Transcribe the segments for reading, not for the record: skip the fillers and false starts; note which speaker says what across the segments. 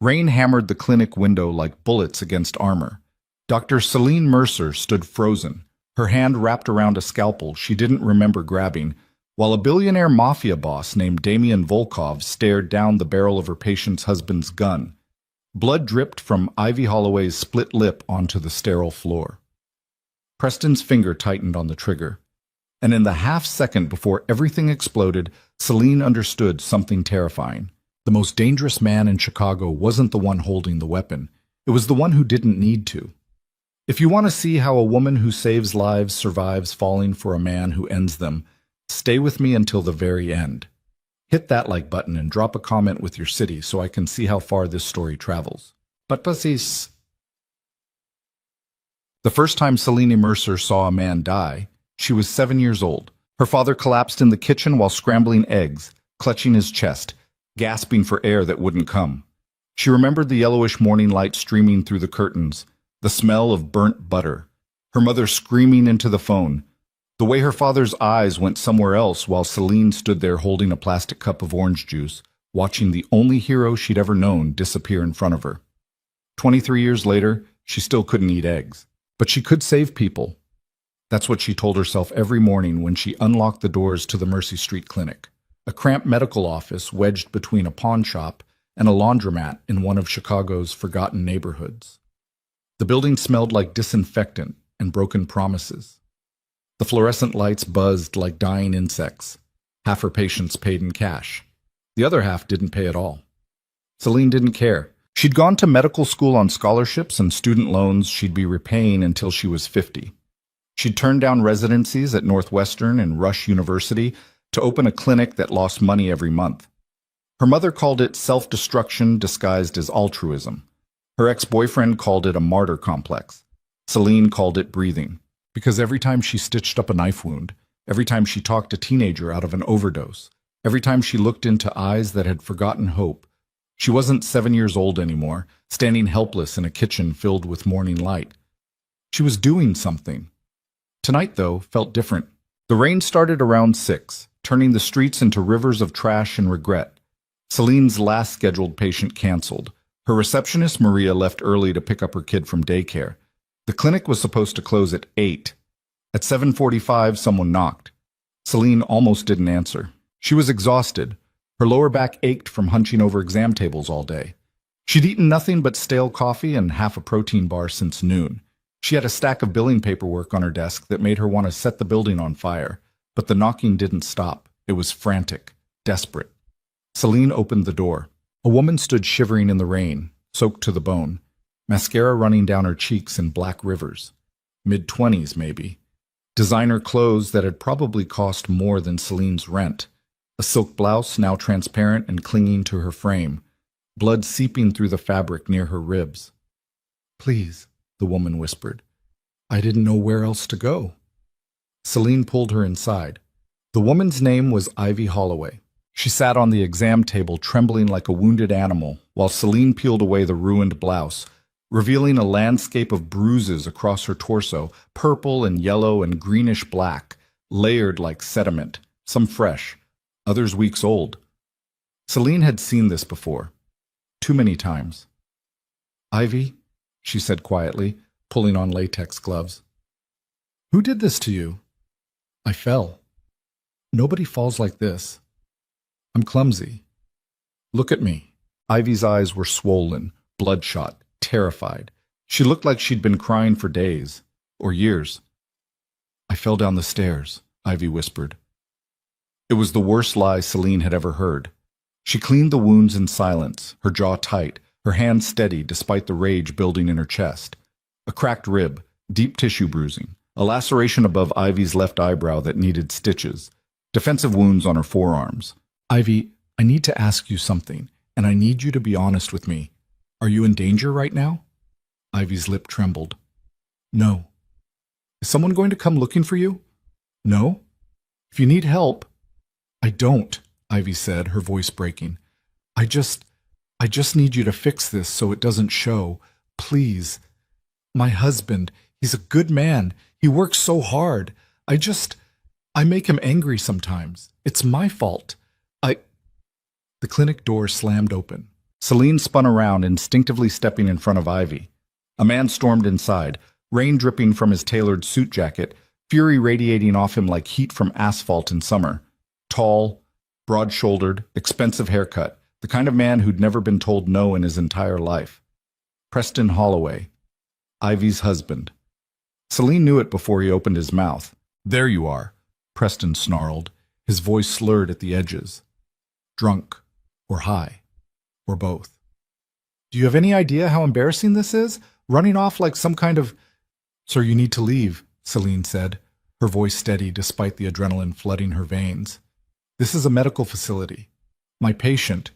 Speaker 1: Rain hammered the clinic window like bullets against armor. Dr. Celine Mercer stood frozen, her hand wrapped around a scalpel she didn't remember grabbing, while a billionaire mafia boss named Damian Volkov stared down the barrel of her patient's husband's gun. Blood dripped from Ivy Holloway's split lip onto the sterile floor. Preston's finger tightened on the trigger, and in the half-second before everything exploded, Celine understood something terrifying. The most dangerous man in Chicago wasn't the one holding the weapon. It was the one who didn't need to. If you want to see how a woman who saves lives survives falling for a man who ends them, stay with me until the very end. Hit that like button and drop a comment with your city so I can see how far this story travels. But Basis. The first time Celine Mercer saw a man die, she was 7 years old. Her father collapsed in the kitchen while scrambling eggs, clutching his chest, gasping for air that wouldn't come. She remembered the yellowish morning light streaming through the curtains, the smell of burnt butter, her mother screaming into the phone, the way her father's eyes went somewhere else while Celine stood there holding a plastic cup of orange juice, watching the only hero she'd ever known disappear in front of her. 23 years later, she still couldn't eat eggs, but she could save people. That's what she told herself every morning when she unlocked the doors to the Mercy Street Clinic, a cramped medical office wedged between a pawn shop and a laundromat in one of Chicago's forgotten neighborhoods. The building smelled like disinfectant and broken promises. The fluorescent lights buzzed like dying insects. Half her patients paid in cash. The other half didn't pay at all. Celine didn't care. She'd gone to medical school on scholarships and student loans she'd be repaying until she was 50. She'd turned down residencies at Northwestern and Rush University to open a clinic that lost money every month. Her mother called it self-destruction disguised as altruism. Her ex-boyfriend called it a martyr complex. Celine called it breathing, because every time she stitched up a knife wound, every time she talked a teenager out of an overdose, every time she looked into eyes that had forgotten hope, she wasn't 7 years old anymore, standing helpless in a kitchen filled with morning light. She was doing something. Tonight, though, felt different. The rain started around 6, turning the streets into rivers of trash and regret. Celine's last scheduled patient canceled. Her receptionist, Maria, left early to pick up her kid from daycare. The clinic was supposed to close at 8. At 7:45, someone knocked. Celine almost didn't answer. She was exhausted. Her lower back ached from hunching over exam tables all day. She'd eaten nothing but stale coffee and half a protein bar since noon. She had a stack of billing paperwork on her desk that made her want to set the building on fire, but the knocking didn't stop. It was frantic, desperate. Celine opened the door. A woman stood shivering in the rain, soaked to the bone, mascara running down her cheeks in black rivers. Mid-20s, maybe. Designer clothes that had probably cost more than Celine's rent. A silk blouse now transparent and clinging to her frame, blood seeping through the fabric near her ribs. "Please," the woman whispered. "I didn't know where else to go." Celine pulled her inside. The woman's name was Ivy Holloway. She sat on the exam table trembling like a wounded animal while Celine peeled away the ruined blouse, revealing a landscape of bruises across her torso, purple and yellow and greenish black, layered like sediment, some fresh, others weeks old. Celine had seen this before, too many times. "Ivy," she said quietly, pulling on latex gloves. "Who did this to you?" "I fell. Nobody falls like this. I'm clumsy. Look at me." Ivy's eyes were swollen, bloodshot, terrified. She looked like she'd been crying for days, or years. "I fell down the stairs," Ivy whispered. It was the worst lie Celine had ever heard. She cleaned the wounds in silence, her jaw tight, her hand steady despite the rage building in her chest. A cracked rib, deep tissue bruising, a laceration above Ivy's left eyebrow that needed stitches, defensive wounds on her forearms. "Ivy, I need to ask you something, and I need you to be honest with me. Are you in danger right now?" Ivy's lip trembled. "No." "Is someone going to come looking for you?" "No." "If you need help—" "I don't," Ivy said, her voice breaking. I just need you to fix this so it doesn't show. Please. My husband, he's a good man. He works so hard. I make him angry sometimes. It's my fault. The clinic door slammed open. Celine spun around, instinctively stepping in front of Ivy. A man stormed inside, rain dripping from his tailored suit jacket, fury radiating off him like heat from asphalt in summer. Tall, broad-shouldered, expensive haircut, the kind of man who'd never been told no in his entire life. Preston Holloway, Ivy's husband. Celine knew it before he opened his mouth. "There you are," Preston snarled, his voice slurred at the edges. "Drunk, or high, or both." "Do you have any idea how embarrassing this is? Running off like some kind of—" "Sir, you need to leave," Celine said, her voice steady despite the adrenaline flooding her veins. "This is a medical facility. My patient—"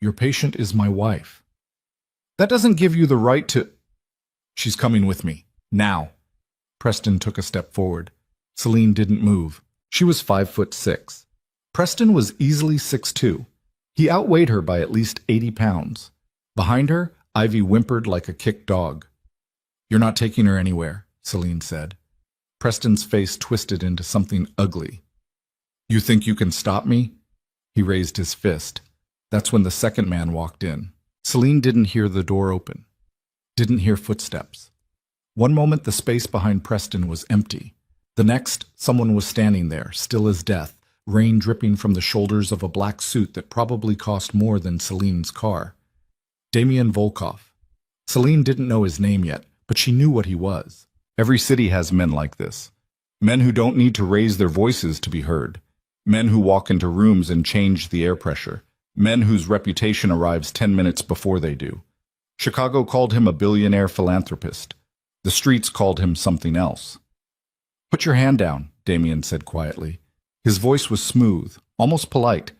Speaker 1: "Your patient is my wife." "That doesn't give you the right to—" "She's coming with me. Now." Preston took a step forward. Celine didn't move. She was 5'6". Preston was easily 6'2". He outweighed her by at least 80 pounds. Behind her, Ivy whimpered like a kicked dog. "You're not taking her anywhere," Celine said. Preston's face twisted into something ugly. "You think you can stop me?" He raised his fist. That's when the second man walked in. Celine didn't hear the door open. Didn't hear footsteps. One moment the space behind Preston was empty. The next, someone was standing there, still as death, rain dripping from the shoulders of a black suit that probably cost more than Celine's car. Damien Volkov. Celine didn't know his name yet, but she knew what he was. Every city has men like this. Men who don't need to raise their voices to be heard. Men who walk into rooms and change the air pressure. Men whose reputation arrives 10 minutes before they do. Chicago called him a billionaire philanthropist. The streets called him something else. "Put your hand down," Damien said quietly. His voice was smooth, almost polite,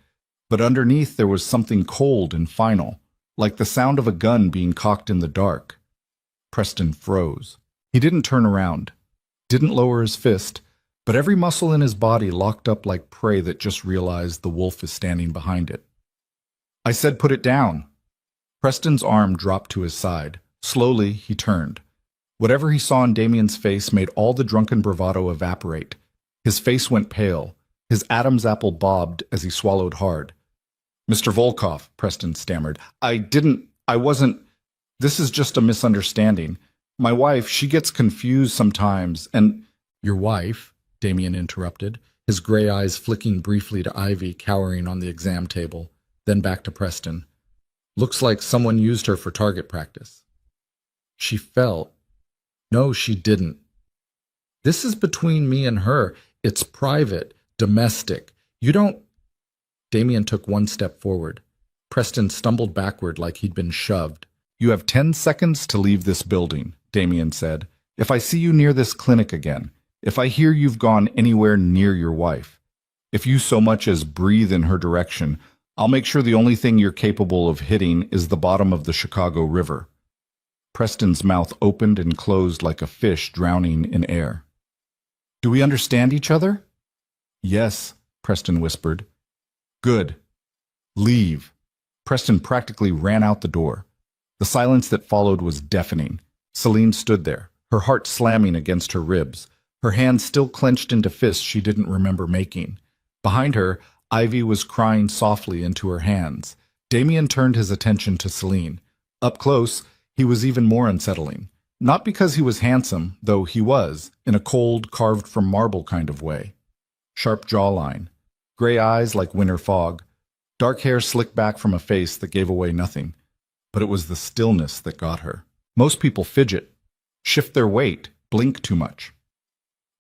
Speaker 1: but underneath there was something cold and final, like the sound of a gun being cocked in the dark. Preston froze. He didn't turn around, didn't lower his fist, but every muscle in his body locked up like prey that just realized the wolf is standing behind it. "I said put it down." Preston's arm dropped to his side. Slowly, he turned. Whatever he saw in Damien's face made all the drunken bravado evaporate. His face went pale. His Adam's apple bobbed as he swallowed hard. "Mr. Volkov," Preston stammered. I wasn't. This is just a misunderstanding. My wife, she gets confused sometimes, and—" "Your wife," Damien interrupted, his gray eyes flicking briefly to Ivy cowering on the exam table, then back to Preston. "Looks like someone used her for target practice." "She fell." "No, she didn't. This is between me and her. It's private, domestic. You don't—" Damien took one step forward. Preston stumbled backward like he'd been shoved. "You have 10 seconds to leave this building," Damien said. "If I see you near this clinic again, if I hear you've gone anywhere near your wife, if you so much as breathe in her direction, I'll make sure the only thing you're capable of hitting is the bottom of the Chicago River." Preston's mouth opened and closed like a fish drowning in air. "Do we understand each other?" "Yes," Preston whispered. "Good. Leave." Preston practically ran out the door. The silence that followed was deafening. Celine stood there, her heart slamming against her ribs, her hands still clenched into fists she didn't remember making. Behind her, Ivy was crying softly into her hands. Damien turned his attention to Celine. Up close, he was even more unsettling. Not because he was handsome, though he was, in a cold, carved-from-marble kind of way. Sharp jawline, gray eyes like winter fog, dark hair slicked back from a face that gave away nothing. But it was the stillness that got her. Most people fidget, shift their weight, blink too much.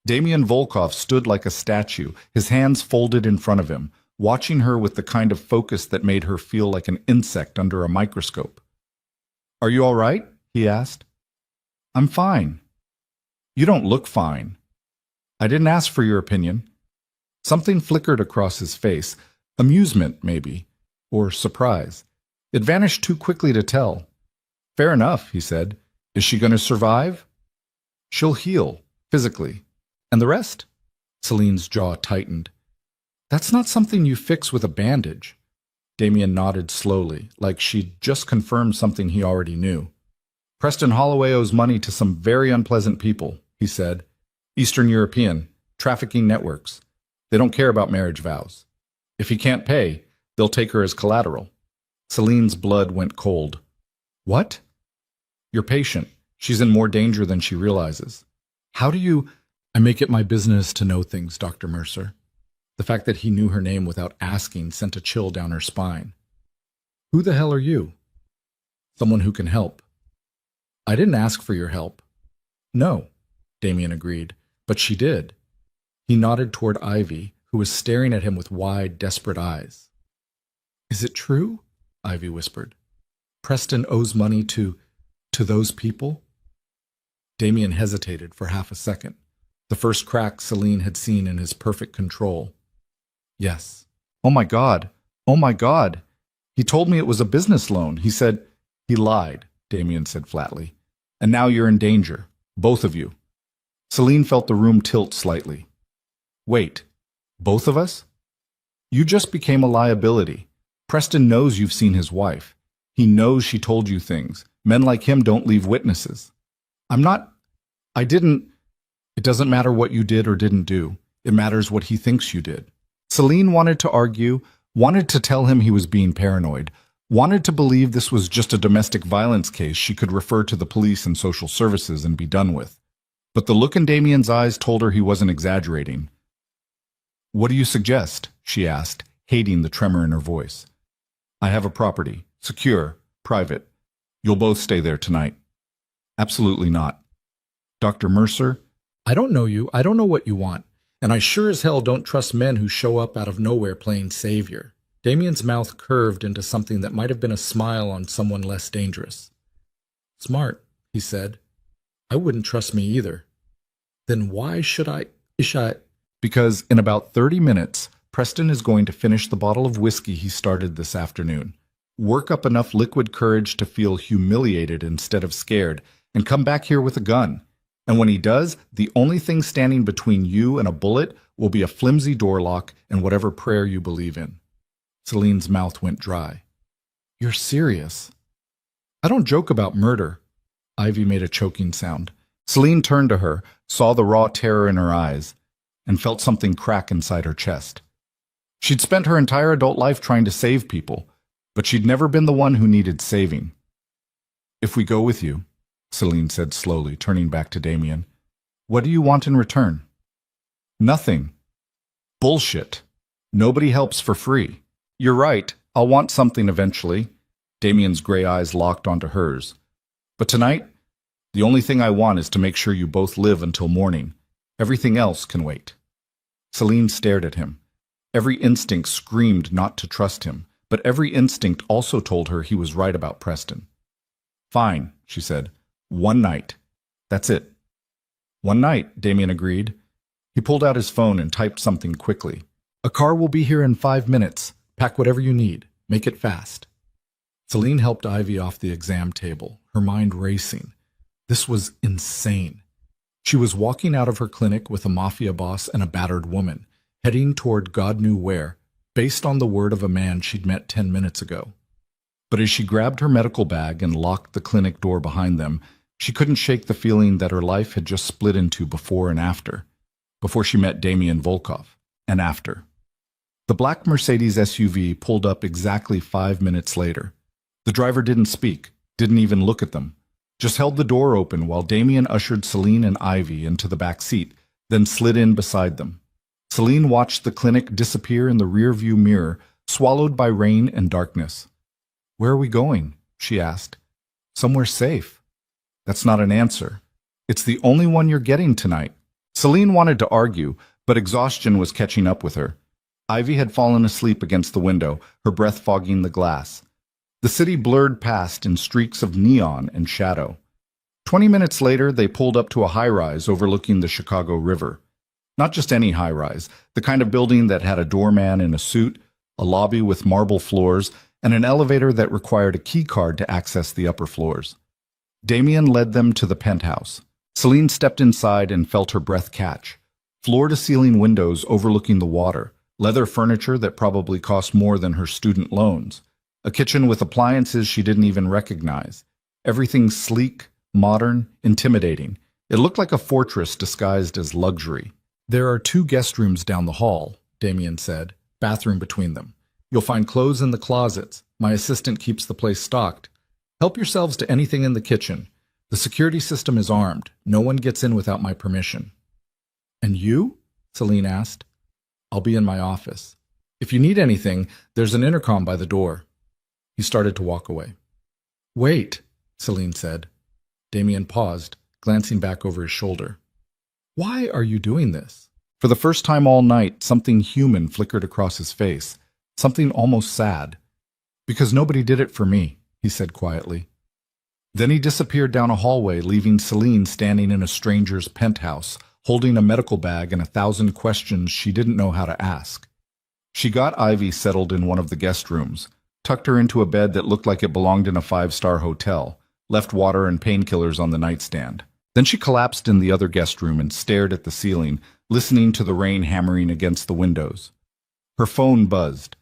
Speaker 1: Damien Volkov stood like a statue, his hands folded in front of him, watching her with the kind of focus that made her feel like an insect under a microscope. "Are you all right?" he asked. "I'm fine." "You don't look fine." "I didn't ask for your opinion." Something flickered across his face, amusement maybe, or surprise. It vanished too quickly to tell. "Fair enough," he said. "Is she going to survive?" "She'll heal, physically. And the rest?" Celine's jaw tightened. "That's not something you fix with a bandage." Damien nodded slowly, like she'd just confirmed something he already knew. "Preston Holloway owes money to some very unpleasant people," he said. "Eastern European, trafficking networks. They don't care about marriage vows. If he can't pay, they'll take her as collateral. Celine's blood went cold. What? Your patient. She's in more danger than she realizes. How do you... I make it my business to know things, Dr. Mercer. The fact that he knew her name without asking sent a chill down her spine. Who the hell are you? Someone who can help. I didn't ask for your help. No, Damien agreed, but she did. He nodded toward Ivy, who was staring at him with wide, desperate eyes. Is it true? Ivy whispered. Preston owes money to those people? Damien hesitated for half a second, the first crack Celine had seen in his perfect control. Yes. Oh my God. Oh my God. He told me it was a business loan. He said... He lied, Damien said flatly. And now you're in danger. Both of you. Celine felt the room tilt slightly. Wait. Both of us? You just became a liability. Preston knows you've seen his wife. He knows she told you things. Men like him don't leave witnesses. I didn't... It doesn't matter what you did or didn't do. It matters what he thinks you did. Celine wanted to argue, wanted to tell him he was being paranoid, wanted to believe this was just a domestic violence case she could refer to the police and social services and be done with. But the look in Damien's eyes told her he wasn't exaggerating. What do you suggest? She asked, hating the tremor in her voice. I have a property. Secure. Private. You'll both stay there tonight. Absolutely not. Dr. Mercer, I don't know you. I don't know what you want. And I sure as hell don't trust men who show up out of nowhere playing savior. Damien's mouth curved into something that might have been a smile on someone less dangerous. Smart, he said. I wouldn't trust me either. Then why should I... Because in about 30 minutes, Preston is going to finish the bottle of whiskey he started this afternoon, work up enough liquid courage to feel humiliated instead of scared, and come back here with a gun. And when he does, the only thing standing between you and a bullet will be a flimsy door lock and whatever prayer you believe in. Celine's mouth went dry. You're serious? I don't joke about murder. Ivy made a choking sound. Celine turned to her, saw the raw terror in her eyes, and felt something crack inside her chest. She'd spent her entire adult life trying to save people, but she'd never been the one who needed saving. If we go with you, Celine said slowly, turning back to Damien, what do you want in return? Nothing. Bullshit. Nobody helps for free. You're right. I'll want something eventually. Damien's gray eyes locked onto hers. But tonight, the only thing I want is to make sure you both live until morning. Everything else can wait. Celine stared at him. Every instinct screamed not to trust him, but every instinct also told her he was right about Preston. Fine, she said. One night. That's it. One night, Damien agreed. He pulled out his phone and typed something quickly. A car will be here in 5 minutes. Pack whatever you need. Make it fast. Celine helped Ivy off the exam table, her mind racing. This was insane. She was walking out of her clinic with a mafia boss and a battered woman, heading toward God knew where, based on the word of a man she'd met 10 minutes ago. But as she grabbed her medical bag and locked the clinic door behind them, she couldn't shake the feeling that her life had just split into before and after. Before she met Damien Volkov, and after. The black Mercedes SUV pulled up exactly 5 minutes later. The driver didn't speak, didn't even look at them, just held the door open while Damien ushered Celine and Ivy into the back seat, then slid in beside them. Celine watched the clinic disappear in the rearview mirror, swallowed by rain and darkness. Where are we going? She asked. Somewhere safe. That's not an answer. It's the only one you're getting tonight. Celine wanted to argue, but exhaustion was catching up with her. Ivy had fallen asleep against the window, her breath fogging the glass. The city blurred past in streaks of neon and shadow. 20 minutes later, they pulled up to a high-rise overlooking the Chicago River. Not just any high-rise, the kind of building that had a doorman in a suit, a lobby with marble floors, and an elevator that required a key card to access the upper floors. Damien led them to the penthouse. Celine stepped inside and felt her breath catch. Floor-to-ceiling windows overlooking the water, leather furniture that probably cost more than her student loans, a kitchen with appliances she didn't even recognize. Everything sleek, modern, intimidating. It looked like a fortress disguised as luxury. There are 2 guest rooms down the hall, Damien said, bathroom between them. You'll find clothes in the closets. My assistant keeps the place stocked. Help yourselves to anything in the kitchen. The security system is armed. No one gets in without my permission." "And you?" Celine asked. "I'll be in my office. If you need anything, there's an intercom by the door." He started to walk away. "Wait," Celine said. Damien paused, glancing back over his shoulder. "Why are you doing this?" For the first time all night, something human flickered across his face, something almost sad. "Because nobody did it for me," he said quietly. Then he disappeared down a hallway, leaving Celine standing in a stranger's penthouse, holding a medical bag and 1,000 questions she didn't know how to ask. She got Ivy settled in one of the guest rooms, tucked her into a bed that looked like it belonged in a 5-star hotel, left water and painkillers on the nightstand. Then she collapsed in the other guest room and stared at the ceiling, listening to the rain hammering against the windows. Her phone buzzed.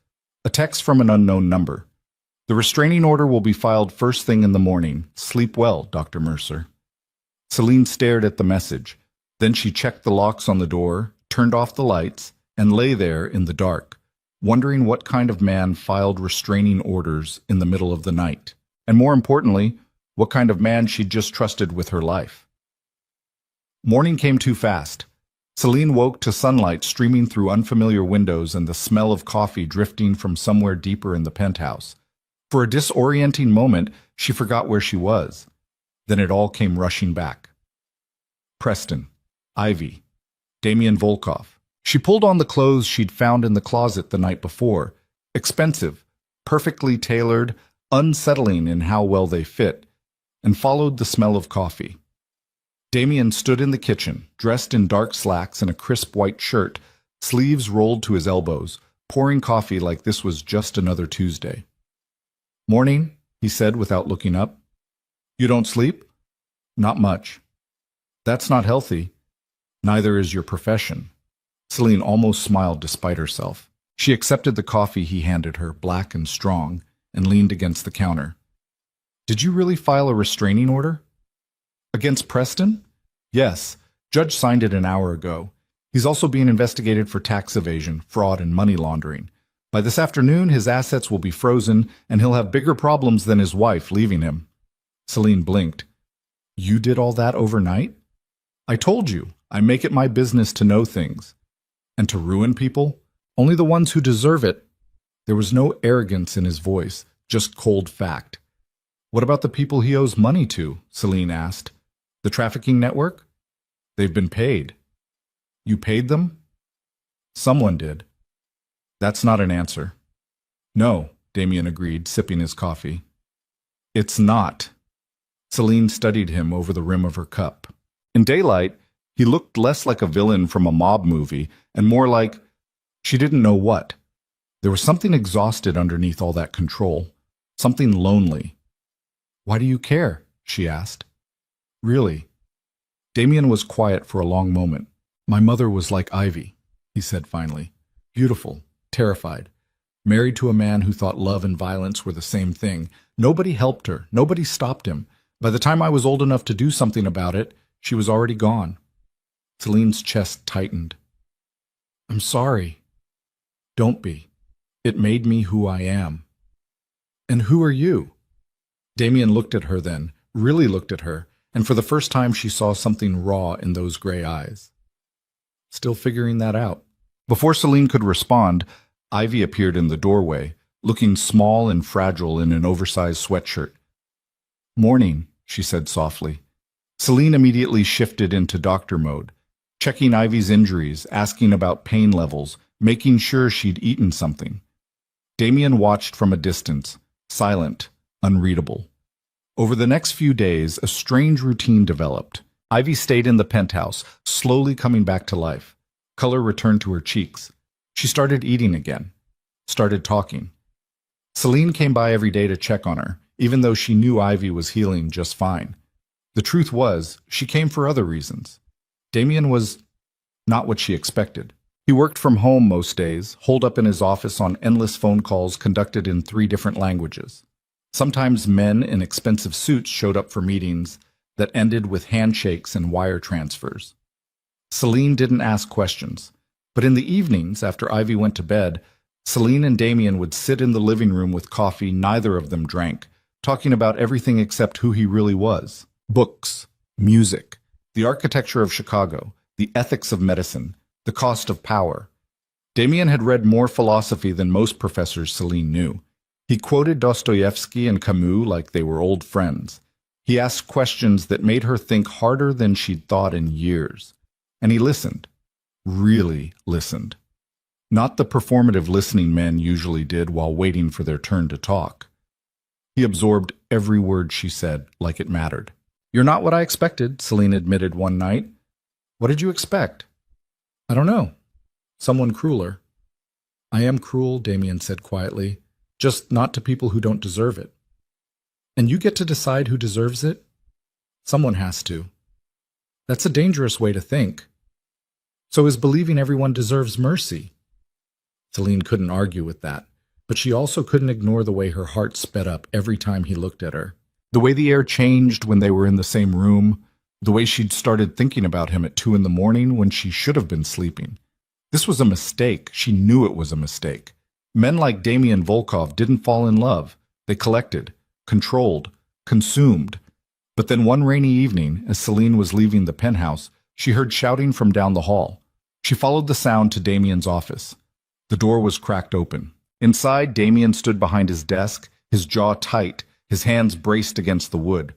Speaker 1: A text from an unknown number. "The restraining order will be filed first thing in the morning. Sleep well, Dr. Mercer." Celine stared at the message. Then she checked the locks on the door, turned off the lights, and lay there in the dark, wondering what kind of man filed restraining orders in the middle of the night. And more importantly, what kind of man she'd just trusted with her life. Morning came too fast. Celine woke to sunlight streaming through unfamiliar windows and the smell of coffee drifting from somewhere deeper in the penthouse. For a disorienting moment, she forgot where she was. Then it all came rushing back. Preston, Ivy, Damien Volkov. She pulled on the clothes she'd found in the closet the night before. Expensive, perfectly tailored, unsettling in how well they fit, and followed the smell of coffee. Damien stood in the kitchen, dressed in dark slacks and a crisp white shirt, sleeves rolled to his elbows, pouring coffee like this was just another Tuesday. "Morning," he said without looking up. "You don't sleep?" "Not much." "That's not healthy." "Neither is your profession." Celine almost smiled despite herself. She accepted the coffee he handed her, black and strong, and leaned against the counter. "Did you really file a restraining order?" "Against Preston?" "Yes. Judge signed it an hour ago. He's also being investigated for tax evasion, fraud, and money laundering. By this afternoon, his assets will be frozen, and he'll have bigger problems than his wife leaving him." Celine blinked. "You did all that overnight?" "I told you, I make it my business to know things. And to ruin people? Only the ones who deserve it." There was no arrogance in his voice, just cold fact. "What about the people he owes money to?" Celine asked. "The trafficking network?" "They've been paid." "You paid them?" "Someone did." "That's not an answer." "No," Damien agreed, sipping his coffee. "It's not." Celine studied him over the rim of her cup. In daylight, he looked less like a villain from a mob movie and more like she didn't know what. There was something exhausted underneath all that control, something lonely. "Why do you care?" she asked. "Really?" Damien was quiet for a long moment. "My mother was like Ivy," he said finally. "Beautiful, terrified, married to a man who thought love and violence were the same thing. Nobody helped her, nobody stopped him. By the time I was old enough to do something about it, she was already gone." Celine's chest tightened. "I'm sorry." "Don't be. It made me who I am." "And who are you?" Damien looked at her then, really looked at her, and for the first time she saw something raw in those gray eyes. "Still figuring that out." Before Celine could respond, Ivy appeared in the doorway, looking small and fragile in an oversized sweatshirt. "Morning," she said softly. Celine immediately shifted into doctor mode, checking Ivy's injuries, asking about pain levels, making sure she'd eaten something. Damien watched from a distance, silent, unreadable. Over the next few days, a strange routine developed. Ivy stayed in the penthouse, slowly coming back to life. Color returned to her cheeks. She started eating again, started talking. Celine came by every day to check on her, even though she knew Ivy was healing just fine. The truth was, she came for other reasons. Damien was not what she expected. He worked from home most days, holed up in his office on endless phone calls conducted in 3 different languages. Sometimes men in expensive suits showed up for meetings that ended with handshakes and wire transfers. Celine didn't ask questions, but in the evenings, after Ivy went to bed, Celine and Damien would sit in the living room with coffee neither of them drank, talking about everything except who he really was. Books, music, the architecture of Chicago, the ethics of medicine, the cost of power. Damien had read more philosophy than most professors Celine knew. He quoted Dostoevsky and Camus like they were old friends. He asked questions that made her think harder than she'd thought in years. And he listened. Really listened. Not the performative listening men usually did while waiting for their turn to talk. He absorbed every word she said like it mattered. "You're not what I expected," Celine admitted one night. "What did you expect?" "I don't know. Someone crueler." "I am cruel," Damien said quietly, "just not to people who don't deserve it." "And you get to decide who deserves it?" "Someone has to." "That's a dangerous way to think." "So is believing everyone deserves mercy." Celine couldn't argue with that, but she also couldn't ignore the way her heart sped up every time he looked at her. The way the air changed when they were in the same room, the way she'd started thinking about him at 2 in the morning when she should have been sleeping. This was a mistake. She knew it was a mistake. Men like Damien Volkov didn't fall in love. They collected, controlled, consumed. But then one rainy evening, as Celine was leaving the penthouse, she heard shouting from down the hall. She followed the sound to Damien's office. The door was cracked open. Inside, Damien stood behind his desk, his jaw tight, his hands braced against the wood.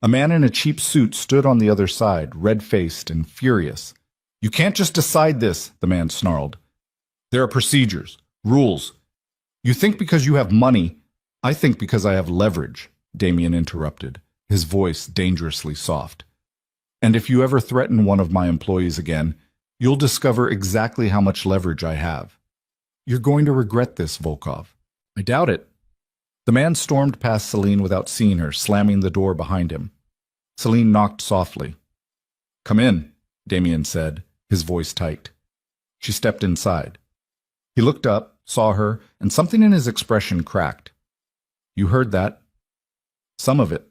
Speaker 1: A man in a cheap suit stood on the other side, red-faced and furious. "You can't just decide this," the man snarled. "There are procedures, rules. You think because you have money, I think because I have leverage," Damien interrupted, his voice dangerously soft. "And if you ever threaten one of my employees again, you'll discover exactly how much leverage I have. You're going to regret this, Volkov." "I doubt it." The man stormed past Celine without seeing her, slamming the door behind him. Celine knocked softly. "Come in," Damien said, his voice tight. She stepped inside. He looked up, saw her, and something in his expression cracked. "You heard that?" "Some of it.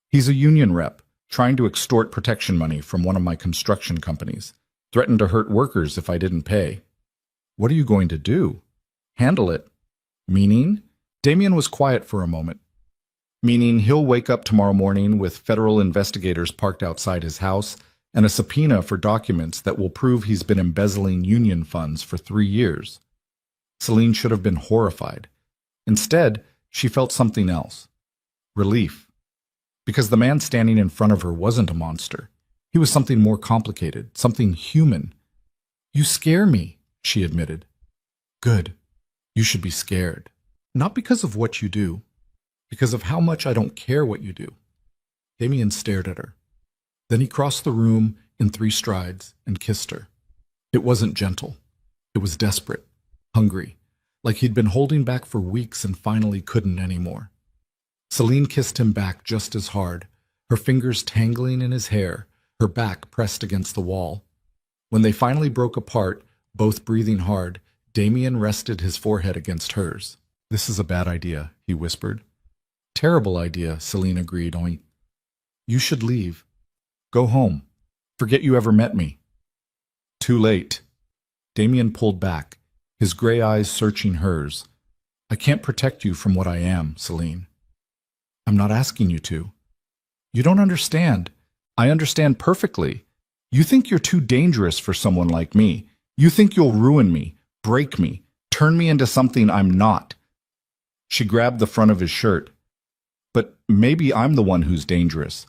Speaker 1: He's a union rep, trying to extort protection money from one of my construction companies. Threatened to hurt workers if I didn't pay." "What are you going to do?" "Handle it." "Meaning?" Damien was quiet for a moment. "Meaning he'll wake up tomorrow morning with federal investigators parked outside his house and a subpoena for documents that will prove he's been embezzling union funds for 3 years. Celine should have been horrified. Instead, she felt something else. Relief. Because the man standing in front of her wasn't a monster. He was something more complicated, something human. "You scare me," she admitted. "Good. You should be scared. Not because of what you do, because of how much I don't care what you do." Damien stared at her. Then he crossed the room in 3 strides and kissed her. It wasn't gentle. It was desperate, hungry, like he'd been holding back for weeks and finally couldn't anymore. Celine kissed him back just as hard, her fingers tangling in his hair, her back pressed against the wall. When they finally broke apart, both breathing hard, Damien rested his forehead against hers. "This is a bad idea," he whispered. "Terrible idea," Celine agreed, only, "You should leave. Go home. Forget you ever met me." "Too late." Damien pulled back, his gray eyes searching hers. "I can't protect you from what I am, Celine." "I'm not asking you to." "You don't understand. I understand perfectly. You think you're too dangerous for someone like me. You think you'll ruin me, break me, turn me into something I'm not." She grabbed the front of his shirt. "But maybe I'm the one who's dangerous.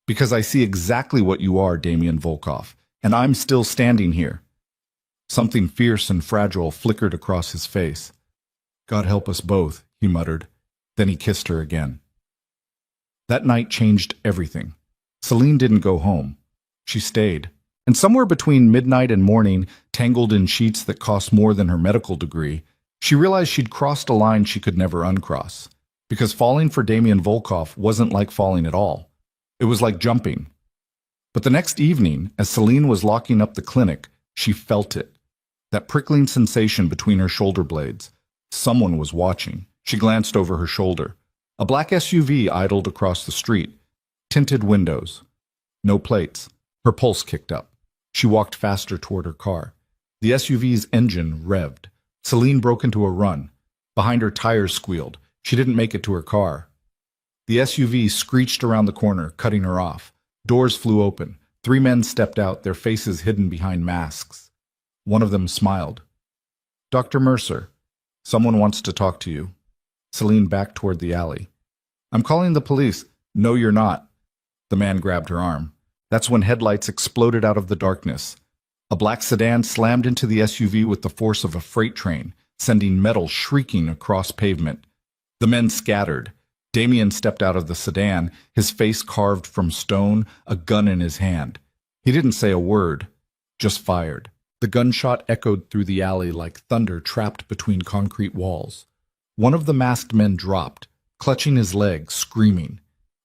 Speaker 1: Because I see exactly what you are, Damien Volkov, and I'm still standing here." Something fierce and fragile flickered across his face. "God help us both," he muttered. Then he kissed her again. That night changed everything. Celine didn't go home. She stayed. And somewhere between midnight and morning, tangled in sheets that cost more than her medical degree, she realized she'd crossed a line she could never uncross. Because falling for Damien Volkov wasn't like falling at all. It was like jumping. But the next evening, as Celine was locking up the clinic, she felt it. That prickling sensation between her shoulder blades. Someone was watching. She glanced over her shoulder. A black SUV idled across the street. Tinted windows. No plates. Her pulse kicked up. She walked faster toward her car. The SUV's engine revved. Celine broke into a run. Behind her, tires squealed. She didn't make it to her car. The SUV screeched around the corner, cutting her off. Doors flew open. 3 men stepped out, their faces hidden behind masks. One of them smiled. "Dr. Mercer, someone wants to talk to you." Celine backed toward the alley. "I'm calling the police." "No, you're not." The man grabbed her arm. That's when headlights exploded out of the darkness. A black sedan slammed into the SUV with the force of a freight train, sending metal shrieking across pavement. The men scattered. Damien stepped out of the sedan, his face carved from stone, a gun in his hand. He didn't say a word, just fired. The gunshot echoed through the alley like thunder trapped between concrete walls. One of the masked men dropped, clutching his leg, screaming.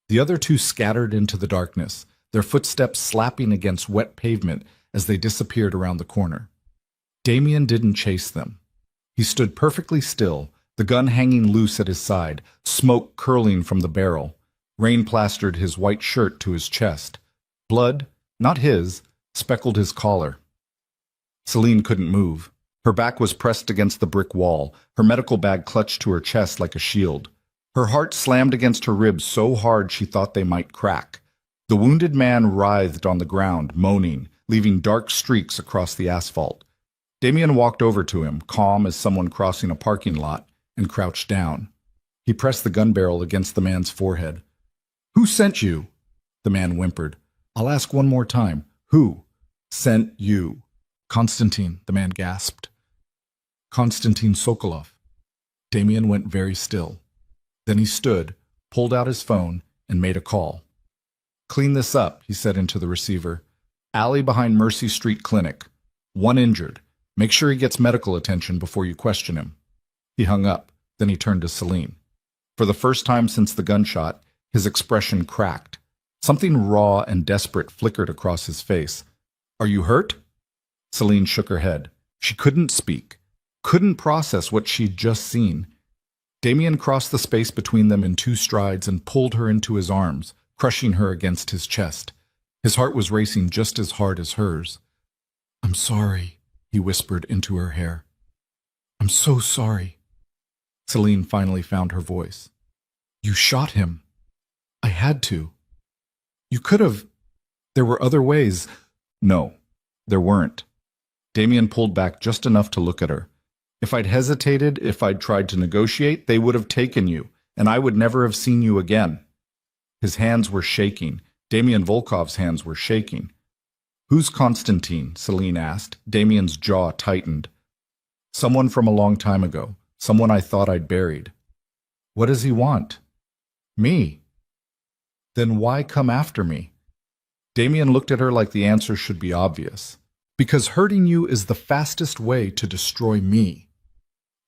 Speaker 1: The other 2 scattered into the darkness, their footsteps slapping against wet pavement as they disappeared around the corner. Damien didn't chase them. He stood perfectly still, the gun hanging loose at his side, smoke curling from the barrel. Rain plastered his white shirt to his chest. Blood, not his, speckled his collar. Celine couldn't move. Her back was pressed against the brick wall, her medical bag clutched to her chest like a shield. Her heart slammed against her ribs so hard she thought they might crack. The wounded man writhed on the ground, moaning, leaving dark streaks across the asphalt. Damien walked over to him, calm as someone crossing a parking lot, and crouched down. He pressed the gun barrel against the man's forehead. "Who sent you?" The man whimpered. "I'll ask one more time. Who sent you?" "Konstantin," the man gasped. "Konstantin Sokolov." Damien went very still. Then he stood, pulled out his phone, and made a call. "Clean this up," he said into the receiver. "Alley behind Mercy Street Clinic. 1 injured. Make sure he gets medical attention before you question him." He hung up. Then he turned to Celine. For the first time since the gunshot, his expression cracked. Something raw and desperate flickered across his face. "Are you hurt?" Celine shook her head. She couldn't speak, couldn't process what she'd just seen. Damien crossed the space between them in 2 strides and pulled her into his arms, crushing her against his chest. His heart was racing just as hard as hers. "I'm sorry," he whispered into her hair. "I'm so sorry." Celine finally found her voice. "You shot him." "I had to." "You could have. There were other ways." "No, there weren't." Damien pulled back just enough to look at her. "If I'd hesitated, if I'd tried to negotiate, they would have taken you, and I would never have seen you again." His hands were shaking. Damien Volkov's hands were shaking. "Who's Konstantin?" Celine asked. Damien's jaw tightened. "Someone from a long time ago. Someone I thought I'd buried." "What does he want?" "Me." "Then why come after me?" Damien looked at her like the answer should be obvious. "Because hurting you is the fastest way to destroy me."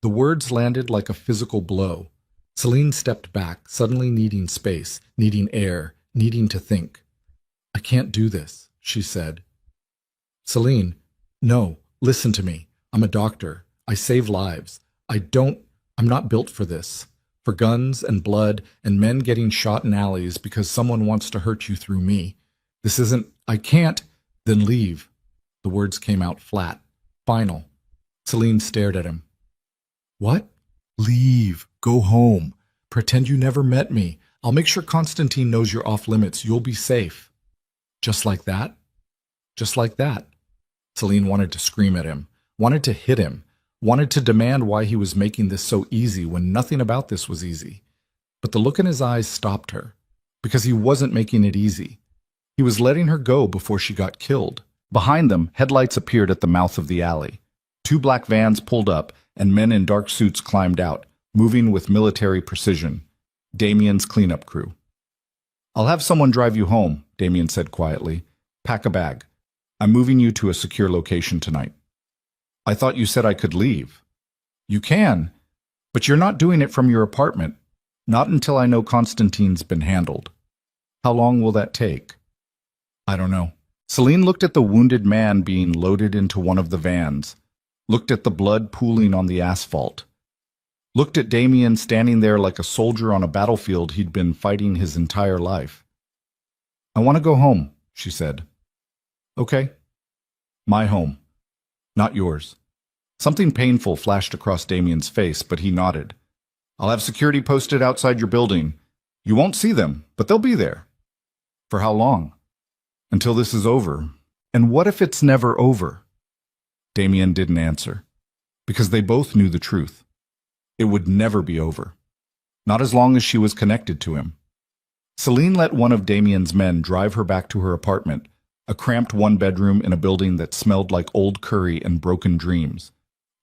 Speaker 1: The words landed like a physical blow. Celine stepped back, suddenly needing space, needing air, needing to think. "I can't do this," she said. "Celine, no, listen to me. I'm a doctor. I save lives. I'm not built for this. For guns and blood and men getting shot in alleys because someone wants to hurt you through me. This isn't, I can't." "Then leave." The words came out flat, final. Celine stared at him. "What?" "Leave. Go home. Pretend you never met me. I'll make sure Konstantin knows you're off limits. You'll be safe." "Just like that?" "Just like that." Celine wanted to scream at him, wanted to hit him, wanted to demand why he was making this so easy when nothing about this was easy. But the look in his eyes stopped her, because he wasn't making it easy. He was letting her go before she got killed. Behind them, headlights appeared at the mouth of the alley. 2 black vans pulled up, and men in dark suits climbed out, moving with military precision. Damien's cleanup crew. "I'll have someone drive you home," Damien said quietly. "Pack a bag. I'm moving you to a secure location tonight." "I thought you said I could leave." "You can, but you're not doing it from your apartment. Not until I know Konstantin's been handled." "How long will that take?" "I don't know." Celine looked at the wounded man being loaded into one of the vans, looked at the blood pooling on the asphalt, looked at Damien standing there like a soldier on a battlefield he'd been fighting his entire life. "I want to go home," she said. "Okay. My home, not yours." Something painful flashed across Damien's face, but he nodded. I'll have security posted outside your building. You won't see them, but they'll be there. For how long? Until this is over. And what if it's never over? Damien didn't answer, because they both knew the truth. It would never be over. Not as long as she was connected to him. Celine let one of Damien's men drive her back to her apartment, a cramped one-bedroom in a building that smelled like old curry and broken dreams.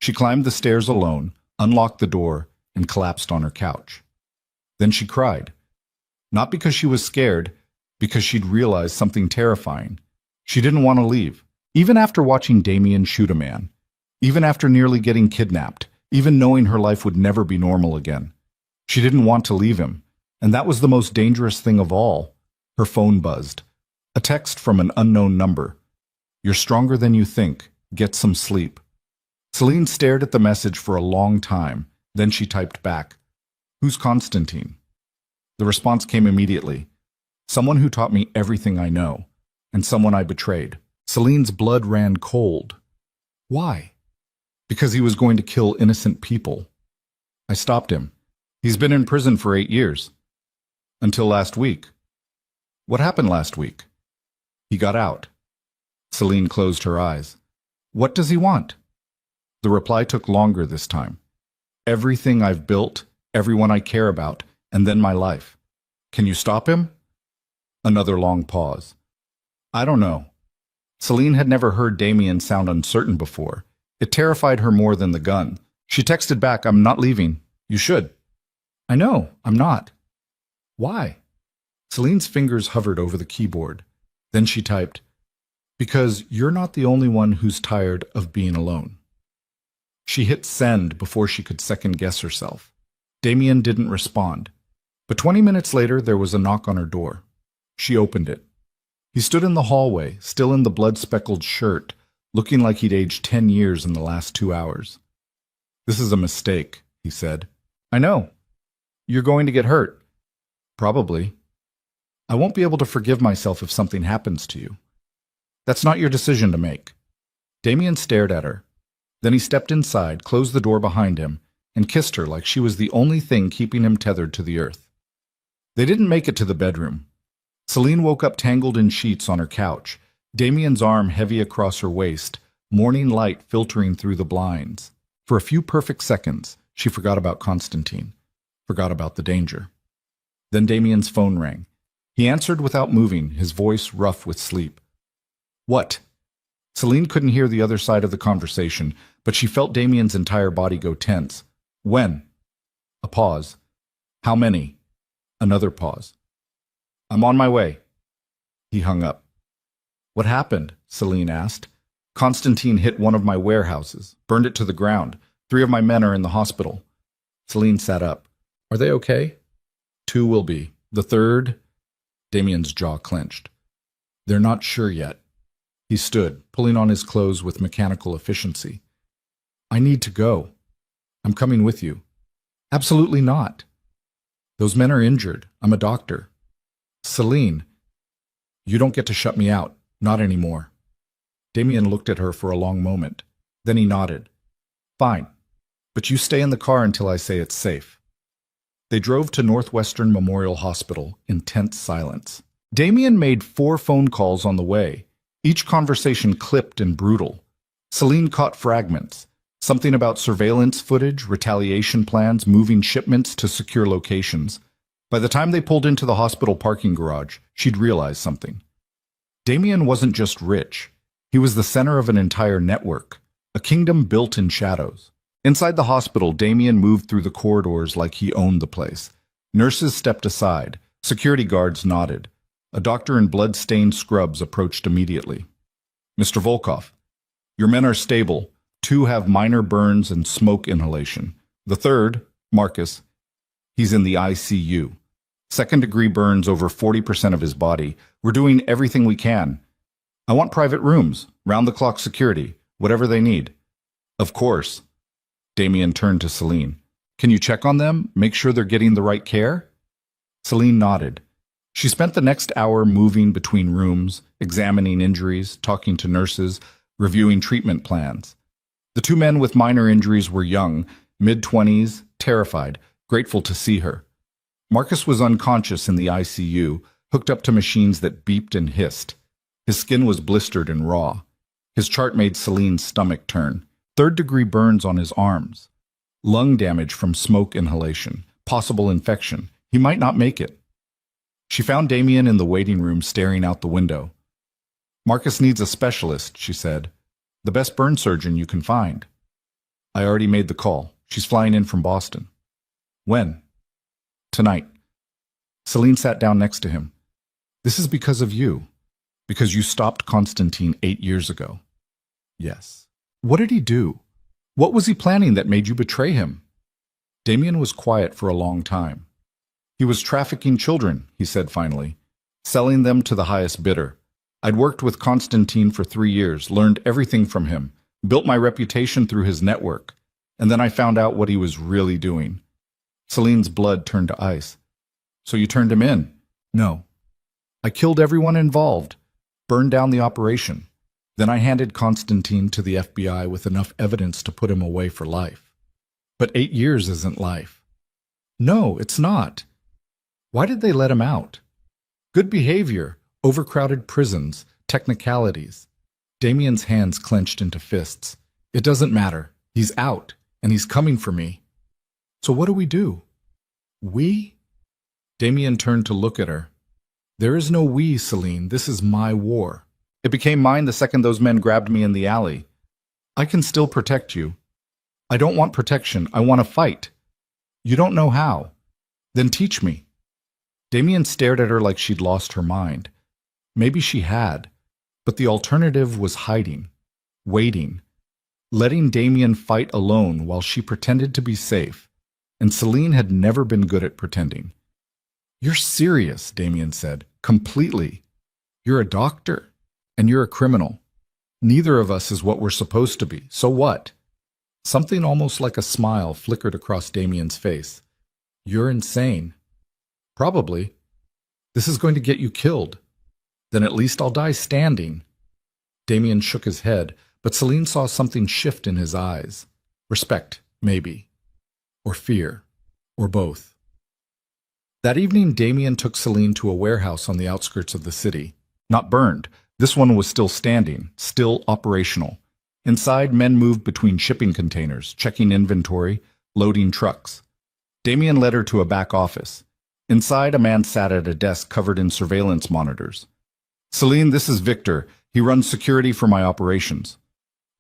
Speaker 1: She climbed the stairs alone, unlocked the door, and collapsed on her couch. Then she cried. Not because she was scared, because she'd realized something terrifying. She didn't want to leave, even after watching Damien shoot a man, even after nearly getting kidnapped, even knowing her life would never be normal again. She didn't want to leave him, and that was the most dangerous thing of all. Her phone buzzed. A text from an unknown number. You're stronger than you think. Get some sleep. Celine stared at the message for a long time. Then she typed back, Who's Constantine? The response came immediately. Someone who taught me everything I know, and someone I betrayed. Celine's blood ran cold. Why? Because he was going to kill innocent people. I stopped him. He's been in prison for 8 years. Until last week. What happened last week? He got out. Celine closed her eyes. What does he want? The reply took longer this time. Everything I've built, everyone I care about, and then my life. Can you stop him? Another long pause. I don't know. Celine had never heard Damien sound uncertain before. It terrified her more than the gun. She texted back, I'm not leaving. You should. I know, I'm not. Why? Celine's fingers hovered over the keyboard. Then she typed, Because you're not the only one who's tired of being alone. She hit send before she could second-guess herself. Damien didn't respond. But 20 minutes later, there was a knock on her door. She opened it. He stood in the hallway, still in the blood-speckled shirt, looking like he'd aged 10 years in the last 2 hours. This is a mistake, he said. I know. You're going to get hurt. Probably. I won't be able to forgive myself if something happens to you. That's not your decision to make. Damien stared at her. Then he stepped inside, closed the door behind him, and kissed her like she was the only thing keeping him tethered to the earth. They didn't make it to the bedroom. Celine woke up tangled in sheets on her couch, Damien's arm heavy across her waist, morning light filtering through the blinds. For a few perfect seconds, she forgot about Constantine, forgot about the danger. Then Damien's phone rang. He answered without moving, his voice rough with sleep. What? Celine couldn't hear the other side of the conversation, but she felt Damien's entire body go tense. When? A pause. How many? Another pause. I'm on my way. He hung up. What happened? Celine asked. Constantine hit one of my warehouses, burned it to the ground. 3 of my men are in the hospital. Celine sat up. Are they okay? 2 will be. The third? Damien's jaw clenched. They're not sure yet. He stood, pulling on his clothes with mechanical efficiency. I need to go. I'm coming with you. Absolutely not. Those men are injured. I'm a doctor. Celine, you don't get to shut me out. Not anymore. Damien looked at her for a long moment. Then he nodded. Fine. But you stay in the car until I say it's safe. They drove to Northwestern Memorial Hospital in tense silence. Damien made 4 phone calls on the way, each conversation clipped and brutal. Celine caught fragments, something about surveillance footage, retaliation plans, moving shipments to secure locations. By the time they pulled into the hospital parking garage, she'd realized something. Damien wasn't just rich. He was the center of an entire network, a kingdom built in shadows. Inside the hospital, Damien moved through the corridors like he owned the place. Nurses stepped aside. Security guards nodded. A doctor in blood-stained scrubs approached immediately. Mr. Volkov, your men are stable. 2 have minor burns and smoke inhalation. The third, Marcus, he's in the ICU. 2nd-degree burns over 40% of his body. We're doing everything we can. I want private rooms, round-the-clock security, whatever they need. Of course. Damien turned to Celine. Can you check on them? Make sure they're getting the right care? Celine nodded. She spent the next hour moving between rooms, examining injuries, talking to nurses, reviewing treatment plans. The two men with minor injuries were young, mid-20s, terrified, grateful to see her. Marcus was unconscious in the ICU, hooked up to machines that beeped and hissed. His skin was blistered and raw. His chart made Celine's stomach turn. Third-degree burns on his arms. Lung damage from smoke inhalation. Possible infection. He might not make it. She found Damien in the waiting room staring out the window. Marcus needs a specialist, she said. The best burn surgeon you can find. I already made the call. She's flying in from Boston. When? Tonight. Celine sat down next to him. This is because of you. Because you stopped Constantine 8 years ago. Yes. What did he do? What was he planning that made you betray him? Damien was quiet for a long time. He was trafficking children, he said finally, selling them to the highest bidder. I'd worked with Constantine for 3 years, learned everything from him, built my reputation through his network, and then I found out what he was really doing. Celine's blood turned to ice. So you turned him in? No. I killed everyone involved, burned down the operation. Then I handed Constantine to the FBI with enough evidence to put him away for life. But 8 years isn't life. No, it's not. Why did they let him out? Good behavior, overcrowded prisons, technicalities. Damien's hands clenched into fists. It doesn't matter. He's out, and he's coming for me. So what do we do? We? Damien turned to look at her. There is no we, Celine. This is my war. It became mine the second those men grabbed me in the alley. I can still protect you. I don't want protection. I want to fight. You don't know how. Then teach me. Damien stared at her like she'd lost her mind. Maybe she had, but the alternative was hiding, waiting, letting Damien fight alone while she pretended to be safe, and Celine had never been good at pretending. You're serious, Damien said, completely. You're a doctor, and you're a criminal. Neither of us is what we're supposed to be, so what? Something almost like a smile flickered across Damien's face. You're insane. Probably. This is going to get you killed. Then at least I'll die standing. Damien shook his head, but Celine saw something shift in his eyes. Respect, maybe. Or fear. Or both. That evening, Damien took Celine to a warehouse on the outskirts of the city. Not burned. This one was still standing, still operational. Inside, men moved between shipping containers, checking inventory, loading trucks. Damien led her to a back office. Inside, a man sat at a desk covered in surveillance monitors. Celine, this is Victor. He runs security for my operations.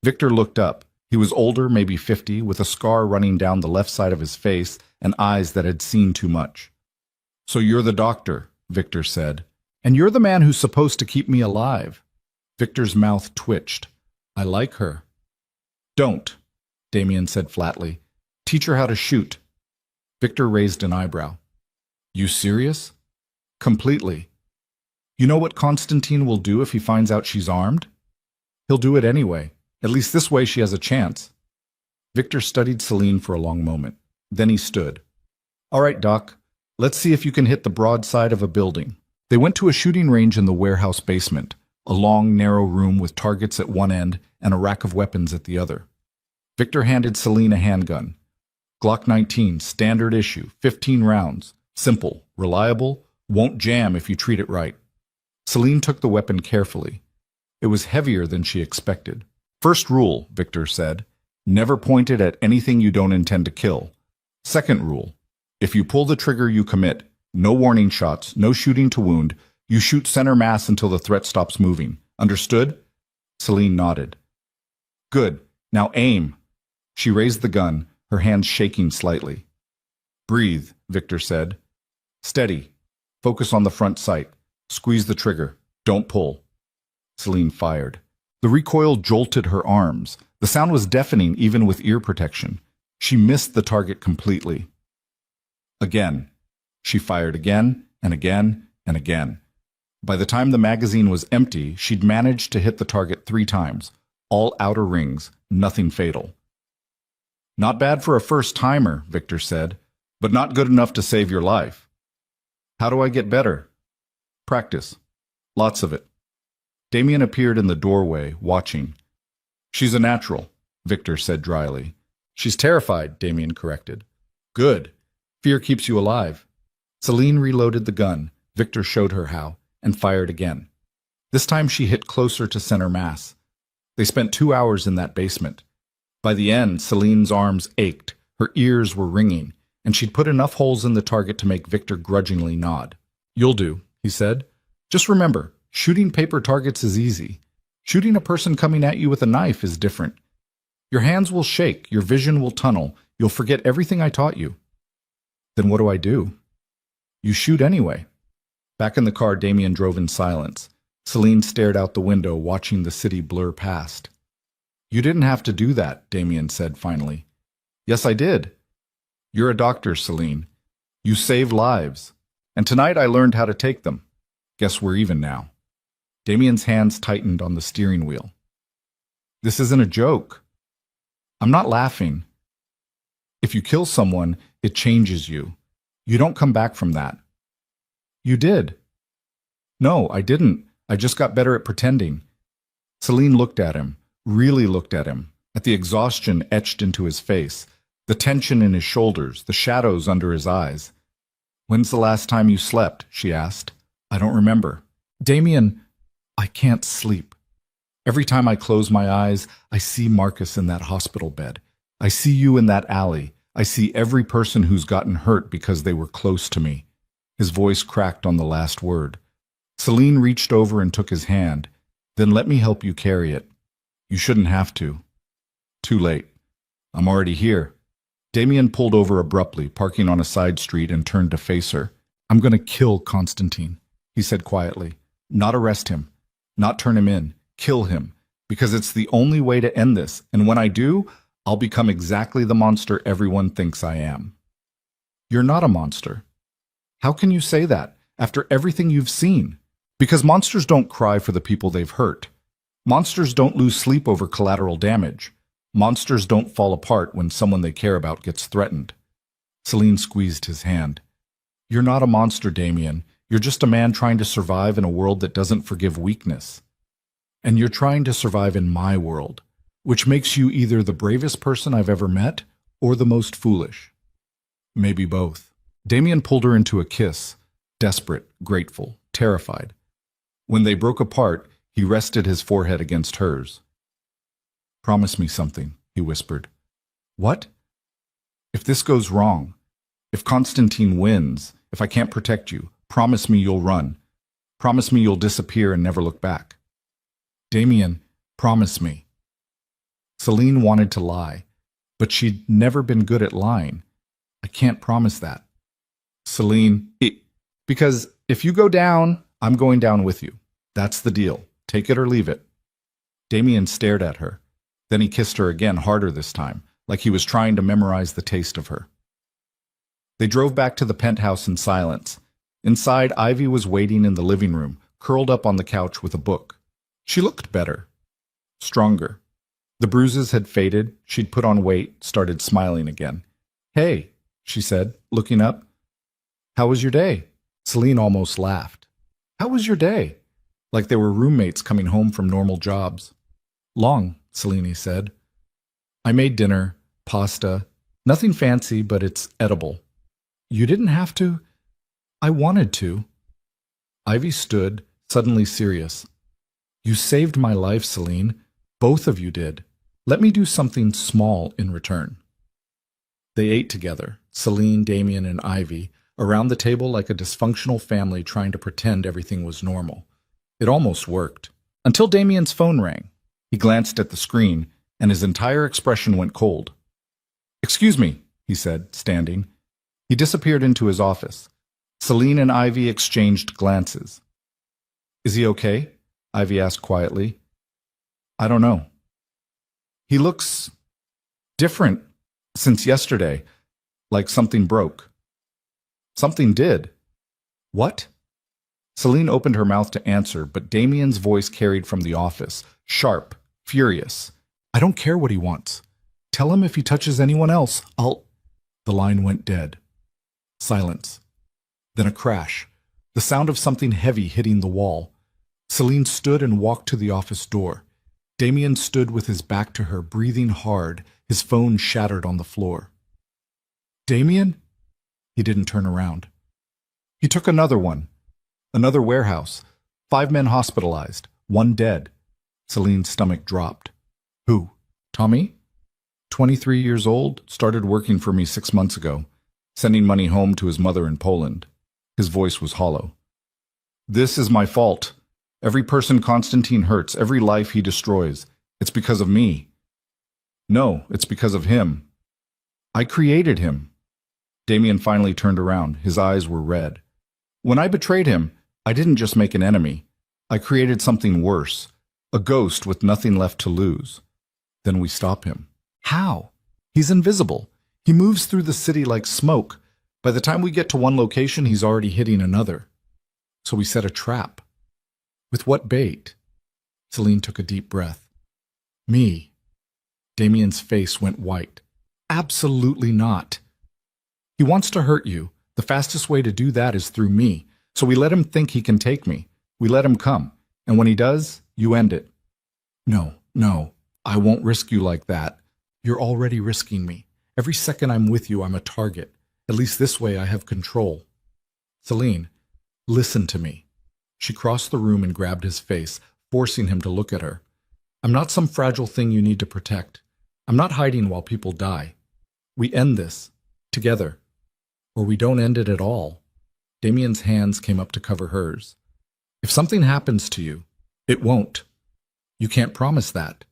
Speaker 1: Victor looked up. He was older, maybe 50, with a scar running down the left side of his face and eyes that had seen too much. So you're the doctor, Victor said. And you're the man who's supposed to keep me alive. Victor's mouth twitched. I like her. Don't, Damien said flatly. Teach her how to shoot. Victor raised an eyebrow. You serious? Completely. You know what Constantine will do if he finds out she's armed? He'll do it anyway. At least this way she has a chance. Victor studied Celine for a long moment. Then he stood. All right, Doc. Let's see if you can hit the broad side of a building. They went to a shooting range in the warehouse basement, a long, narrow room with targets at one end and a rack of weapons at the other. Victor handed Celine a handgun. Glock 19, standard issue, 15 rounds. Simple, reliable, won't jam if you treat it right. Celine took the weapon carefully. It was heavier than she expected. First rule, Victor said, never point it at anything you don't intend to kill. Second rule, if you pull the trigger you commit, no warning shots, no shooting to wound, you shoot center mass until the threat stops moving. Understood? Celine nodded. Good. Now aim. She raised the gun, her hands shaking slightly. Breathe, Victor said. Steady. Focus on the front sight. Squeeze the trigger. Don't pull. Celine fired. The recoil jolted her arms. The sound was deafening even with ear protection. She missed the target completely. Again. She fired again and again and again. By the time the magazine was empty, she'd managed to hit the target 3 times. All outer rings, nothing fatal. Not bad for a first-timer, Victor said, but not good enough to save your life. How do I get better? Practice. Lots of it. Damien appeared in the doorway, watching. She's a natural. Victor said dryly. She's terrified, Damien corrected. Good. Fear keeps you alive. Celine reloaded the gun. Victor showed her how, and fired again. This time she hit closer to center mass. They spent 2 hours in that basement. By the end, Celine's arms ached, her ears were ringing, and she'd put enough holes in the target to make Victor grudgingly nod. You'll do, he said. Just remember, shooting paper targets is easy. Shooting a person coming at you with a knife is different. Your hands will shake, your vision will tunnel, you'll forget everything I taught you. Then what do? You shoot anyway. Back in the car, Damien drove in silence. Celine stared out the window, watching the city blur past. You didn't have to do that, Damien said finally. Yes, I did. You're a doctor, Celine. You save lives. And tonight I learned how to take them. Guess we're even now. Damien's hands tightened on the steering wheel. This isn't a joke. I'm not laughing. If you kill someone, it changes you. You don't come back from that. You did. No, I didn't. I just got better at pretending. Celine looked at him, really looked at him, at the exhaustion etched into his face, the tension in his shoulders, the shadows under his eyes. When's the last time you slept? She asked. I don't remember. Damien, I can't sleep. Every time I close my eyes, I see Marcus in that hospital bed. I see you in that alley. I see every person who's gotten hurt because they were close to me. His voice cracked on the last word. Celine reached over and took his hand. Then let me help you carry it. You shouldn't have to. Too late. I'm already here. Damien pulled over abruptly, parking on a side street, and turned to face her. I'm going to kill Constantine, he said quietly. Not arrest him. Not turn him in. Kill him. Because it's the only way to end this. And when I do, I'll become exactly the monster everyone thinks I am. You're not a monster. How can you say that after everything you've seen? Because monsters don't cry for the people they've hurt. Monsters don't lose sleep over collateral damage. Monsters don't fall apart when someone they care about gets threatened. Celine squeezed his hand. You're not a monster, Damien. You're just a man trying to survive in a world that doesn't forgive weakness. And you're trying to survive in my world, which makes you either the bravest person I've ever met or the most foolish. Maybe both. Damien pulled her into a kiss, desperate, grateful, terrified. When they broke apart, he rested his forehead against hers. Promise me something, he whispered. What? If this goes wrong, if Constantine wins, if I can't protect you, promise me you'll run. Promise me you'll disappear and never look back. Damien, promise me. Celine wanted to lie, but she'd never been good at lying. I can't promise that. Celine, because if you go down, I'm going down with you. That's the deal. Take it or leave it. Damien stared at her. Then he kissed her again, harder this time, like he was trying to memorize the taste of her. They drove back to the penthouse in silence. Inside, Ivy was waiting in the living room, curled up on the couch with a book. She looked better. Stronger. The bruises had faded, she'd put on weight, started smiling again. Hey, she said, looking up. How was your day? Celine almost laughed. How was your day? Like they were roommates coming home from normal jobs. Long, Celine said. I made dinner, pasta, nothing fancy, but it's edible. You didn't have to? I wanted to. Ivy stood, suddenly serious. You saved my life, Celine. Both of you did. Let me do something small in return. They ate together, Celine, Damien, and Ivy, around the table like a dysfunctional family trying to pretend everything was normal. It almost worked. Until Damien's phone rang. He glanced at the screen, and his entire expression went cold. Excuse me, he said, standing. He disappeared into his office. Celine and Ivy exchanged glances. Is he okay? Ivy asked quietly. I don't know. He looks different since yesterday, like something broke. Something did. What? Celine opened her mouth to answer, but Damien's voice carried from the office, sharp, furious. I don't care what he wants. Tell him if he touches anyone else, I'll... The line went dead. Silence. Then a crash. The sound of something heavy hitting the wall. Celine stood and walked to the office door. Damien stood with his back to her, breathing hard, his phone shattered on the floor. Damien? He didn't turn around. He took another one. Another warehouse. 5 men hospitalized. 1 dead. Celine's stomach dropped. Who? Tommy? 23 years old, started working for me 6 months ago, sending money home to his mother in Poland. His voice was hollow. This is my fault. Every person Constantine hurts, every life he destroys, it's because of me. No, it's because of him. I created him. Damien finally turned around. His eyes were red. When I betrayed him, I didn't just make an enemy. I created something worse, a ghost with nothing left to lose. Then we stop him. How? He's invisible. He moves through the city like smoke. By the time we get to one location, he's already hitting another. So we set a trap. With what bait? Celine took a deep breath. Me. Damien's face went white. Absolutely not. He wants to hurt you. The fastest way to do that is through me. So we let him think he can take me. We let him come. And when he does, you end it. No, I won't risk you like that. You're already risking me. Every second I'm with you, I'm a target. At least this way I have control. Celine, listen to me. She crossed the room and grabbed his face, forcing him to look at her. I'm not some fragile thing you need to protect. I'm not hiding while people die. We end this. Together. Or we don't end it at all. Damien's hands came up to cover hers. If something happens to you, it won't. You can't promise that.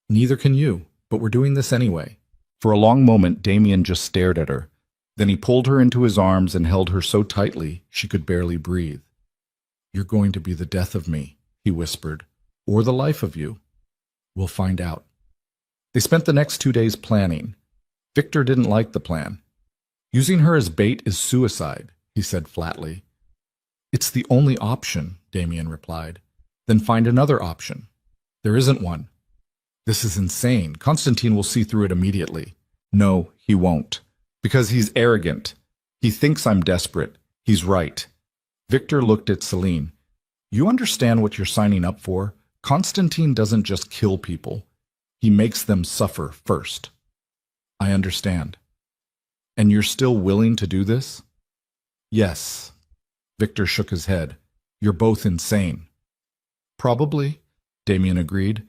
Speaker 1: Neither can you, but we're doing this anyway. For a long moment, Damien just stared at her. Then he pulled her into his arms and held her so tightly she could barely breathe. You're going to be the death of me, he whispered, or the life of you. We'll find out. They spent the next 2 days planning. Victor didn't like the plan. Using her as bait is suicide, he said flatly. It's the only option, Damien replied. Then find another option. There isn't one. This is insane. Constantine will see through it immediately. No, he won't. Because he's arrogant. He thinks I'm desperate. He's right. Victor looked at Celine. You understand what you're signing up for? Constantine doesn't just kill people. He makes them suffer first. I understand. And you're still willing to do this? Yes. Victor shook his head. You're both insane. Probably, Damien agreed.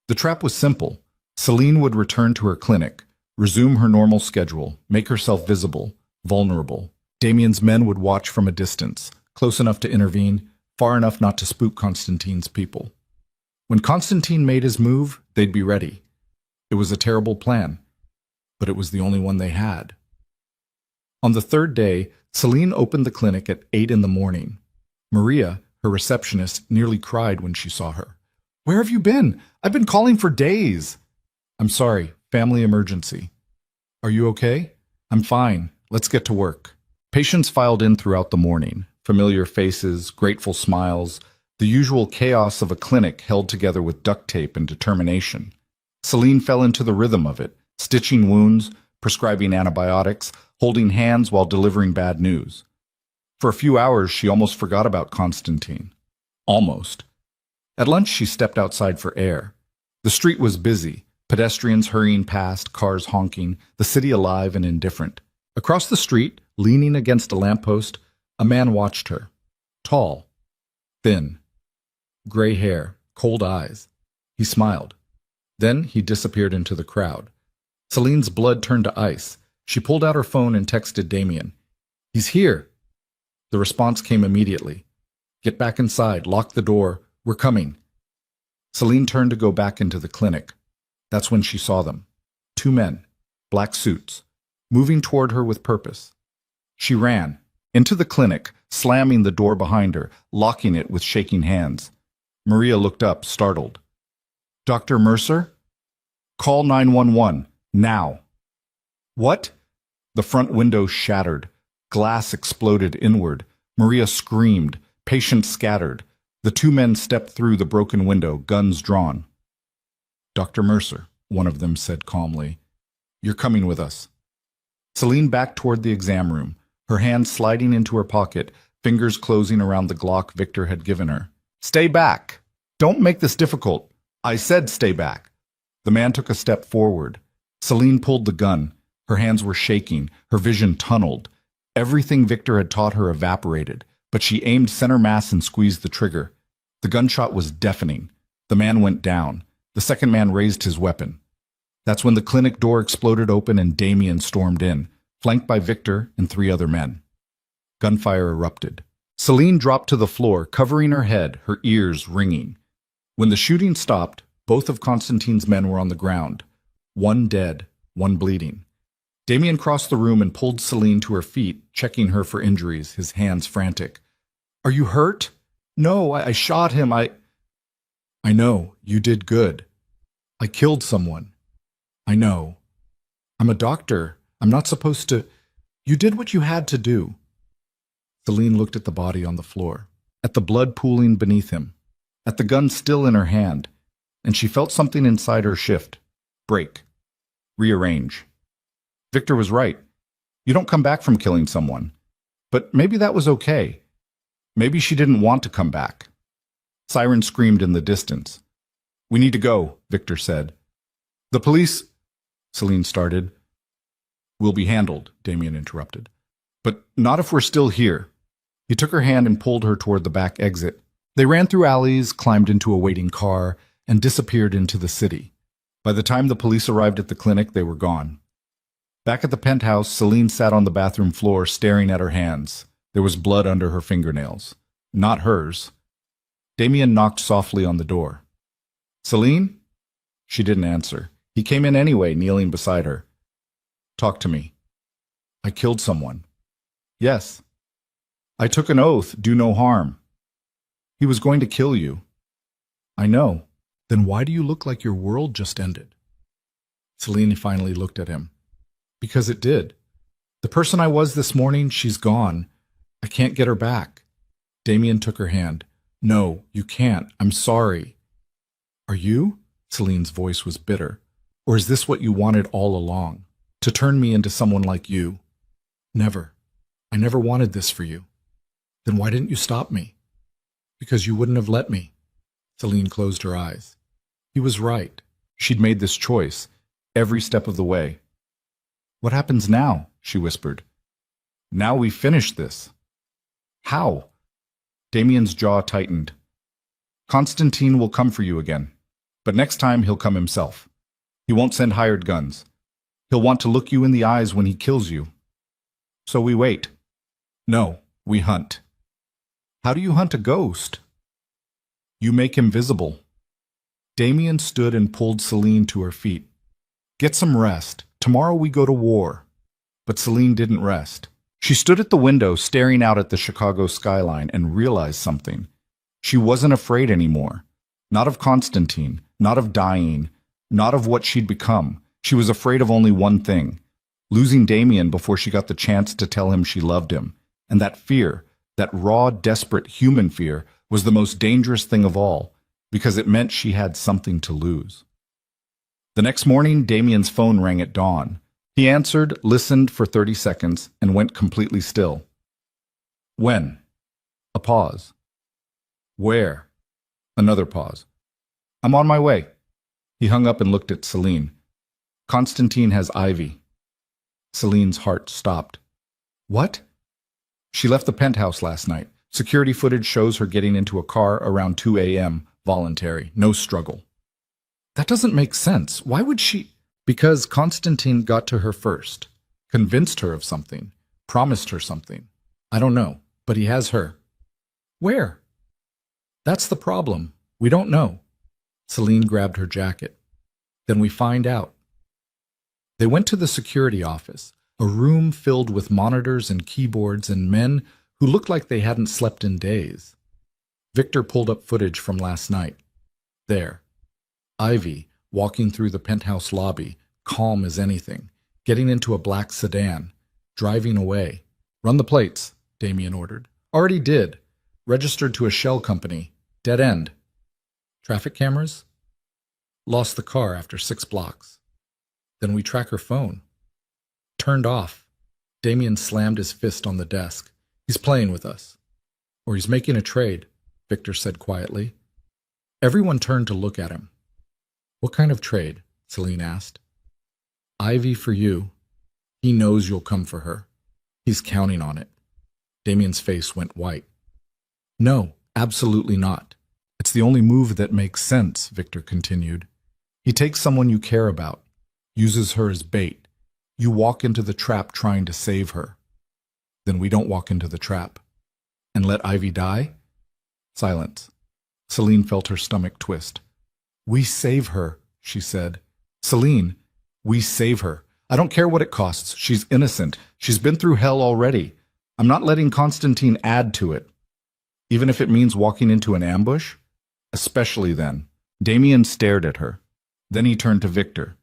Speaker 1: The trap was simple. Celine would return to her clinic, resume her normal schedule, make herself visible, vulnerable. Damien's men would watch from a distance, close enough to intervene, far enough not to spook Constantine's people. When Constantine made his move, they'd be ready. It was a terrible plan, but it was the only one they had. On the 3rd day, Celine opened the clinic at 8 in the morning. Maria, her receptionist, nearly cried when she saw her. Where have you been? I've been calling for days. I'm sorry, family emergency. Are you okay? I'm fine. Let's get to work. Patients filed in throughout the morning. Familiar faces, grateful smiles, the usual chaos of a clinic held together with duct tape and determination. Celine fell into the rhythm of it, stitching wounds, prescribing antibiotics, holding hands while delivering bad news. For a few hours, she almost forgot about Constantine. Almost. At lunch, she stepped outside for air. The street was busy, pedestrians hurrying past, cars honking, the city alive and indifferent. Across the street, leaning against a lamppost, a man watched her. Tall, thin, gray hair, cold eyes. He smiled. Then he disappeared into the crowd. Celine's blood turned to ice. She pulled out her phone and texted Damien. He's here. The response came immediately. Get back inside, lock the door, we're coming. Celine turned to go back into the clinic. That's when she saw them. 2 men, black suits, moving toward her with purpose. She ran, into the clinic, slamming the door behind her, locking it with shaking hands. Maria looked up, startled. Dr. Mercer? Call 911, now. What? The front window shattered. Glass exploded inward. Maria screamed. Patients scattered. The 2 men stepped through the broken window, guns drawn. Dr. Mercer, one of them said calmly. You're coming with us. Celine backed toward the exam room, her hand sliding into her pocket, fingers closing around the Glock Victor had given her. Stay back. Don't make this difficult. I said stay back. The man took a step forward. Celine pulled the gun. Her hands were shaking, her vision tunneled. Everything Victor had taught her evaporated, but she aimed center mass and squeezed the trigger. The gunshot was deafening. The man went down. The second man raised his weapon. That's when the clinic door exploded open and Damien stormed in, flanked by Victor and 3 other men. Gunfire erupted. Celine dropped to the floor, covering her head, her ears ringing. When the shooting stopped, both of Constantine's men were on the ground. One dead, one bleeding. Damien crossed the room and pulled Celine to her feet, checking her for injuries, his hands frantic. Are you hurt? No, I shot him. I know, you did good. I killed someone. I know. I'm a doctor. I'm not supposed to. You did what you had to do. Celine looked at the body on the floor, at the blood pooling beneath him, at the gun still in her hand, and she felt something inside her shift, break, rearrange. Victor was right. You don't come back from killing someone. But maybe that was okay. Maybe she didn't want to come back. Sirens screamed in the distance. We need to go, Victor said. The police, Celine started. Will be handled, Damien interrupted. But not if we're still here. He took her hand and pulled her toward the back exit. They ran through alleys, climbed into a waiting car, and disappeared into the city. By the time the police arrived at the clinic, they were gone. Back at the penthouse, Celine sat on the bathroom floor, staring at her hands. There was blood under her fingernails. Not hers. Damien knocked softly on the door. Celine? She didn't answer. He came in anyway, kneeling beside her. Talk to me. I killed someone. Yes. I took an oath, do no harm. He was going to kill you. I know. Then why do you look like your world just ended? Celine finally looked at him. Because it did. The person I was this morning, she's gone. I can't get her back. Damien took her hand. No, you can't. I'm sorry. Are you? Celine's voice was bitter. Or is this what you wanted all along? To turn me into someone like you? Never. I never wanted this for you. Then why didn't you stop me? Because you wouldn't have let me. Celine closed her eyes. He was right. She'd made this choice, every step of the way. What happens now? She whispered. Now we finish this. How? Damien's jaw tightened. Constantine will come for you again. But next time he'll come himself. He won't send hired guns. He'll want to look you in the eyes when he kills you. So we wait. No, we hunt. How do you hunt a ghost? You make him visible. Damien stood and pulled Celine to her feet. Get some rest. Tomorrow we go to war. But Celine didn't rest. She stood at the window staring out at the Chicago skyline and realized something. She wasn't afraid anymore. Not of Constantine, not of dying, not of what she'd become. She was afraid of only one thing, losing Damien before she got the chance to tell him she loved him. And that fear, that raw, desperate human fear, was the most dangerous thing of all, because it meant she had something to lose. The next morning, Damien's phone rang at dawn. He answered, listened for 30 seconds, and went completely still. When? A pause. Where? Another pause. I'm on my way. He hung up and looked at Celine. Constantine has Ivy. Celine's heart stopped. What? She left the penthouse last night. Security footage shows her getting into a car around 2 a.m., voluntary, no struggle. That doesn't make sense. Why would she? Because Constantine got to her first, convinced her of something, promised her something. I don't know, but he has her. Where? That's the problem. We don't know. Celine grabbed her jacket. Then we find out. They went to the security office, a room filled with monitors and keyboards and men who looked like they hadn't slept in days. Victor pulled up footage from last night. There. Ivy, walking through the penthouse lobby, calm as anything, getting into a black sedan, driving away. Run the plates, Damien ordered. Already did. Registered to a shell company. Dead end. Traffic cameras? Lost the car after 6 blocks. Then we track her phone. Turned off. Damien slammed his fist on the desk. He's playing with us. Or he's making a trade, Victor said quietly. Everyone turned to look at him. What kind of trade? Celine asked. Ivy for you. He knows you'll come for her. He's counting on it. Damien's face went white. No, absolutely not. It's the only move that makes sense, Victor continued. He takes someone you care about, uses her as bait. You walk into the trap trying to save her. Then we don't walk into the trap. And let Ivy die? Silence. Celine felt her stomach twist. We save her, she said. Celine, we save her. I don't care what it costs. She's innocent. She's been through hell already. I'm not letting Constantine add to it. Even if it means walking into an ambush? Especially then. Damien stared at her. Then he turned to Victor.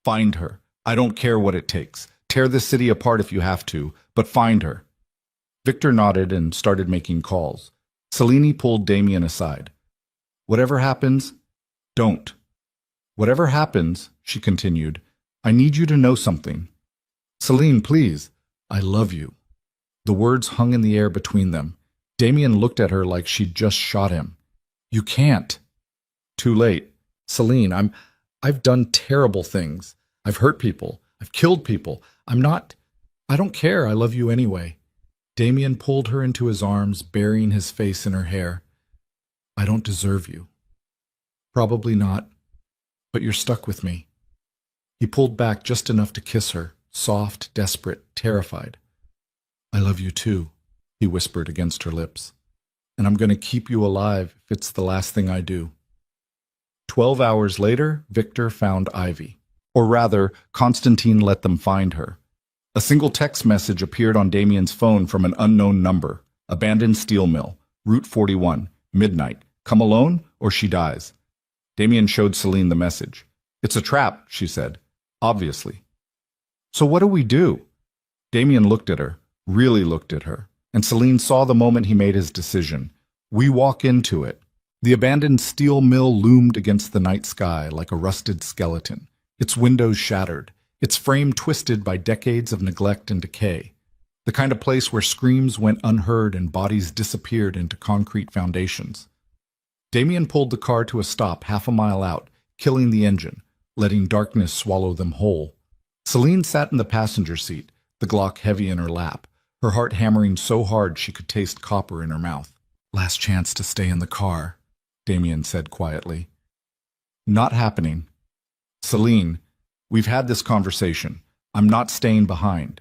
Speaker 1: Find her. I don't care what it takes. Tear this city apart if you have to, but find her. Victor nodded and started making calls. Celine pulled Damien aside. Whatever happens, don't. Whatever happens, she continued, I need you to know something. Celine, please. I love you. The words hung in the air between them. Damien looked at her like she'd just shot him. You can't. Too late. Celine, I've done terrible things. I've hurt people. I've killed people. I don't care. I love you anyway. Damien pulled her into his arms, burying his face in her hair. I don't deserve you. Probably not, but you're stuck with me. He pulled back just enough to kiss her, soft, desperate, terrified. I love you too, he whispered against her lips. And I'm going to keep you alive if it's the last thing I do. 12 hours later, Victor found Ivy. Or rather, Constantine let them find her. A single text message appeared on Damien's phone from an unknown number. Abandoned steel mill, Route 41, midnight. Come alone or she dies. Damien showed Celine the message. It's a trap, she said. Obviously. So what do we do? Damien looked at her, really looked at her, and Celine saw the moment he made his decision. We walk into it. The abandoned steel mill loomed against the night sky like a rusted skeleton, its windows shattered, its frame twisted by decades of neglect and decay, the kind of place where screams went unheard and bodies disappeared into concrete foundations. Damien pulled the car to a stop half a mile out, killing the engine, letting darkness swallow them whole. Celine sat in the passenger seat, the Glock heavy in her lap, her heart hammering so hard she could taste copper in her mouth. Last chance to stay in the car, Damien said quietly. Not happening. Celine, we've had this conversation. I'm not staying behind.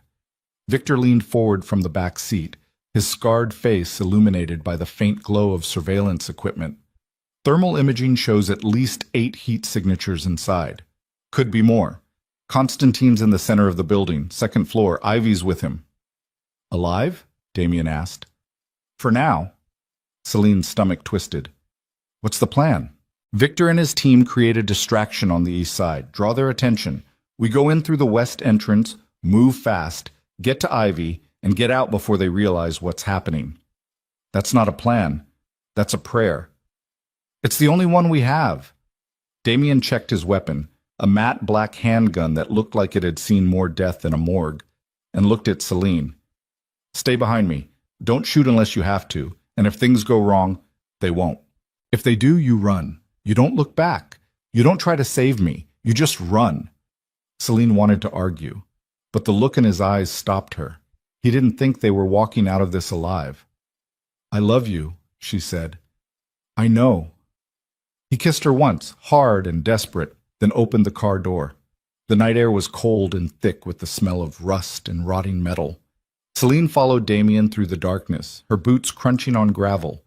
Speaker 1: Victor leaned forward from the back seat, his scarred face illuminated by the faint glow of surveillance equipment. Thermal imaging shows at least 8 heat signatures inside. Could be more. Constantine's in the center of the building, second floor. Ivy's with him. Alive? Damien asked. For now. Celine's stomach twisted. What's the plan? Victor and his team create a distraction on the east side. Draw their attention. We go in through the west entrance, move fast, get to Ivy, and get out before they realize what's happening. That's not a plan. That's a prayer. It's the only one we have. Damien checked his weapon, a matte black handgun that looked like it had seen more death than a morgue, and looked at Celine. Stay behind me. Don't shoot unless you have to, and if things go wrong, they won't. If they do, you run. You don't look back. You don't try to save me. You just run. Celine wanted to argue, but the look in his eyes stopped her. He didn't think they were walking out of this alive. I love you, she said. I know. He kissed her once, hard and desperate, then opened the car door. The night air was cold and thick with the smell of rust and rotting metal. Celine followed Damien through the darkness, her boots crunching on gravel,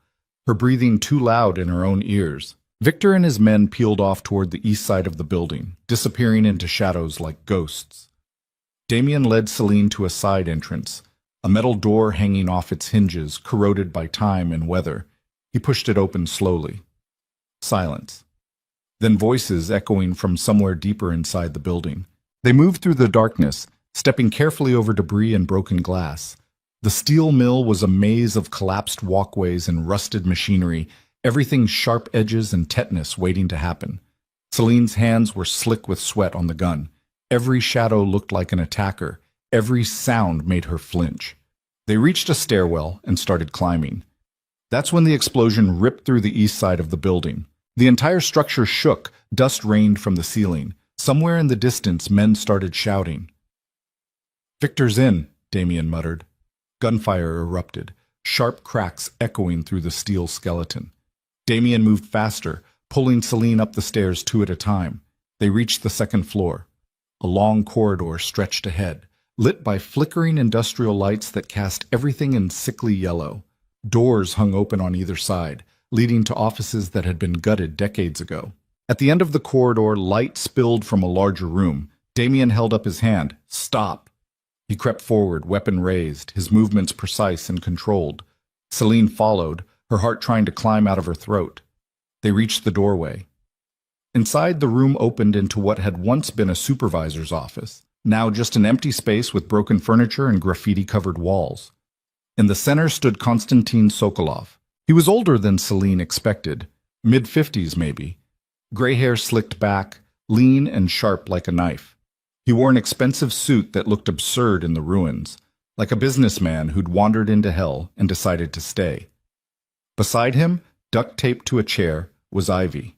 Speaker 1: her breathing too loud in her own ears. Victor and his men peeled off toward the east side of the building, disappearing into shadows like ghosts. Damien led Celine to a side entrance, a metal door hanging off its hinges, corroded by time and weather. He pushed it open slowly. Silence. Then voices echoing from somewhere deeper inside the building. They moved through the darkness, stepping carefully over debris and broken glass. The steel mill was a maze of collapsed walkways and rusted machinery, everything sharp edges and tetanus waiting to happen. Celine's hands were slick with sweat on the gun. Every shadow looked like an attacker. Every sound made her flinch. They reached a stairwell and started climbing. That's when the explosion ripped through the east side of the building. The entire structure shook, dust rained from the ceiling. Somewhere in the distance, men started shouting. "Victor's in," Damien muttered. Gunfire erupted, sharp cracks echoing through the steel skeleton. Damien moved faster, pulling Celine up the stairs two at a time. They reached the second floor. A long corridor stretched ahead, lit by flickering industrial lights that cast everything in sickly yellow. Doors hung open on either side, leading to offices that had been gutted decades ago. At the end of the corridor, light spilled from a larger room. Damien held up his hand. "Stop!" He crept forward, weapon raised, his movements precise and controlled. Celine followed, her heart trying to climb out of her throat. They reached the doorway. Inside, the room opened into what had once been a supervisor's office, now just an empty space with broken furniture and graffiti-covered walls. In the center stood Konstantin Sokolov. He was older than Celine expected, mid-50s maybe. Gray hair slicked back, lean and sharp like a knife. He wore an expensive suit that looked absurd in the ruins, like a businessman who'd wandered into hell and decided to stay. Beside him, duct-taped to a chair, was Ivy.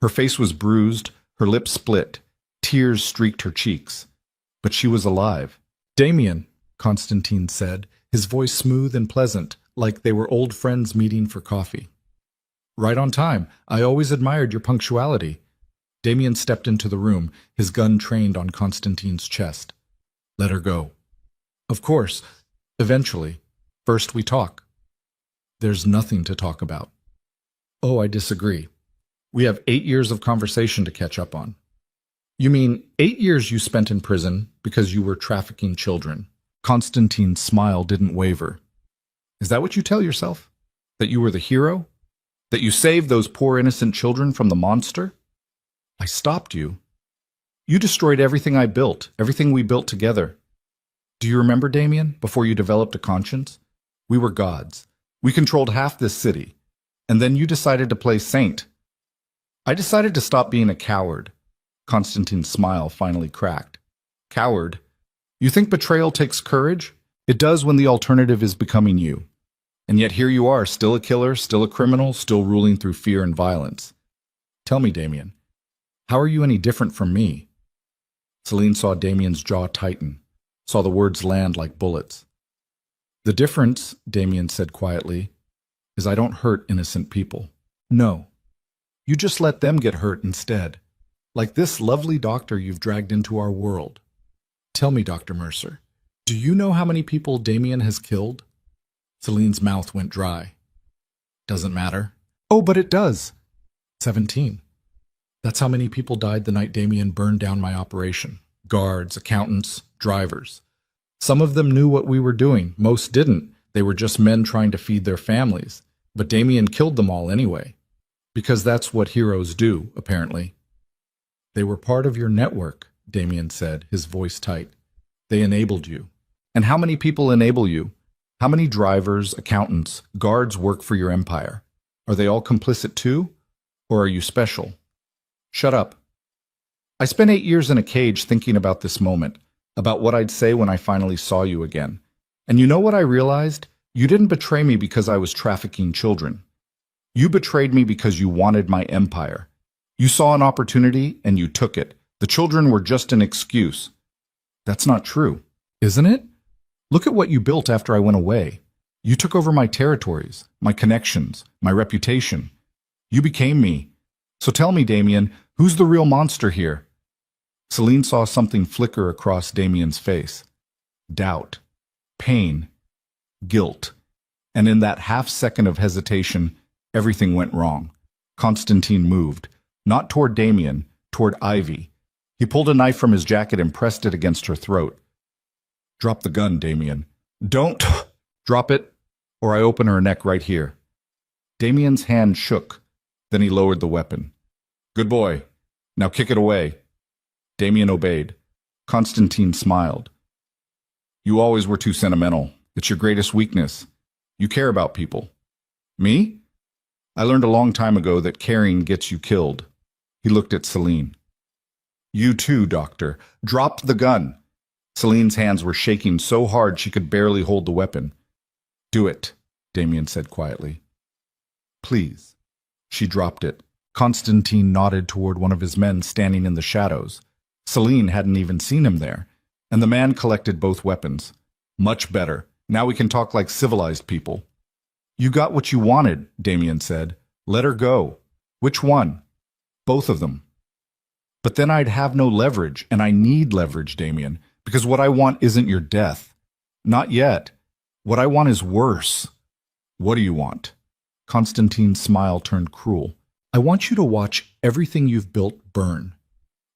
Speaker 1: Her face was bruised, her lips split, tears streaked her cheeks. But she was alive. "Damien," Constantine said, his voice smooth and pleasant, like they were old friends meeting for coffee. "Right on time. I always admired your punctuality." Damien stepped into the room, his gun trained on Constantine's chest. "Let her go." "Of course. Eventually. First we talk." "There's nothing to talk about." "Oh, I disagree. We have 8 years of conversation to catch up on." "You mean 8 years you spent in prison because you were trafficking children?" Constantine's smile didn't waver. "Is that what you tell yourself? That you were the hero? That you saved those poor innocent children from the monster?" "I stopped you. You destroyed everything I built, everything we built together. Do you remember, Damien, before you developed a conscience? We were gods. We controlled half this city. And then you decided to play saint. I decided to stop being a coward." Constantine's smile finally cracked. "Coward? You think betrayal takes courage? It does when the alternative is becoming you. And yet here you are, still a killer, still a criminal, still ruling through fear and violence. Tell me, Damien, how are you any different from me?" Celine saw Damien's jaw tighten, saw the words land like bullets. "The difference," Damien said quietly, "is I don't hurt innocent people. No. You just let them get hurt instead. Like this lovely doctor you've dragged into our world. Tell me, Dr. Mercer, do you know how many people Damien has killed?" Celine's mouth went dry. "Doesn't matter." "Oh, but it does." 17. That's how many people died the night Damien burned down my operation. Guards, accountants, drivers. Some of them knew what we were doing. Most didn't. They were just men trying to feed their families. But Damien killed them all anyway. Because that's what heroes do, apparently. "They were part of your network," Damien said, his voice tight. "They enabled you. And how many people enable you? How many drivers, accountants, guards work for your empire? Are they all complicit too? Or are you special?" "Shut up." I spent 8 years in a cage thinking about this moment, about what I'd say when I finally saw you again. And you know what I realized? You didn't betray me because I was trafficking children. You betrayed me because you wanted my empire. You saw an opportunity and you took it. The children were just an excuse. That's not true, isn't it? Look at what you built after I went away. You took over my territories, my connections, my reputation. You became me. So tell me, Damien, who's the real monster here? Celine saw something flicker across Damien's face. Doubt, pain, guilt. And in that half-second of hesitation, everything went wrong. Constantine moved, not toward Damien, toward Ivy. He pulled a knife from his jacket and pressed it against her throat. "Drop the gun, Damien. Don't drop it, or I open her neck right here." Damien's hand shook, then he lowered the weapon. "Good boy. Now kick it away." Damien obeyed. Constantine smiled. "You always were too sentimental. It's your greatest weakness. You care about people." "Me? I learned a long time ago that caring gets you killed." He looked at Celine. "You too, Doctor. Drop the gun." Celine's hands were shaking so hard she could barely hold the weapon. "Do it," Damien said quietly. "Please." She dropped it, Constantine nodded toward one of his men standing in the shadows. Celine hadn't even seen him there, and the man collected both weapons. Much better. Now we can talk like civilized people. You got what you wanted, Damien said. Let her go. Which one? Both of them. But then I'd have no leverage, and I need leverage, Damien, because what I want isn't your death. Not yet. What I want is worse. What do you want? Constantine's smile turned cruel. I want you to watch everything you've built burn.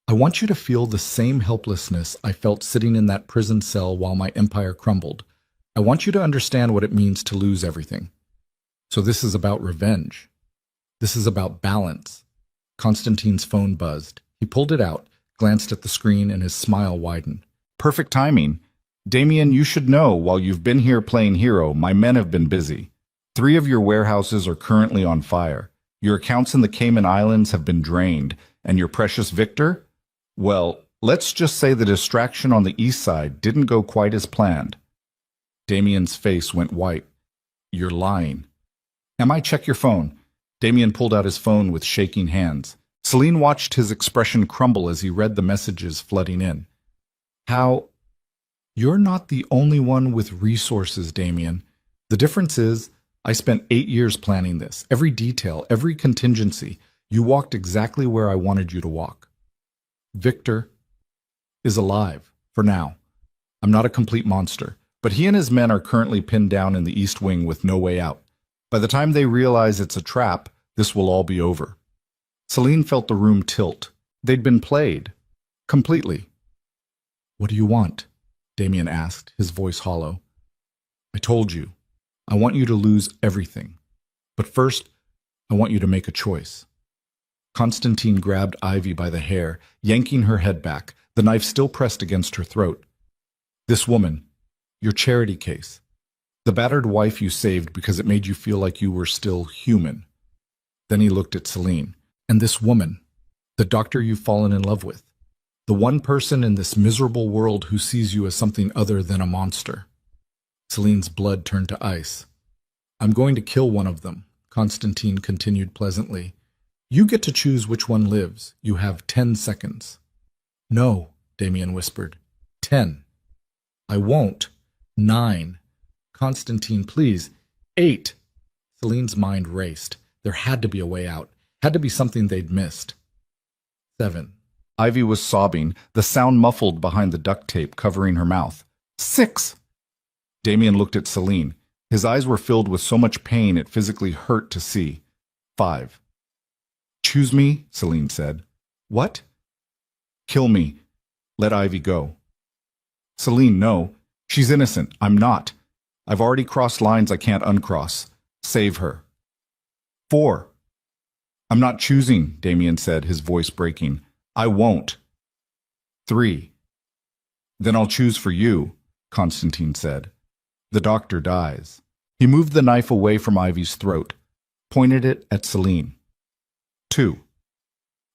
Speaker 1: I want you to feel the same helplessness I felt sitting in that prison cell while my empire crumbled. I want you to understand what it means to lose everything. So this is about revenge. This is about balance. Constantine's phone buzzed. He pulled it out, glanced at the screen, and his smile widened. Perfect timing. Damien, you should know, while you've been here playing hero, my men have been busy. 3 of your warehouses are currently on fire. Your accounts in the Cayman Islands have been drained. And your precious Victor? Well, let's just say the distraction on the east side didn't go quite as planned. Damien's face went white. You're lying. Am I? Check your phone. Damien pulled out his phone with shaking hands. Celine watched his expression crumble as he read the messages flooding in. How? You're not the only one with resources, Damien. The difference is, I spent 8 years planning this. Every detail, every contingency. You walked exactly where I wanted you to walk. Victor is alive, for now. I'm not a complete monster, but he and his men are currently pinned down in the East Wing with no way out. By the time they realize it's a trap, this will all be over. Celine felt the room tilt. They'd been played. Completely. What do you want? Damien asked, his voice hollow. I told you. I want you to lose everything. But first, I want you to make a choice. Constantine grabbed Ivy by the hair, yanking her head back, the knife still pressed against her throat. This woman, your charity case. The battered wife you saved because it made you feel like you were still human. Then he looked at Celine. And this woman, the doctor you've fallen in love with. The one person in this miserable world who sees you as something other than a monster. Celine's blood turned to ice. I'm going to kill one of them, Constantine continued pleasantly. You get to choose which one lives. You have 10 seconds. No, Damien whispered. 10. I won't. 9. Constantine, please. 8. Celine's mind raced. There had to be a way out. Had to be something they'd missed. 7. Ivy was sobbing, the sound muffled behind the duct tape covering her mouth. 6. Damien looked at Celine. His eyes were filled with so much pain it physically hurt to see. 5. Choose me, Celine said. What? Kill me. Let Ivy go. Celine, no. She's innocent. I'm not. I've already crossed lines I can't uncross. Save her. 4. I'm not choosing, Damien said, his voice breaking. I won't. 3. Then I'll choose for you, Constantine said. The doctor dies. He moved the knife away from Ivy's throat, pointed it at Celine. 2.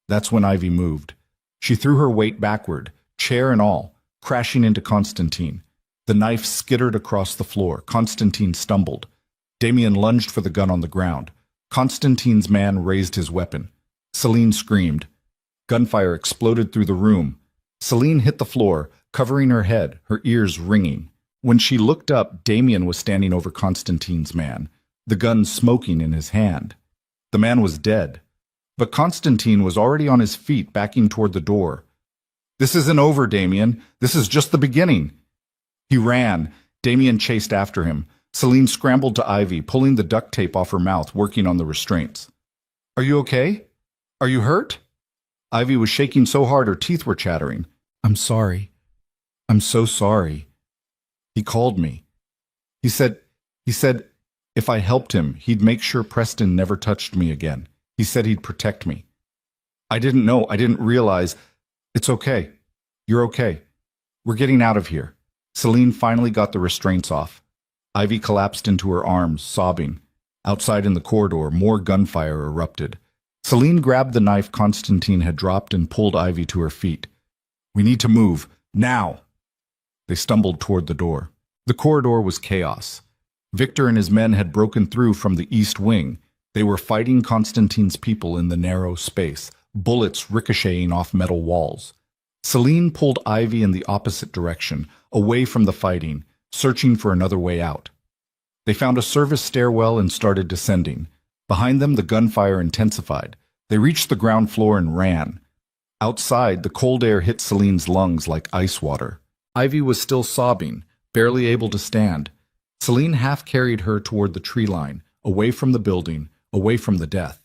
Speaker 1: That's when Ivy moved. She threw her weight backward, chair and all, crashing into Constantine. The knife skittered across the floor. Constantine stumbled. Damien lunged for the gun on the ground. Constantine's man raised his weapon. Celine screamed. Gunfire exploded through the room. Celine hit the floor, covering her head, her ears ringing. When she looked up, Damien was standing over Constantine's man, the gun smoking in his hand. The man was dead. But Constantine was already on his feet, backing toward the door. This isn't over, Damien. This is just the beginning. He ran. Damien chased after him. Celine scrambled to Ivy, pulling the duct tape off her mouth, working on the restraints. Are you okay? Are you hurt? Ivy was shaking so hard her teeth were chattering. I'm sorry. I'm so sorry. He called me. He said, if I helped him, he'd make sure Preston never touched me again. He said he'd protect me. I didn't know. I didn't realize. It's okay. You're okay. We're getting out of here. Celine finally got the restraints off. Ivy collapsed into her arms, sobbing. Outside in the corridor, more gunfire erupted. Celine grabbed the knife Constantine had dropped and pulled Ivy to her feet. We need to move. Now! They stumbled toward the door. The corridor was chaos. Victor and his men had broken through from the East Wing. They were fighting Constantine's people in the narrow space, bullets ricocheting off metal walls. Celine pulled Ivy in the opposite direction, away from the fighting, searching for another way out. They found a service stairwell and started descending. Behind them, the gunfire intensified. They reached the ground floor and ran. Outside, the cold air hit Celine's lungs like ice water. Ivy was still sobbing, barely able to stand. Celine half carried her toward the tree line, away from the building, away from the death.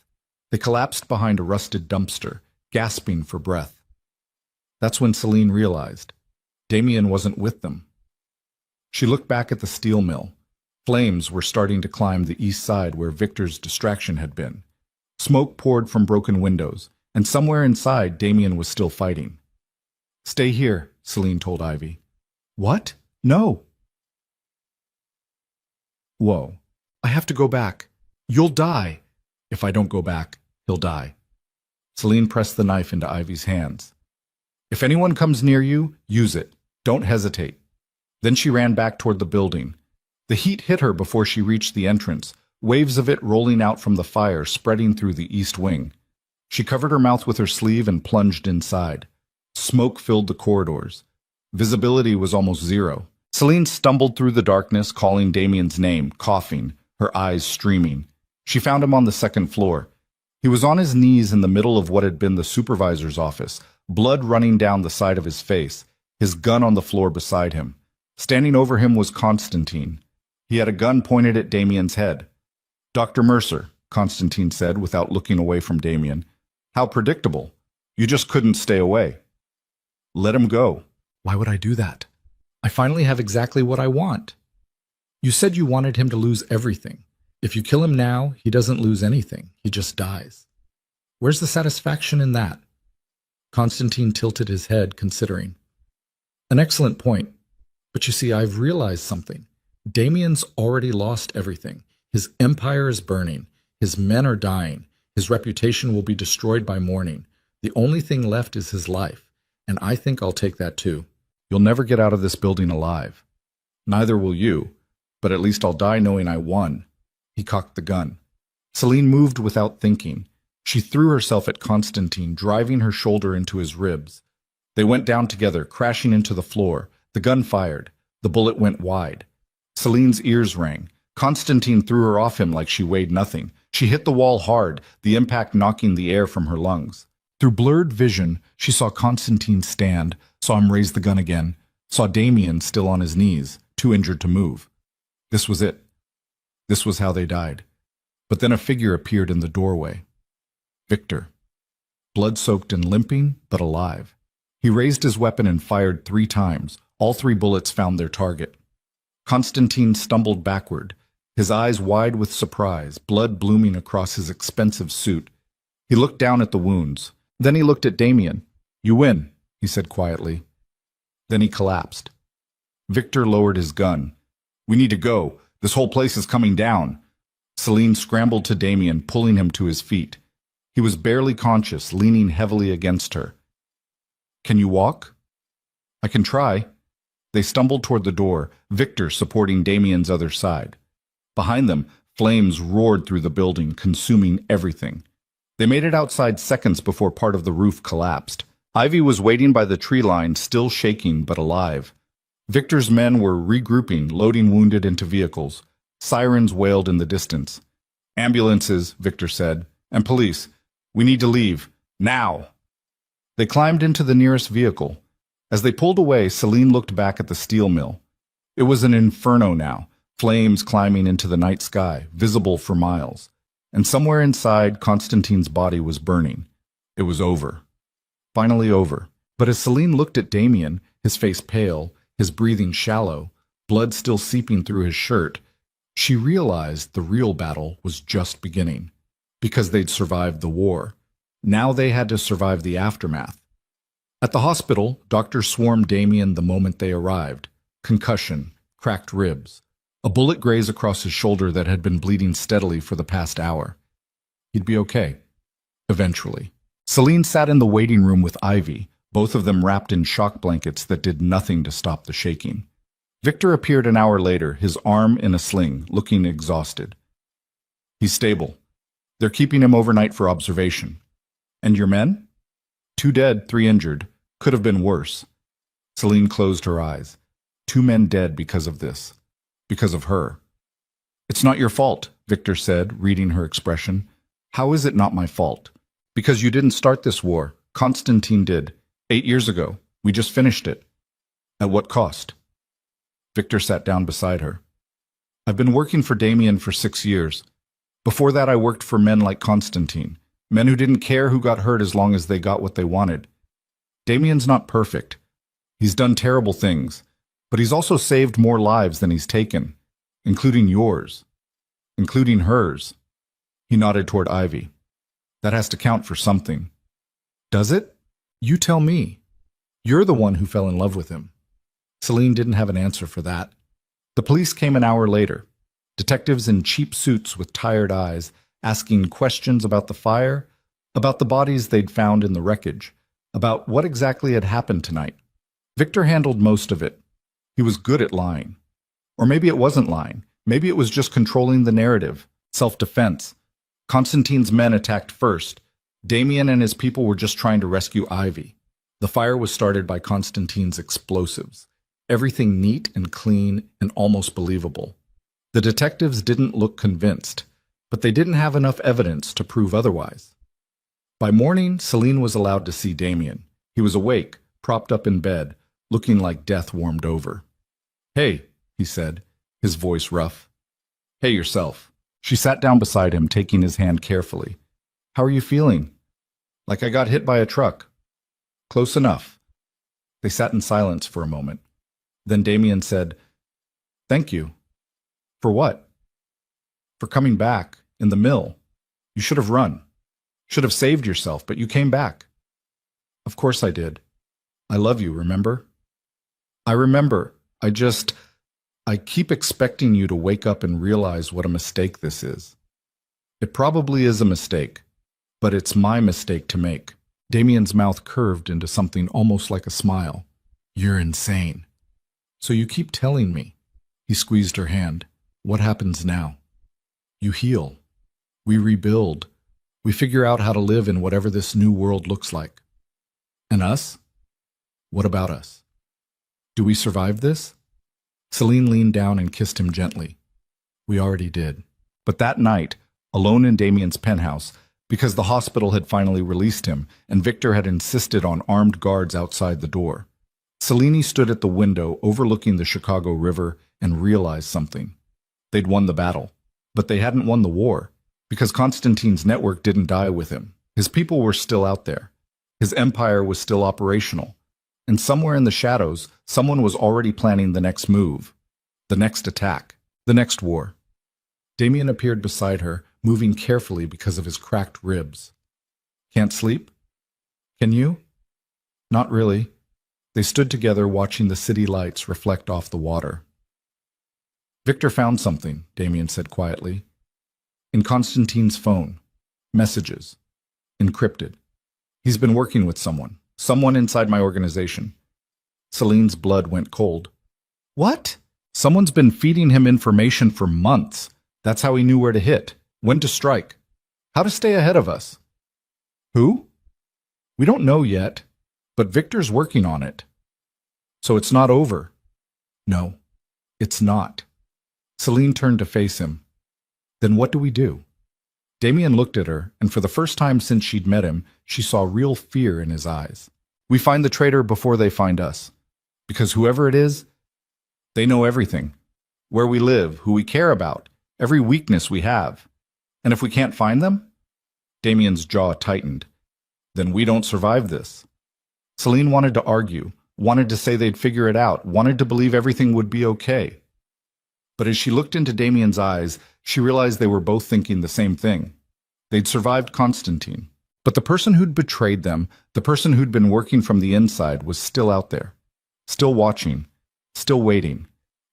Speaker 1: They collapsed behind a rusted dumpster, gasping for breath. That's when Celine realized Damien wasn't with them. She looked back at the steel mill. Flames were starting to climb the east side where Victor's distraction had been. Smoke poured from broken windows, and somewhere inside Damien was still fighting. "Stay here," Celine told Ivy. "What? No." "Whoa. I have to go back. You'll die." "If I don't go back, he'll die." Celine pressed the knife into Ivy's hands. "If anyone comes near you, use it. Don't hesitate." Then she ran back toward the building. The heat hit her before she reached the entrance, waves of it rolling out from the fire spreading through the east wing. She covered her mouth with her sleeve and plunged inside. Smoke filled the corridors. Visibility was almost zero. Celine stumbled through the darkness, calling Damien's name, coughing, her eyes streaming. She found him on the second floor. He was on his knees in the middle of what had been the supervisor's office, blood running down the side of his face, his gun on the floor beside him. Standing over him was Constantine. He had a gun pointed at Damien's head. "Dr. Mercer," Constantine said without looking away from Damien. "How predictable. You just couldn't stay away." "Let him go." "Why would I do that? I finally have exactly what I want." "You said you wanted him to lose everything. If you kill him now, he doesn't lose anything. He just dies. Where's the satisfaction in that?" Constantine tilted his head, considering. "An excellent point. But you see, I've realized something. Damien's already lost everything. His empire is burning. His men are dying. His reputation will be destroyed by morning. The only thing left is his life, and I think I'll take that too. You'll never get out of this building alive. Neither will you, but at least I'll die knowing I won." He cocked the gun. Celine moved without thinking. She threw herself at Constantine, driving her shoulder into his ribs. They went down together, crashing into the floor. The gun fired. The bullet went wide. Celine's ears rang. Constantine threw her off him like she weighed nothing. She hit the wall hard, the impact knocking the air from her lungs. Through blurred vision, she saw Constantine stand, saw him raise the gun again, saw Damien still on his knees, too injured to move. This was it. This was how they died. But then a figure appeared in the doorway. Victor. Blood-soaked and limping, but alive. He raised his weapon and fired 3 times. All 3 bullets found their target. Constantine stumbled backward, his eyes wide with surprise, blood blooming across his expensive suit. He looked down at the wounds. Then he looked at Damien. "You win," he said quietly. Then he collapsed. Victor lowered his gun. "We need to go. This whole place is coming down." Celine scrambled to Damien, pulling him to his feet. He was barely conscious, leaning heavily against her. "Can you walk?" "I can try." They stumbled toward the door, Victor supporting Damien's other side. Behind them, flames roared through the building, consuming everything. They made it outside seconds before part of the roof collapsed. Ivy was waiting by the tree line, still shaking but alive. Victor's men were regrouping, loading wounded into vehicles. Sirens wailed in the distance. "Ambulances," Victor said, "and police. We need to leave. Now!" They climbed into the nearest vehicle. As they pulled away, Celine looked back at the steel mill. It was an inferno now, flames climbing into the night sky, visible for miles. And somewhere inside, Constantine's body was burning. It was over. Finally over. But as Celine looked at Damien, his face pale, his breathing shallow, blood still seeping through his shirt, she realized the real battle was just beginning. Because they'd survived the war. Now they had to survive the aftermath. At the hospital, doctors swarmed Damien the moment they arrived. Concussion, cracked ribs. A bullet grazed across his shoulder that had been bleeding steadily for the past hour. He'd be okay. Eventually. Celine sat in the waiting room with Ivy, both of them wrapped in shock blankets that did nothing to stop the shaking. Victor appeared an hour later, his arm in a sling, looking exhausted. "He's stable. They're keeping him overnight for observation. And your men? 2 dead, 3 injured. Could have been worse. Celine closed her eyes. 2 men dead because of this. Because of her. It's not your fault, Victor said, reading her expression. How is it not my fault? Because you didn't start this war. Constantine did. 8 years ago. We just finished it. At what cost? Victor sat down beside her. I've been working for Damien for 6 years. Before that I worked for men like Constantine. Men who didn't care who got hurt as long as they got what they wanted. Damien's not perfect. He's done terrible things. But he's also saved more lives than he's taken. Including yours. Including hers. He nodded toward Ivy. That has to count for something. Does it? You tell me. You're the one who fell in love with him. Celine didn't have an answer for that. The police came an hour later. Detectives in cheap suits with tired eyes, asking questions about the fire, about the bodies they'd found in the wreckage, about what exactly had happened tonight. Victor handled most of it. He was good at lying. Or maybe it wasn't lying. Maybe it was just controlling the narrative, self-defense. Constantine's men attacked first. Damien and his people were just trying to rescue Ivy. The fire was started by Constantine's explosives. Everything neat and clean and almost believable. The detectives didn't look convinced, but they didn't have enough evidence to prove otherwise. By morning, Celine was allowed to see Damien. He was awake, propped up in bed, looking like death warmed over. Hey, he said, his voice rough. Hey yourself. She sat down beside him, taking his hand carefully. How are you feeling? Like I got hit by a truck. Close enough. They sat in silence for a moment. Then Damien said, Thank you. For what? For coming back, in the mill. You should have run. Should have saved yourself, but you came back. Of course I did. I love you, remember? I remember. I keep expecting you to wake up and realize what a mistake this is. It probably is a mistake, but it's my mistake to make. Damien's mouth curved into something almost like a smile. You're insane. So you keep telling me. He squeezed her hand. What happens now? You heal. We rebuild. We figure out how to live in whatever this new world looks like. And us? What about us? Do we survive this? Celine leaned down and kissed him gently. We already did. But that night, alone in Damien's penthouse, because the hospital had finally released him and Victor had insisted on armed guards outside the door, Celine stood at the window overlooking the Chicago River and realized something. They'd won the battle, but they hadn't won the war, because Constantine's network didn't die with him. His people were still out there. His empire was still operational. And somewhere in the shadows, someone was already planning the next move, the next attack, the next war. Damien appeared beside her, moving carefully because of his cracked ribs. Can't sleep? Can you? Not really. They stood together watching the city lights reflect off the water. Victor found something, Damien said quietly. In Constantine's phone. Messages. Encrypted. He's been working with someone inside my organization. Celine's blood went cold. What? Someone's been feeding him information for months. That's how he knew where to hit, when to strike, how to stay ahead of us. Who? We don't know yet, but Victor's working on it. So it's not over. No, it's not. Celine turned to face him. Then what do we do? Damien looked at her, and for the first time since she'd met him, she saw real fear in his eyes. We find the traitor before they find us. Because whoever it is, they know everything. Where we live, who we care about, every weakness we have. And if we can't find them? Damien's jaw tightened. Then we don't survive this. Celine wanted to argue, wanted to say they'd figure it out, wanted to believe everything would be okay. But as she looked into Damien's eyes, she realized they were both thinking the same thing. They'd survived Constantine. But the person who'd betrayed them, the person who'd been working from the inside, was still out there. Still watching. Still waiting.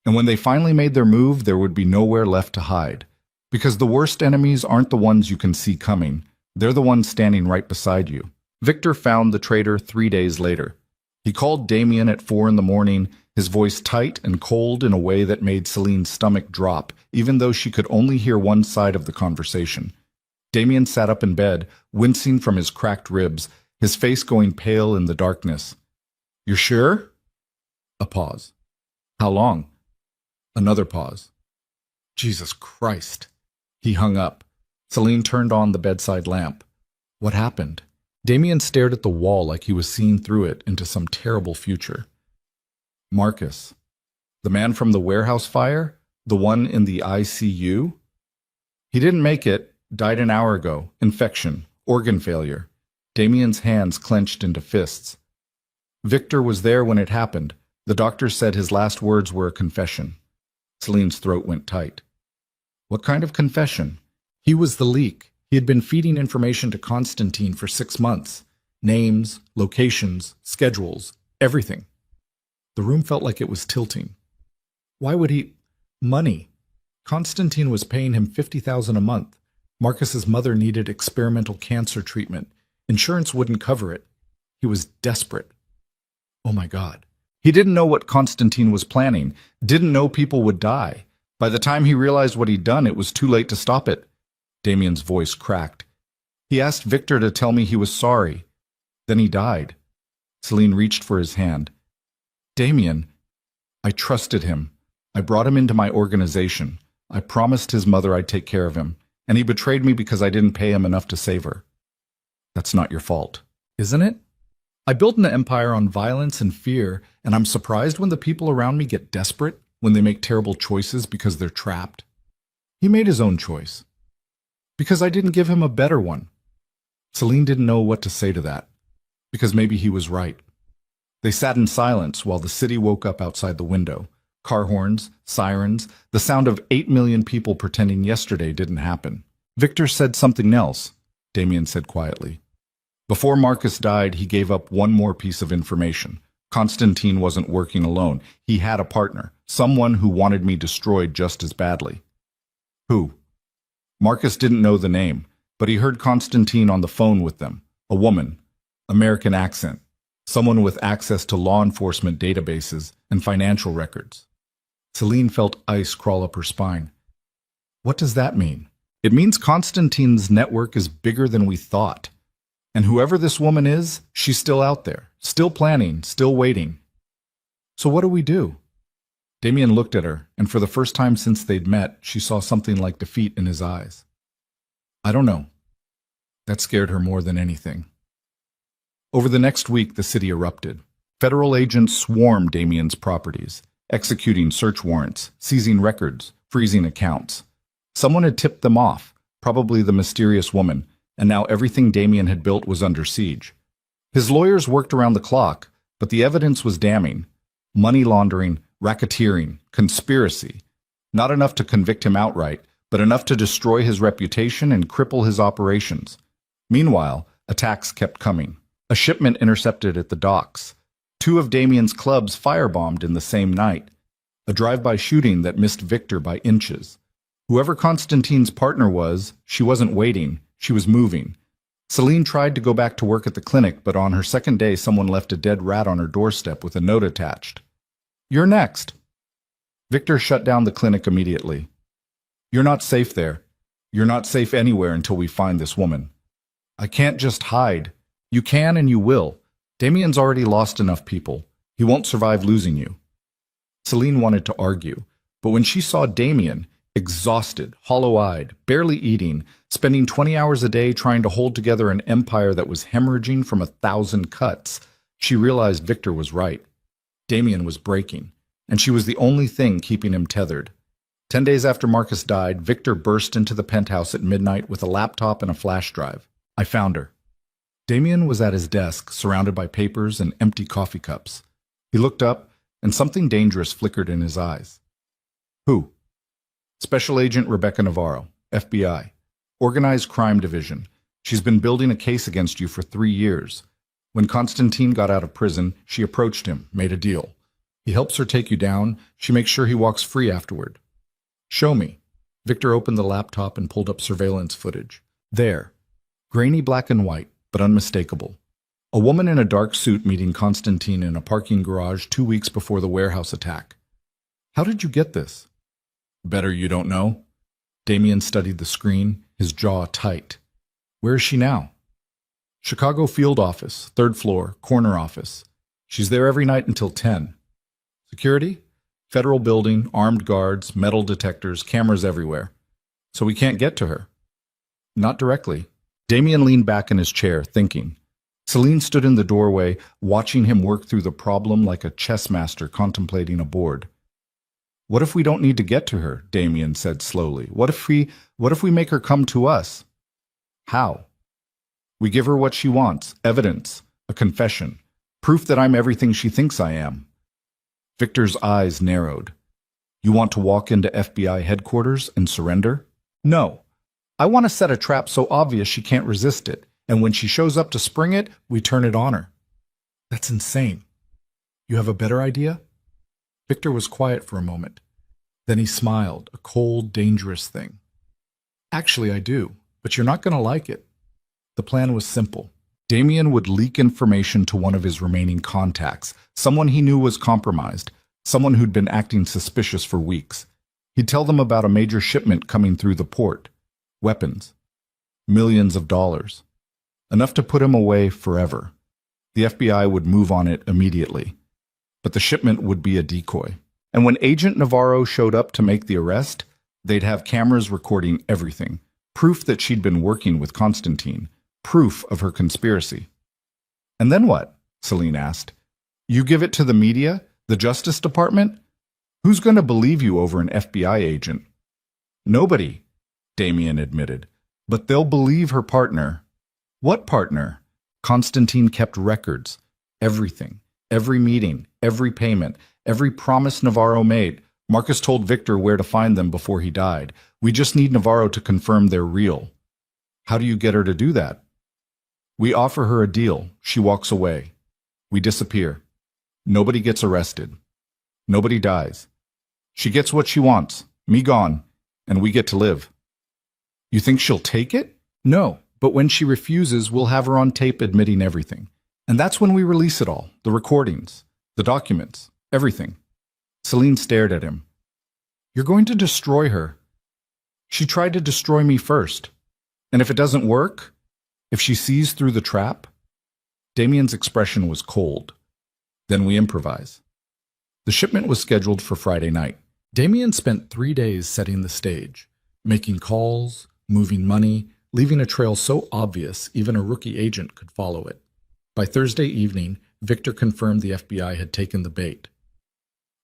Speaker 1: And when they finally made their move, there would be nowhere left to hide. Because the worst enemies aren't the ones you can see coming. They're the ones standing right beside you. Victor found the traitor 3 days later. He called Damien at 4 a.m, his voice tight and cold in a way that made Celine's stomach drop, even though she could only hear one side of the conversation. Damien sat up in bed, wincing from his cracked ribs, his face going pale in the darkness. "You're sure?" A pause. "How long?" Another pause. "Jesus Christ." He hung up. Celine turned on the bedside lamp. What happened? Damien stared at the wall like he was seeing through it into some terrible future. Marcus. The man from the warehouse fire? The one in the ICU? He didn't make it, died an hour ago. Infection. Organ failure. Damien's hands clenched into fists. Victor was there when it happened. The doctor said his last words were a confession. Celine's throat went tight. What kind of confession? He was the leak. He had been feeding information to Constantine for 6 months. Names, locations, schedules, everything. The room felt like it was tilting. Why would he? Money. Constantine was paying him $50,000 a month. Marcus's mother needed experimental cancer treatment. Insurance wouldn't cover it. He was desperate. Oh my God. He didn't know what Constantine was planning, didn't know people would die. By the time he realized what he'd done, it was too late to stop it. Damien's voice cracked. He asked Victor to tell me he was sorry. Then he died. Celine reached for his hand. Damien, I trusted him. I brought him into my organization. I promised his mother I'd take care of him, and he betrayed me because I didn't pay him enough to save her. That's not your fault, isn't it? I built an empire on violence and fear, and I'm surprised when the people around me get desperate, when they make terrible choices because they're trapped. He made his own choice. Because I didn't give him a better one. Celine didn't know what to say to that, because maybe he was right. They sat in silence while the city woke up outside the window. Car horns, sirens, the sound of 8 million people pretending yesterday didn't happen. Victor said something else, Damien said quietly. Before Marcus died, he gave up one more piece of information. Constantine wasn't working alone. He had a partner, someone who wanted me destroyed just as badly. Who? Marcus didn't know the name, but he heard Constantine on the phone with them. A woman, American accent, someone with access to law enforcement databases and financial records. Celine felt ice crawl up her spine. What does that mean? It means Constantine's network is bigger than we thought. And whoever this woman is, she's still out there, still planning, still waiting. So what do we do? Damien looked at her, and for the first time since they'd met, she saw something like defeat in his eyes. I don't know. That scared her more than anything. Over the next week, the city erupted. Federal agents swarmed Damien's properties, executing search warrants, seizing records, freezing accounts. Someone had tipped them off, probably the mysterious woman, and now everything Damien had built was under siege. His lawyers worked around the clock, but the evidence was damning. Money laundering, racketeering, conspiracy. Not enough to convict him outright, but enough to destroy his reputation and cripple his operations. Meanwhile, attacks kept coming. A shipment intercepted at the docks. 2 of Damien's clubs firebombed in the same night. A drive-by shooting that missed Victor by inches. Whoever Constantine's partner was, she wasn't waiting. She was moving. Celine tried to go back to work at the clinic, but on her second day, someone left a dead rat on her doorstep with a note attached. You're next. Victor shut down the clinic immediately. You're not safe there. You're not safe anywhere until we find this woman. I can't just hide. You can and you will. Damien's already lost enough people. He won't survive losing you. Celine wanted to argue, but when she saw Damien, exhausted, hollow-eyed, barely eating, spending 20 hours a day trying to hold together an empire that was hemorrhaging from 1,000 cuts, she realized Victor was right. Damien was breaking, and she was the only thing keeping him tethered. 10 days after Marcus died, Victor burst into the penthouse at midnight with a laptop and a flash drive. I found her. Damien was at his desk, surrounded by papers and empty coffee cups. He looked up, and something dangerous flickered in his eyes. Who? Special Agent Rebecca Navarro, FBI. Organized Crime Division. She's been building a case against you for 3 years. When Constantine got out of prison, she approached him, made a deal. He helps her take you down. She makes sure he walks free afterward. Show me. Victor opened the laptop and pulled up surveillance footage. There. Grainy black and white, but unmistakable. A woman in a dark suit meeting Constantine in a parking garage 2 weeks before the warehouse attack. How did you get this? Better you don't know. Damien studied the screen, his jaw tight. Where is she now? Chicago field office, third floor, corner office. She's there every night until 10. Security? Federal building, armed guards, metal detectors, cameras everywhere. So we can't get to her. Not directly. Damien leaned back in his chair, thinking. Celine stood in the doorway, watching him work through the problem like a chess master contemplating a board. What if we don't need to get to her? Damien said slowly. What if we make her come to us? How? We give her what she wants, evidence, a confession, proof that I'm everything she thinks I am. Victor's eyes narrowed. You want to walk into FBI headquarters and surrender? No. I want to set a trap so obvious she can't resist it, and when she shows up to spring it, we turn it on her. That's insane. You have a better idea? Victor was quiet for a moment. Then he smiled, a cold, dangerous thing. Actually, I do, but you're not going to like it. The plan was simple. Damien would leak information to one of his remaining contacts, someone he knew was compromised, someone who'd been acting suspicious for weeks. He'd tell them about a major shipment coming through the port. Weapons. Millions of dollars. Enough to put him away forever. The FBI would move on it immediately. But the shipment would be a decoy. And when Agent Navarro showed up to make the arrest, they'd have cameras recording everything. Proof that she'd been working with Constantine. Proof of her conspiracy. And then what? Celine asked. You give it to the media? The Justice Department? Who's going to believe you over an FBI agent? Nobody, Damien admitted. But they'll believe her partner. What partner? Constantine kept records. Everything. Every meeting. Every payment. Every promise Navarro made. Marcus told Victor where to find them before he died. We just need Navarro to confirm they're real. How do you get her to do that? We offer her a deal. She walks away. We disappear. Nobody gets arrested. Nobody dies. She gets what she wants, me gone, and we get to live. You think she'll take it? No, but when she refuses, we'll have her on tape admitting everything. And that's when we release it all, the recordings, the documents, everything. Celine stared at him. You're going to destroy her. She tried to destroy me first. And if it doesn't work, if she sees through the trap? Damien's expression was cold. Then we improvise. The shipment was scheduled for Friday night. Damien spent 3 days setting the stage, making calls, moving money, leaving a trail so obvious even a rookie agent could follow it. By Thursday evening, Victor confirmed the FBI had taken the bait.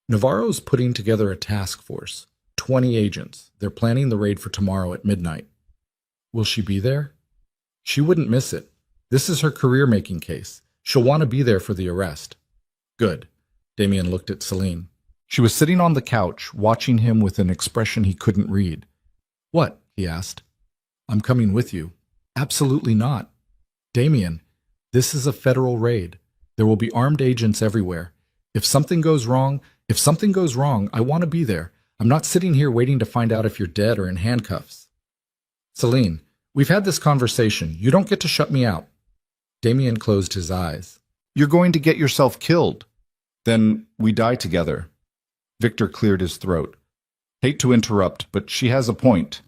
Speaker 1: Navarro's putting together a task force, 20 agents. They're planning the raid for tomorrow at midnight. Will she be there? She wouldn't miss it. This is her career-making case. She'll want to be there for the arrest. Good. Damien looked at Celine. She was sitting on the couch, watching him with an expression he couldn't read. What? He asked. I'm coming with you. Absolutely not. Damien, this is a federal raid. There will be armed agents everywhere. If something goes wrong, I want to be there. I'm not sitting here waiting to find out if you're dead or in handcuffs. Celine, we've had this conversation. You don't get to shut me out. Damien closed his eyes. You're going to get yourself killed. Then we die together. Victor cleared his throat. Hate to interrupt, but she has a point.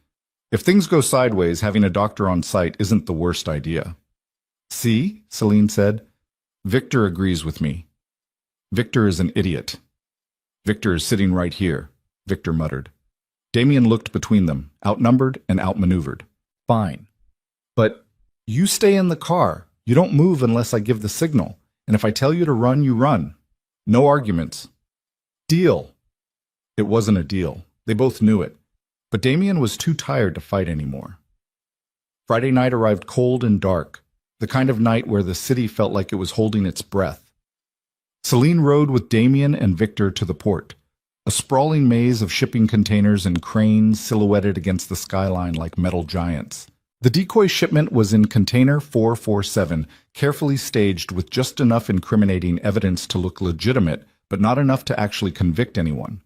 Speaker 1: If things go sideways, having a doctor on site isn't the worst idea. See, Celine said. Victor agrees with me. Victor is an idiot. Victor is sitting right here, Victor muttered. Damien looked between them, outnumbered and outmaneuvered. Fine. But you stay in the car. You don't move unless I give the signal. And if I tell you to run, you run. No arguments. Deal. It wasn't a deal. They both knew it. But Damien was too tired to fight anymore. Friday night arrived cold and dark, the kind of night where the city felt like it was holding its breath. Celine rode with Damien and Victor to the port, a sprawling maze of shipping containers and cranes silhouetted against the skyline like metal giants. The decoy shipment was in container 447, carefully staged with just enough incriminating evidence to look legitimate, but not enough to actually convict anyone.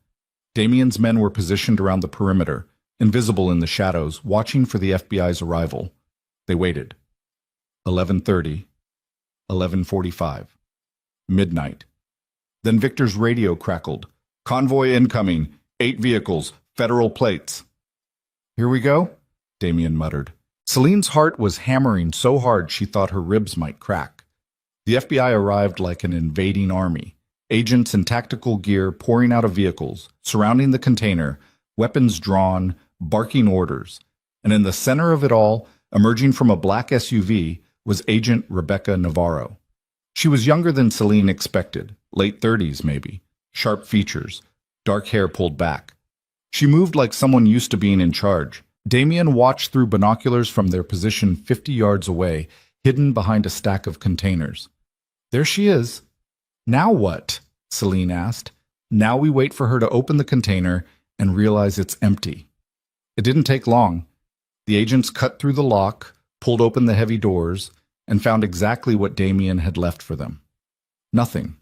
Speaker 1: Damien's men were positioned around the perimeter, invisible in the shadows, watching for the FBI's arrival. They waited. 11:30, 11:45, midnight. Then Victor's radio crackled. Convoy incoming, 8 vehicles, federal plates. Here we go, Damien muttered. Celine's heart was hammering so hard she thought her ribs might crack. The FBI arrived like an invading army, agents in tactical gear pouring out of vehicles, surrounding the container, weapons drawn, barking orders. And in the center of it all, emerging from a black SUV, was Agent Rebecca Navarro. She was younger than Celine expected, late 30s maybe, sharp features, dark hair pulled back. She moved like someone used to being in charge. Damien watched through binoculars from their position 50 yards away, hidden behind a stack of containers. There she is. Now what? Celine asked. Now we wait for her to open the container and realize it's empty. It didn't take long. The agents cut through the lock, pulled open the heavy doors, and found exactly what Damien had left for them. Nothing.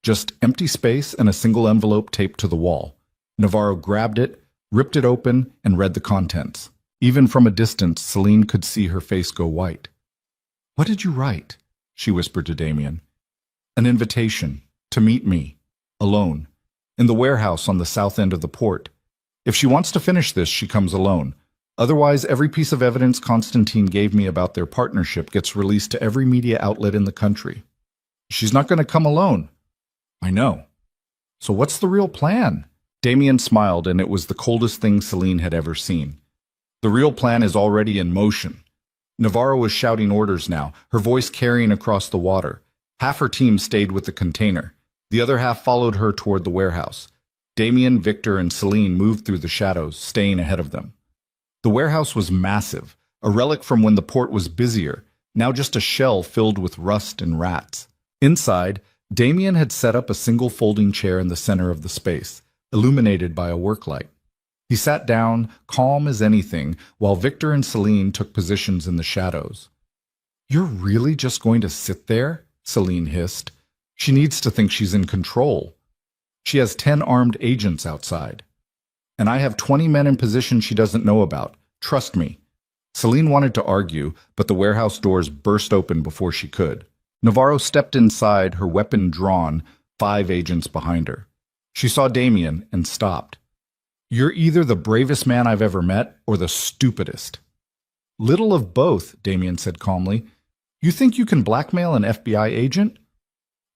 Speaker 1: Just empty space and a single envelope taped to the wall. Navarro grabbed it, ripped it open, and read the contents. Even from a distance, Celine could see her face go white. "What did you write?" she whispered to Damien. "An invitation to meet me, alone, in the warehouse on the south end of the port. If she wants to finish this, she comes alone. Otherwise, every piece of evidence Constantine gave me about their partnership gets released to every media outlet in the country." "She's not going to come alone." "I know. So what's the real plan?" Damien smiled, and it was the coldest thing Celine had ever seen. "The real plan is already in motion." Navarro was shouting orders now, her voice carrying across the water. Half her team stayed with the container. The other half followed her toward the warehouse. Damien, Victor, and Celine moved through the shadows, staying ahead of them. The warehouse was massive, a relic from when the port was busier, now just a shell filled with rust and rats. Inside, Damien had set up a single folding chair in the center of the space, illuminated by a work light. He sat down, calm as anything, while Victor and Celine took positions in the shadows. "You're really just going to sit there?" Celine hissed. "She needs to think she's in control. She has 10 armed agents outside. And I have 20 men in position she doesn't know about. Trust me." Celine wanted to argue, but the warehouse doors burst open before she could. Navarro stepped inside, her weapon drawn, 5 agents behind her. She saw Damien and stopped. "You're either the bravest man I've ever met or the stupidest." "Little of both," Damien said calmly. "You think you can blackmail an FBI agent?"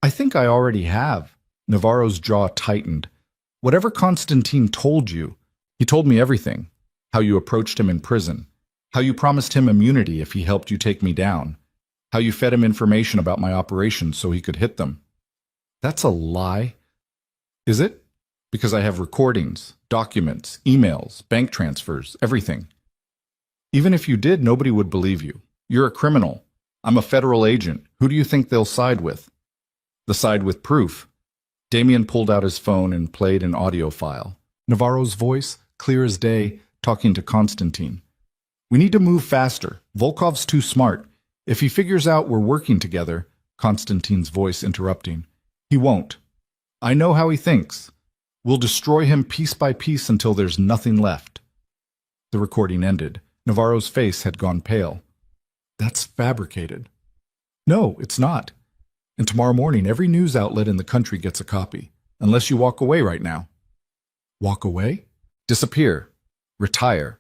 Speaker 1: "I think I already have." Navarro's jaw tightened. "Whatever Constantine told you, he told me everything. How you approached him in prison. How you promised him immunity if he helped you take me down. How you fed him information about my operations so he could hit them." "That's a lie." "Is it? Because I have recordings, documents, emails, bank transfers, everything. Even if you did, nobody would believe you. You're a criminal. I'm a federal agent. Who do you think they'll side with?" "The side with proof." Damien pulled out his phone and played an audio file. Navarro's voice, clear as day, talking to Constantine. "We need to move faster. Volkov's too smart. If he figures out we're working together," Constantine's voice interrupting, "he won't. I know how he thinks. We'll destroy him piece by piece until there's nothing left." The recording ended. Navarro's face had gone pale. "That's fabricated." "No, it's not. And tomorrow morning, every news outlet in the country gets a copy. Unless you walk away right now." "Walk away?" "Disappear. Retire.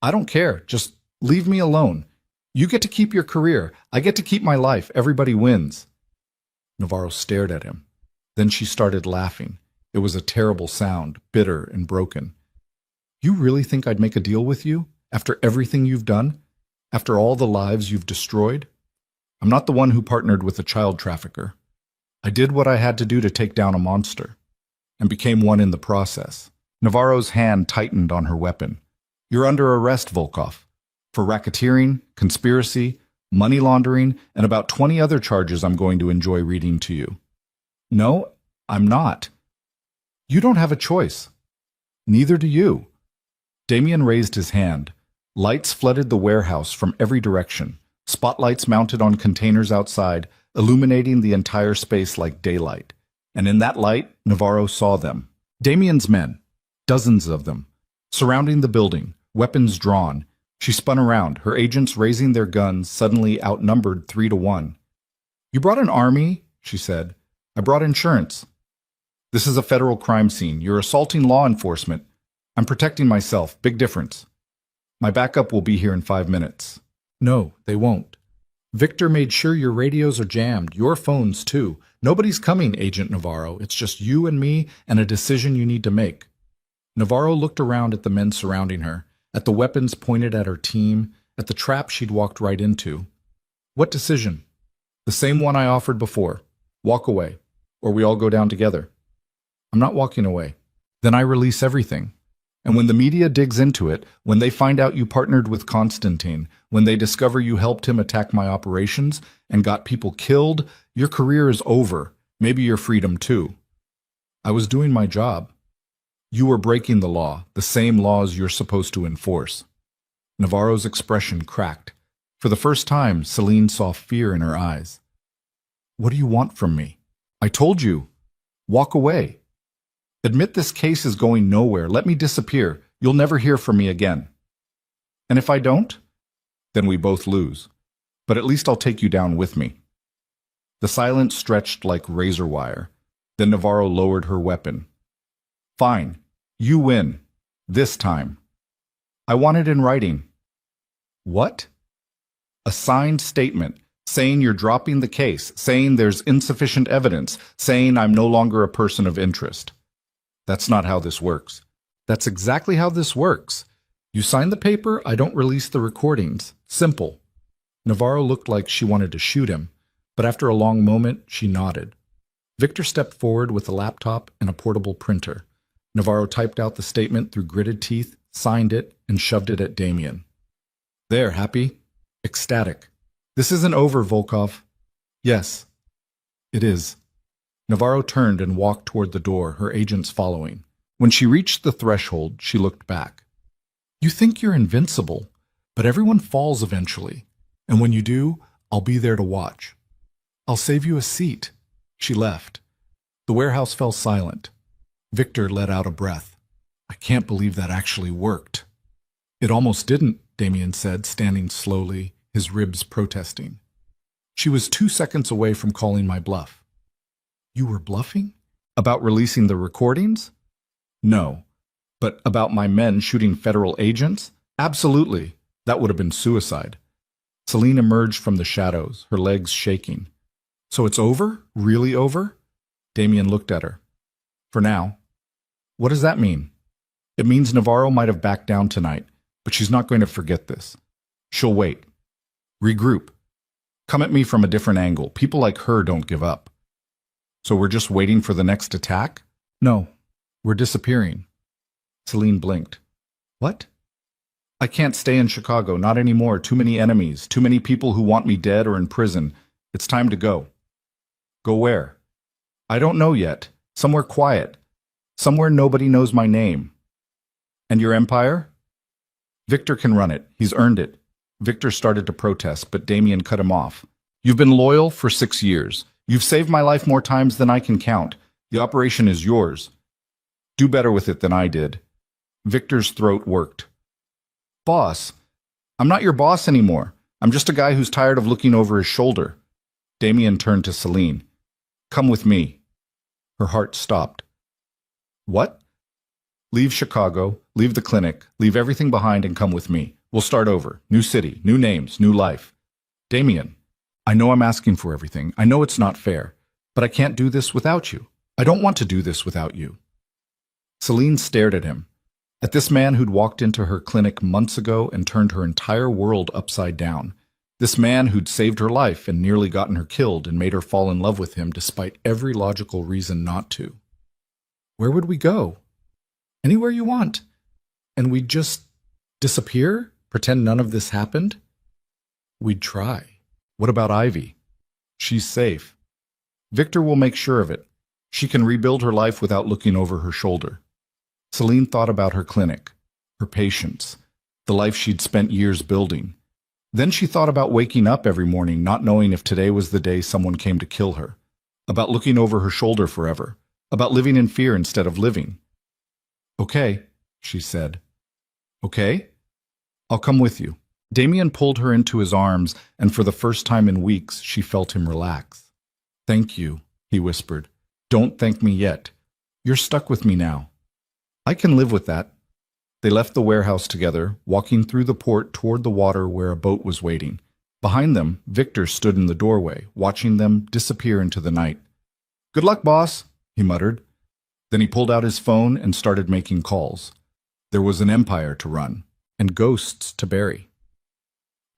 Speaker 1: I don't care. Just leave me alone. You get to keep your career. I get to keep my life. Everybody wins." Navarro stared at him. Then she started laughing. It was a terrible sound, bitter and broken. "You really think I'd make a deal with you? After everything you've done? After all the lives you've destroyed? I'm not the one who partnered with a child trafficker. I did what I had to do to take down a monster, and became one in the process." Navarro's hand tightened on her weapon. "You're under arrest, Volkov, for racketeering, conspiracy, money laundering, and about 20 other charges I'm going to enjoy reading to you." "No, I'm not." "You don't have a choice. Neither do you." Damien raised his hand. Lights flooded the warehouse from every direction, spotlights mounted on containers outside, illuminating the entire space like daylight. And in that light, Navarro saw them. Damien's men, dozens of them, surrounding the building, weapons drawn. She spun around, her agents raising their guns, suddenly outnumbered 3-1. "You brought an army?" she said. "I brought insurance. This is a federal crime scene. You're assaulting law enforcement. I'm protecting myself. Big difference." My backup will be here in 5 minutes. No, they won't. Victor made sure your radios are jammed, your phones too. Nobody's coming, Agent Navarro. It's just you and me and a decision you need to make. Navarro looked around at the men surrounding her, at the weapons pointed at her team, at the trap she'd walked right into. What decision? The same one I offered before. Walk away, or we all go down together. I'm not walking away. Then I release everything. And when the media digs into it, when they find out you partnered with Constantine, when they discover you helped him attack my operations and got people killed, your career is over. Maybe your freedom too. I was doing my job. You were breaking the law, the same laws you're supposed to enforce. Navarro's expression cracked. For the first time, Celine saw fear in her eyes. What do you want from me? I told you. Walk away. Admit this case is going nowhere. Let me disappear. You'll never hear from me again. And if I don't? Then we both lose. But at least I'll take you down with me. The silence stretched like razor wire. Then Navarro lowered her weapon. Fine. You win. This time. I want it in writing. What? A signed statement saying you're dropping the case, saying there's insufficient evidence, saying I'm no longer a person of interest. That's not how this works. That's exactly how this works. You sign the paper, I don't release the recordings. Simple. Navarro looked like she wanted to shoot him, but after a long moment, she nodded. Victor stepped forward with a laptop and a portable printer. Navarro typed out the statement through gritted teeth, signed it, and shoved it at Damien. There, happy? Ecstatic. This isn't over, Volkov. Yes, it is. Navarro turned and walked toward the door, her agents following. When she reached the threshold, she looked back. You think you're invincible, but everyone falls eventually. And when you do, I'll be there to watch. I'll save you a seat. She left. The warehouse fell silent. Victor let out a breath. I can't believe that actually worked. It almost didn't, Damien said, standing slowly, his ribs protesting. She was 2 seconds away from calling my bluff. You were bluffing? About releasing the recordings? No. But about my men shooting federal agents? Absolutely. That would have been suicide. Celine emerged from the shadows, her legs shaking. So it's over? Really over? Damien looked at her. For now. What does that mean? It means Navarro might have backed down tonight, but she's not going to forget this. She'll wait. Regroup. Come at me from a different angle. People like her don't give up. So we're just waiting for the next attack? No, we're disappearing. Celine blinked. What? I can't stay in Chicago, not anymore. Too many enemies, too many people who want me dead or in prison. It's time to go. Go where? I don't know yet. Somewhere quiet. Somewhere nobody knows my name. And your empire? Victor can run it. He's earned it. Victor started to protest, but Damien cut him off. You've been loyal for 6 years. You've saved my life more times than I can count. The operation is yours. Do better with it than I did. Victor's throat worked. Boss, I'm not your boss anymore. I'm just a guy who's tired of looking over his shoulder. Damien turned to Celine. Come with me. Her heart stopped. What? Leave Chicago, leave the clinic, leave everything behind and come with me. We'll start over. New city, new names, new life. Damien, I know I'm asking for everything. I know it's not fair, but I can't do this without you. I don't want to do this without you. Celine stared at him, at this man who'd walked into her clinic months ago and turned her entire world upside down. This man who'd saved her life and nearly gotten her killed and made her fall in love with him despite every logical reason not to. Where would we go? Anywhere you want. And we'd just disappear? Pretend none of this happened? We'd try. What about Ivy? She's safe. Victor will make sure of it. She can rebuild her life without looking over her shoulder. Celine thought about her clinic, her patients, the life she'd spent years building. Then she thought about waking up every morning not knowing if today was the day someone came to kill her, about looking over her shoulder forever, about living in fear instead of living. Okay, she said. Okay? I'll come with you. Damien pulled her into his arms, and for the first time in weeks, she felt him relax. Thank you, he whispered. Don't thank me yet. You're stuck with me now. I can live with that. They left the warehouse together, walking through the port toward the water where a boat was waiting. Behind them, Victor stood in the doorway, watching them disappear into the night. "Good luck, boss," he muttered. Then he pulled out his phone and started making calls. There was an empire to run, and ghosts to bury.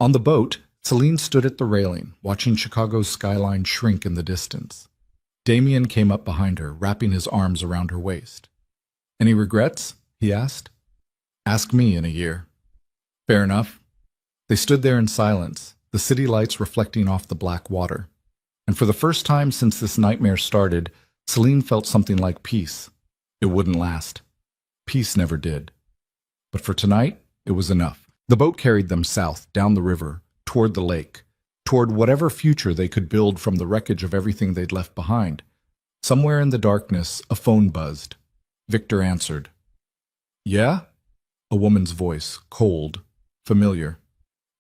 Speaker 1: On the boat, Celine stood at the railing, watching Chicago's skyline shrink in the distance. Damien came up behind her, wrapping his arms around her waist. "Any regrets?" he asked. "Ask me in a year." "Fair enough." They stood there in silence, the city lights reflecting off the black water. And for the first time since this nightmare started, Celine felt something like peace. It wouldn't last. Peace never did. But for tonight, it was enough. The boat carried them south, down the river, toward the lake, toward whatever future they could build from the wreckage of everything they'd left behind. Somewhere in the darkness, a phone buzzed. Victor answered. "Yeah?" A woman's voice, cold, familiar.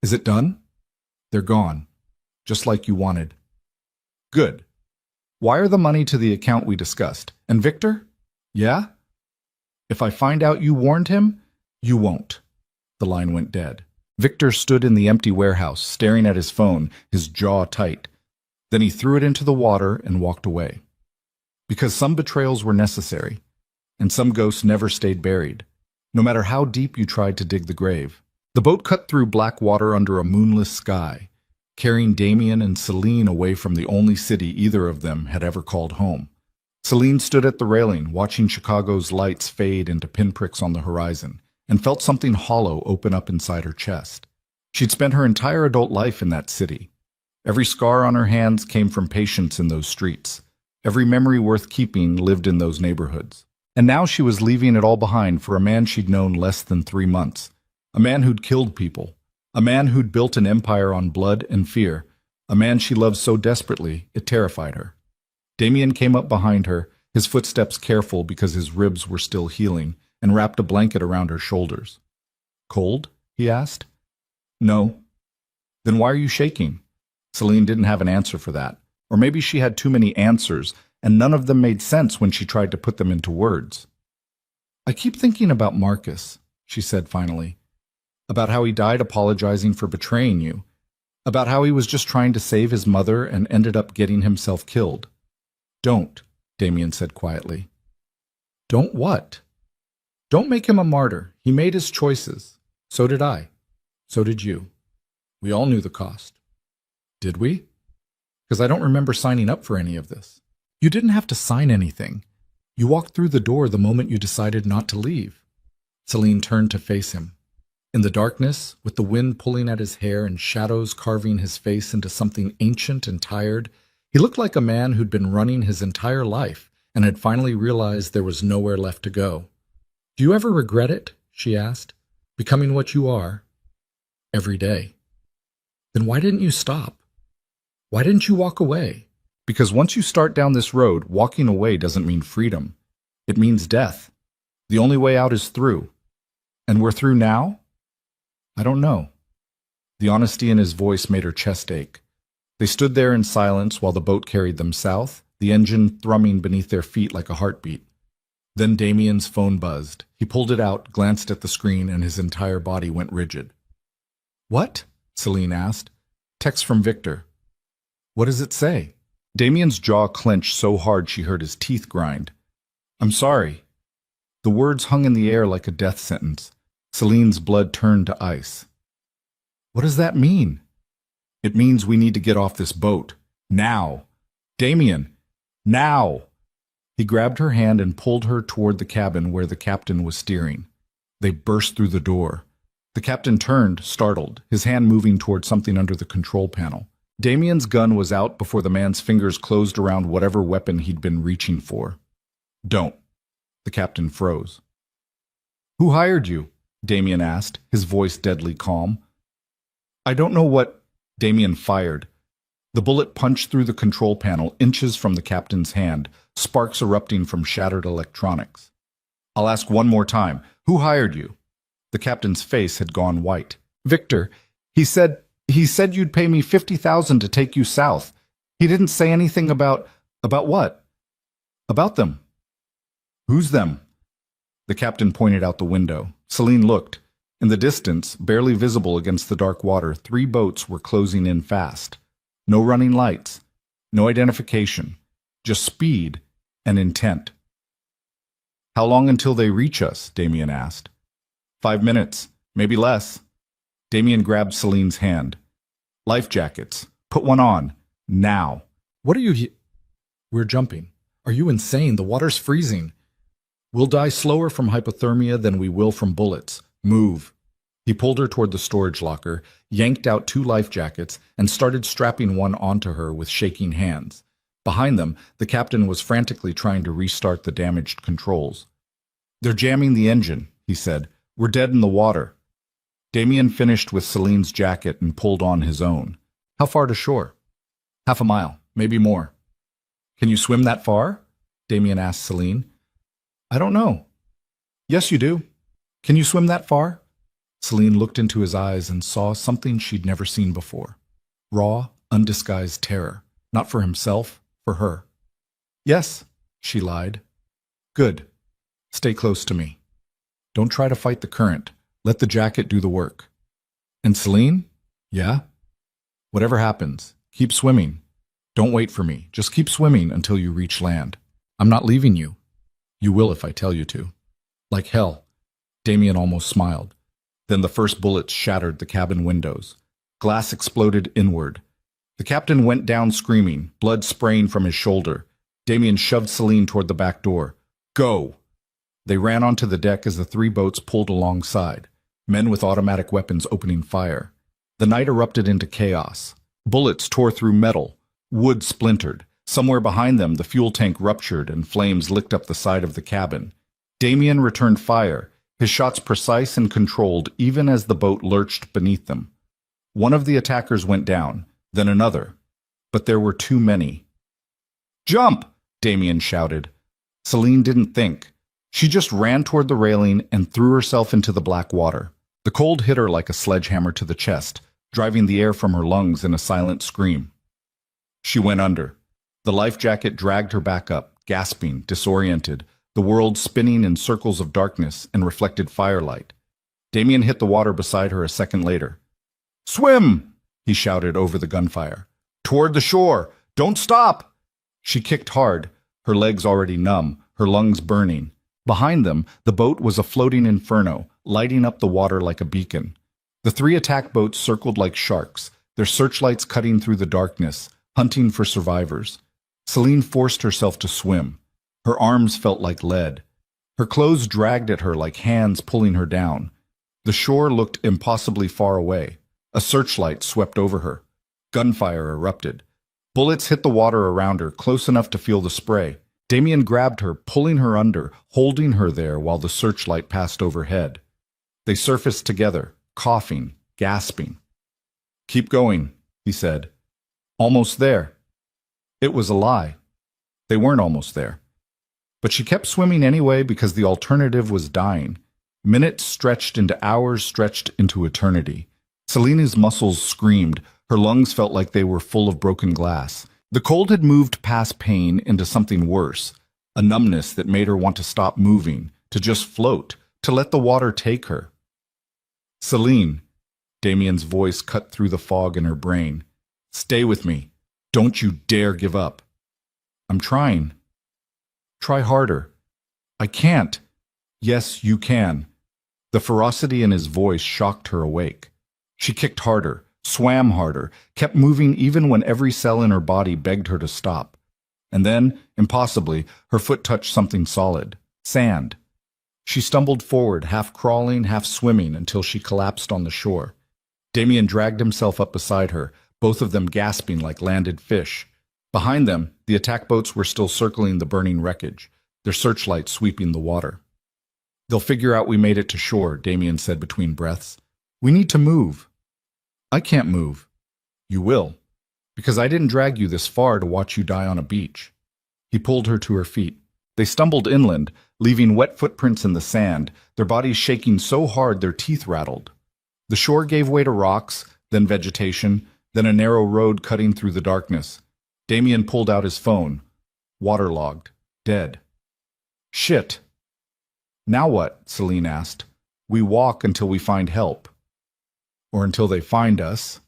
Speaker 1: "Is it done?" "They're gone. Just like you wanted." "Good. Wire the money to the account we discussed. And Victor?" "Yeah?" "If I find out you warned him, you won't." The line went dead. Victor stood in the empty warehouse, staring at his phone, his jaw tight. Then he threw it into the water and walked away. Because some betrayals were necessary, and some ghosts never stayed buried, no matter how deep you tried to dig the grave. The boat cut through black water under a moonless sky, carrying Damien and Celine away from the only city either of them had ever called home. Celine stood at the railing, watching Chicago's lights fade into pinpricks on the horizon, and felt something hollow open up inside her chest. She'd spent her entire adult life in that city. Every scar on her hands came from patience in those streets. Every memory worth keeping lived in those neighborhoods. And now she was leaving it all behind for a man she'd known less than 3 months. A man who'd killed people. A man who'd built an empire on blood and fear. A man she loved so desperately, it terrified her. Damien came up behind her, his footsteps careful because his ribs were still healing, and wrapped a blanket around her shoulders. "Cold?" he asked. "No." "Then why are you shaking?" Celine didn't have an answer for that. Or maybe she had too many answers, and none of them made sense when she tried to put them into words. "I keep thinking about Marcus," she said finally. "About how he died apologizing for betraying you. About how he was just trying to save his mother and ended up getting himself killed." "Don't," Damien said quietly. "Don't what?" "Don't make him a martyr. He made his choices. So did I. So did you. We all knew the cost." "Did we?" "Because I don't remember signing up for any of this." "You didn't have to sign anything. You walked through the door the moment you decided not to leave." Celine turned to face him. In the darkness, with the wind pulling at his hair and shadows carving his face into something ancient and tired, he looked like a man who'd been running his entire life and had finally realized there was nowhere left to go. "Do you ever regret it?" she asked. "Becoming what you are?" "Every day." "Then why didn't you stop? Why didn't you walk away?" "Because once you start down this road, walking away doesn't mean freedom. It means death. The only way out is through. And we're through now?" "I don't know." The honesty in his voice made her chest ache. They stood there in silence while the boat carried them south, the engine thrumming beneath their feet like a heartbeat. Then Damien's phone buzzed. He pulled it out, glanced at the screen, and his entire body went rigid. "What?" Celine asked. "Text from Victor." "What does it say?" Damien's jaw clenched so hard she heard his teeth grind. "I'm sorry." The words hung in the air like a death sentence. Celine's blood turned to ice. "What does that mean?" "It means we need to get off this boat. Now. Damien. Now." He grabbed her hand and pulled her toward the cabin where the captain was steering. They burst through the door. The captain turned, startled, his hand moving toward something under the control panel. Damien's gun was out before the man's fingers closed around whatever weapon he'd been reaching for. "Don't." The captain froze. "Who hired you?" Damien asked, his voice deadly calm. "I don't know what—" Damien fired. The bullet punched through the control panel inches from the captain's hand, sparks erupting from shattered electronics. "I'll ask one more time. Who hired you?" The captain's face had gone white. "Victor. He said you'd pay me 50,000 to take you south. He didn't say anything about what?" "About them." "Who's them?" The captain pointed out the window. Celine looked. In the distance, barely visible against the dark water, 3 boats were closing in fast. No running lights, no identification, just speed and intent. How long until they reach us? Damien asked. 5 minutes, maybe less. Damien grabbed Celine's hand. Life jackets. Put one on. Now. What are you We're jumping. Are you insane? The water's freezing. We'll die slower from hypothermia than we will from bullets. Move. He pulled her toward the storage locker, yanked out 2 life jackets, and started strapping one onto her with shaking hands. Behind them, the captain was frantically trying to restart the damaged controls. They're jamming the engine, he said. We're dead in the water. Damien finished with Celine's jacket and pulled on his own. How far to shore? Half a mile, maybe more. Can you swim that far? Damien asked Celine. I don't know. Yes, you do. Can you swim that far? Celine looked into his eyes and saw something she'd never seen before. Raw, undisguised terror. Not for himself, for her. Yes, she lied. Good. Stay close to me. Don't try to fight the current. Let the jacket do the work. And Celine? Yeah? Whatever happens, keep swimming. Don't wait for me. Just keep swimming until you reach land. I'm not leaving you. You will if I tell you to. Like hell. Damien almost smiled. Then the first bullets shattered the cabin windows. Glass exploded inward. The captain went down screaming, blood spraying from his shoulder. Damien shoved Celine toward the back door. Go! They ran onto the deck as the 3 boats pulled alongside, men with automatic weapons opening fire. The night erupted into chaos. Bullets tore through metal. Wood splintered. Somewhere behind them, the fuel tank ruptured and flames licked up the side of the cabin. Damien returned fire, his shots precise and controlled even as the boat lurched beneath them. One of the attackers went down, then another. But there were too many. Jump! Damien shouted. Celine didn't think. She just ran toward the railing and threw herself into the black water. The cold hit her like a sledgehammer to the chest, driving the air from her lungs in a silent scream. She went under. The life jacket dragged her back up, gasping, disoriented, the world spinning in circles of darkness and reflected firelight. Damien hit the water beside her a second later. Swim! He shouted over the gunfire. Toward the shore! Don't stop! She kicked hard, her legs already numb, her lungs burning. Behind them, the boat was a floating inferno, lighting up the water like a beacon. The 3 attack boats circled like sharks, their searchlights cutting through the darkness, hunting for survivors. Celine forced herself to swim. Her arms felt like lead. Her clothes dragged at her like hands pulling her down. The shore looked impossibly far away. A searchlight swept over her. Gunfire erupted. Bullets hit the water around her, close enough to feel the spray. Damien grabbed her, pulling her under, holding her there while the searchlight passed overhead. They surfaced together, coughing, gasping. Keep going, he said. Almost there. It was a lie. They weren't almost there. But she kept swimming anyway because the alternative was dying. Minutes stretched into hours, stretched into eternity. Celine's muscles screamed. Her lungs felt like they were full of broken glass. The cold had moved past pain into something worse, a numbness that made her want to stop moving, to just float, to let the water take her. Celine, Damien's voice cut through the fog in her brain. Stay with me. Don't you dare give up. I'm trying. Try harder. I can't. Yes, you can. The ferocity in his voice shocked her awake. She kicked harder, swam harder, kept moving even when every cell in her body begged her to stop. And then, impossibly, her foot touched something solid. Sand. She stumbled forward, half crawling, half swimming, until she collapsed on the shore. Damien dragged himself up beside her, both of them gasping like landed fish. Behind them, the attack boats were still circling the burning wreckage, their searchlights sweeping the water. They'll figure out we made it to shore, Damien said between breaths. We need to move. I can't move. You will, because I didn't drag you this far to watch you die on a beach. He pulled her to her feet. They stumbled inland, leaving wet footprints in the sand, their bodies shaking so hard their teeth rattled. The shore gave way to rocks, then vegetation, then a narrow road cutting through the darkness. Damien pulled out his phone. Waterlogged. Dead. Shit. Now what? Celine asked. We walk until we find help. Or until they find us.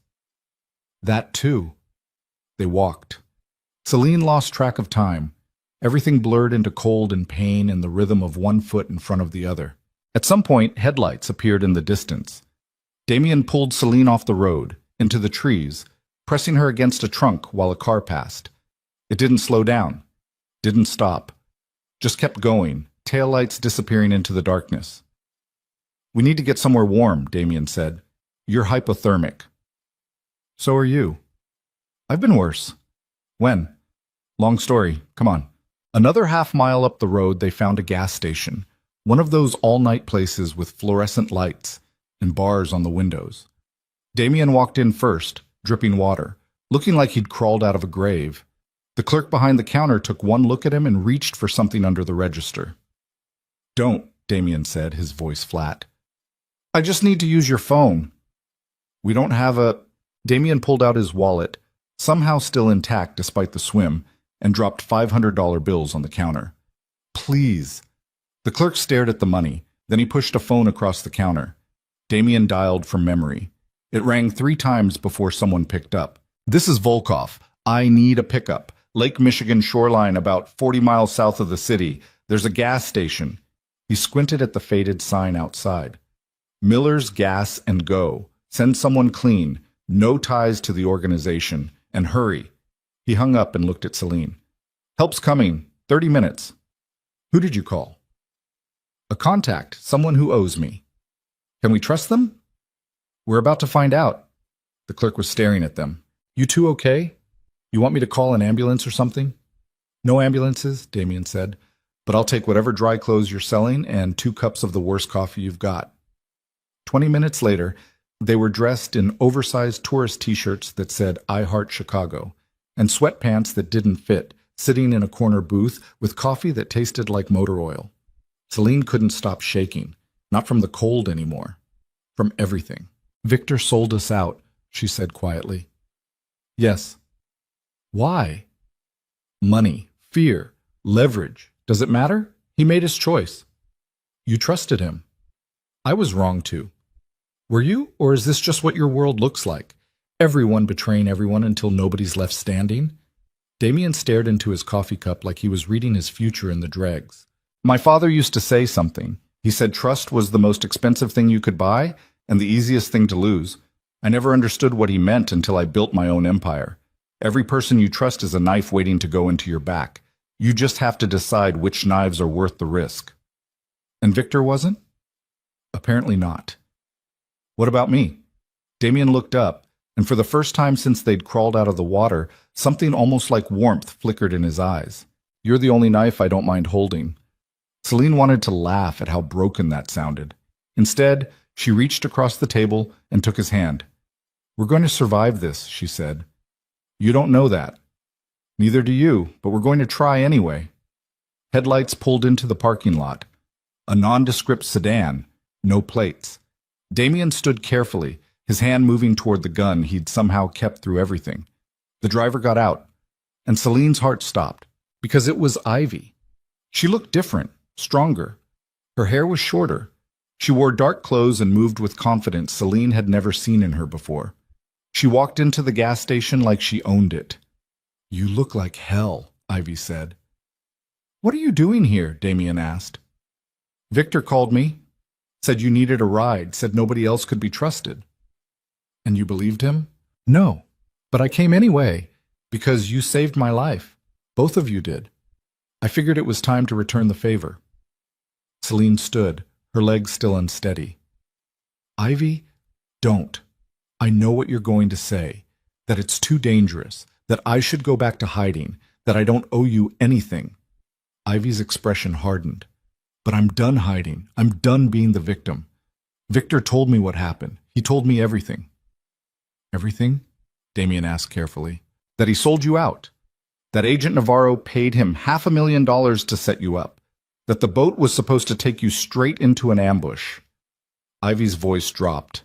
Speaker 1: That too. They walked. Celine lost track of time. Everything blurred into cold and pain and the rhythm of one foot in front of the other. At some point, headlights appeared in the distance. Damien pulled Celine off the road, into the trees, pressing her against a trunk while a car passed. It didn't slow down, didn't stop, just kept going, taillights disappearing into the darkness. We need to get somewhere warm, Damien said. You're hypothermic. So are you. I've been worse. When? Long story. Come on. Another half-mile up the road, they found a gas station, one of those all-night places with fluorescent lights and bars on the windows. Damien walked in first, dripping water, looking like he'd crawled out of a grave. The clerk behind the counter took one look at him and reached for something under the register. Don't, Damien said, his voice flat. I just need to use your phone. We don't have a... Damien pulled out his wallet, somehow still intact despite the swim, and dropped $500 bills on the counter. Please. The clerk stared at the money, then he pushed a phone across the counter. Damien dialed from memory. It rang 3 times before someone picked up. This is Volkov. I need a pickup. Lake Michigan shoreline about 40 miles south of the city. There's a gas station. He squinted at the faded sign outside. Miller's Gas and Go. Send someone clean. No ties to the organization. And hurry. He hung up and looked at Celine. Help's coming. 30 minutes. Who did you call? A contact. Someone who owes me. Can we trust them? We're about to find out. The clerk was staring at them. You two okay? You want me to call an ambulance or something? No ambulances, Damien said, but I'll take whatever dry clothes you're selling and 2 cups of the worst coffee you've got. 20 minutes later, they were dressed in oversized tourist t-shirts that said I Heart Chicago and sweatpants that didn't fit, sitting in a corner booth with coffee that tasted like motor oil. Celine couldn't stop shaking, not from the cold anymore, from everything. Victor sold us out, she said quietly. Yes. Why? Money, fear, leverage. Does it matter? He made his choice. You trusted him. I was wrong too. Were you, or is this just what your world looks like? Everyone betraying everyone until nobody's left standing? Damien stared into his coffee cup like he was reading his future in the dregs. My father used to say something. He said trust was the most expensive thing you could buy and the easiest thing to lose. I never understood what he meant until I built my own empire. Every person you trust is a knife waiting to go into your back. You just have to decide which knives are worth the risk. And Victor wasn't? Apparently not. What about me? Damien looked up, and for the first time since they'd crawled out of the water, something almost like warmth flickered in his eyes. You're the only knife I don't mind holding. Celine wanted to laugh at how broken that sounded. Instead, she reached across the table and took his hand. We're going to survive this, she said. You don't know that. Neither do you, but we're going to try anyway. Headlights pulled into the parking lot. A nondescript sedan, no plates. Damien stood carefully, his hand moving toward the gun he'd somehow kept through everything. The driver got out, and Celine's heart stopped, because it was Ivy. She looked different, stronger. Her hair was shorter. She wore dark clothes and moved with confidence Celine had never seen in her before. She walked into the gas station like she owned it. You look like hell, Ivy said. What are you doing here? Damien asked. Victor called me, said you needed a ride, said nobody else could be trusted. And you believed him? No, but I came anyway, because you saved my life. Both of you did. I figured it was time to return the favor. Celine stood, her legs still unsteady. Ivy, don't. I know what you're going to say, that it's too dangerous, that I should go back to hiding, that I don't owe you anything. Ivy's expression hardened. But I'm done hiding. I'm done being the victim. Victor told me what happened. He told me everything. Everything? Damien asked carefully. That he sold you out. That Agent Navarro paid him $500,000 to set you up. That the boat was supposed to take you straight into an ambush. Ivy's voice dropped.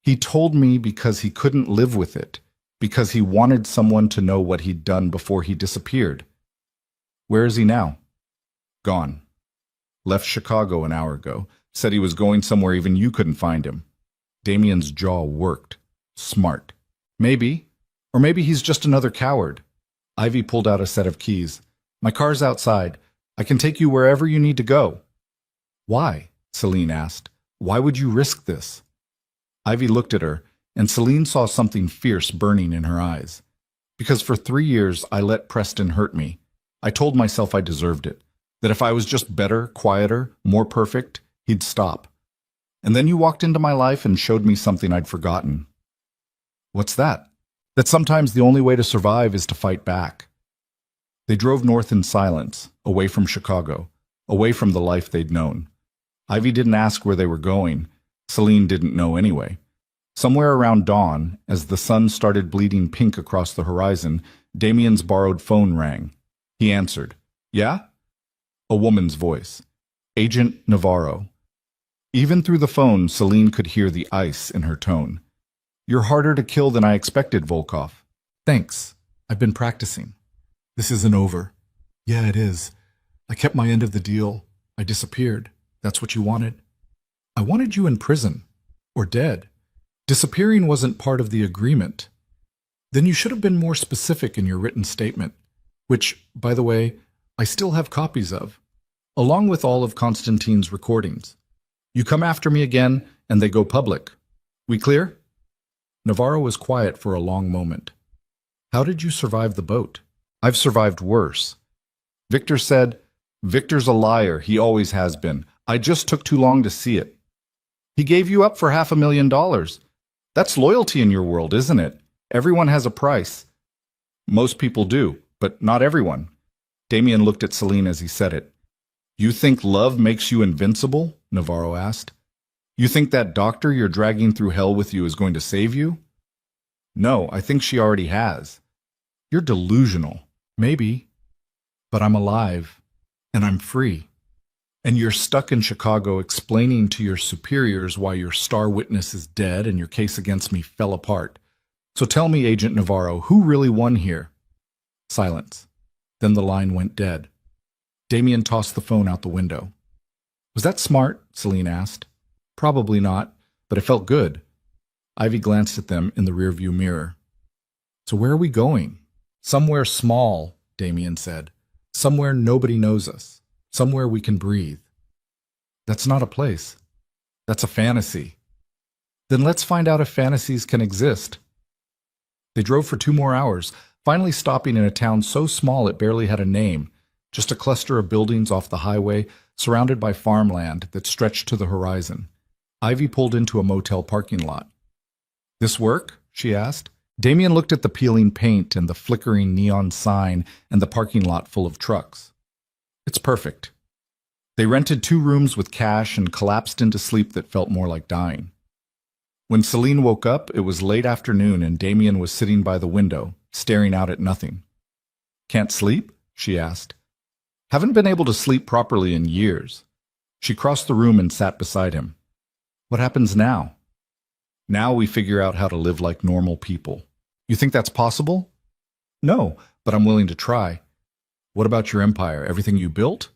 Speaker 1: He told me because he couldn't live with it, because he wanted someone to know what he'd done before he disappeared. Where is he now? Gone. Left Chicago an hour ago. Said he was going somewhere even you couldn't find him. Damien's jaw worked. Smart. Maybe. Or maybe he's just another coward. Ivy pulled out a set of keys. My car's outside. I can take you wherever you need to go. Why? Celine asked. Why would you risk this? Ivy looked at her, and Celine saw something fierce burning in her eyes. Because for 3 years I let Preston hurt me. I told myself I deserved it. That if I was just better, quieter, more perfect, he'd stop. And then you walked into my life and showed me something I'd forgotten. What's that? That sometimes the only way to survive is to fight back. They drove north in silence, away from Chicago, away from the life they'd known. Ivy didn't ask where they were going. Celine didn't know anyway. Somewhere around dawn, as the sun started bleeding pink across the horizon, Damien's borrowed phone rang. He answered. Yeah? A woman's voice. Agent Navarro. Even through the phone, Celine could hear the ice in her tone. You're harder to kill than I expected, Volkov. Thanks. I've been practicing. This isn't over. Yeah, it is. I kept my end of the deal. I disappeared. That's what you wanted? I wanted you in prison. Or dead. Disappearing wasn't part of the agreement. Then you should have been more specific in your written statement, which, by the way, I still have copies of, along with all of Constantine's recordings. You come after me again, and they go public. We clear? Navarro was quiet for a long moment. How did you survive the boat? I've survived worse. Victor said, Victor's a liar. He always has been. I just took too long to see it. He gave you up for $500,000. That's loyalty in your world, isn't it? Everyone has a price. Most people do, but not everyone. Damien looked at Celine as he said it. You think love makes you invincible? Navarro asked. You think that doctor you're dragging through hell with you is going to save you? No, I think she already has. You're delusional. Maybe. But I'm alive. And I'm free. And you're stuck in Chicago explaining to your superiors why your star witness is dead and your case against me fell apart. So tell me, Agent Navarro, who really won here? Silence. Then the line went dead. Damien tossed the phone out the window. Was that smart? Celine asked. Probably not, but it felt good. Ivy glanced at them in the rearview mirror. So where are we going? Somewhere small, Damien said. Somewhere nobody knows us. Somewhere we can breathe. That's not a place. That's a fantasy. Then let's find out if fantasies can exist. They drove for 2 more hours, finally stopping in a town so small it barely had a name, just a cluster of buildings off the highway surrounded by farmland that stretched to the horizon. Ivy pulled into a motel parking lot. This work? She asked. Damien looked at the peeling paint and the flickering neon sign and the parking lot full of trucks. It's perfect. They rented 2 rooms with cash and collapsed into sleep that felt more like dying. When Celine woke up, it was late afternoon and Damien was sitting by the window, staring out at nothing. Can't sleep? She asked. Haven't been able to sleep properly in years. She crossed the room and sat beside him. What happens now? Now we figure out how to live like normal people. You think that's possible? No, but I'm willing to try. What about your empire? Everything you built?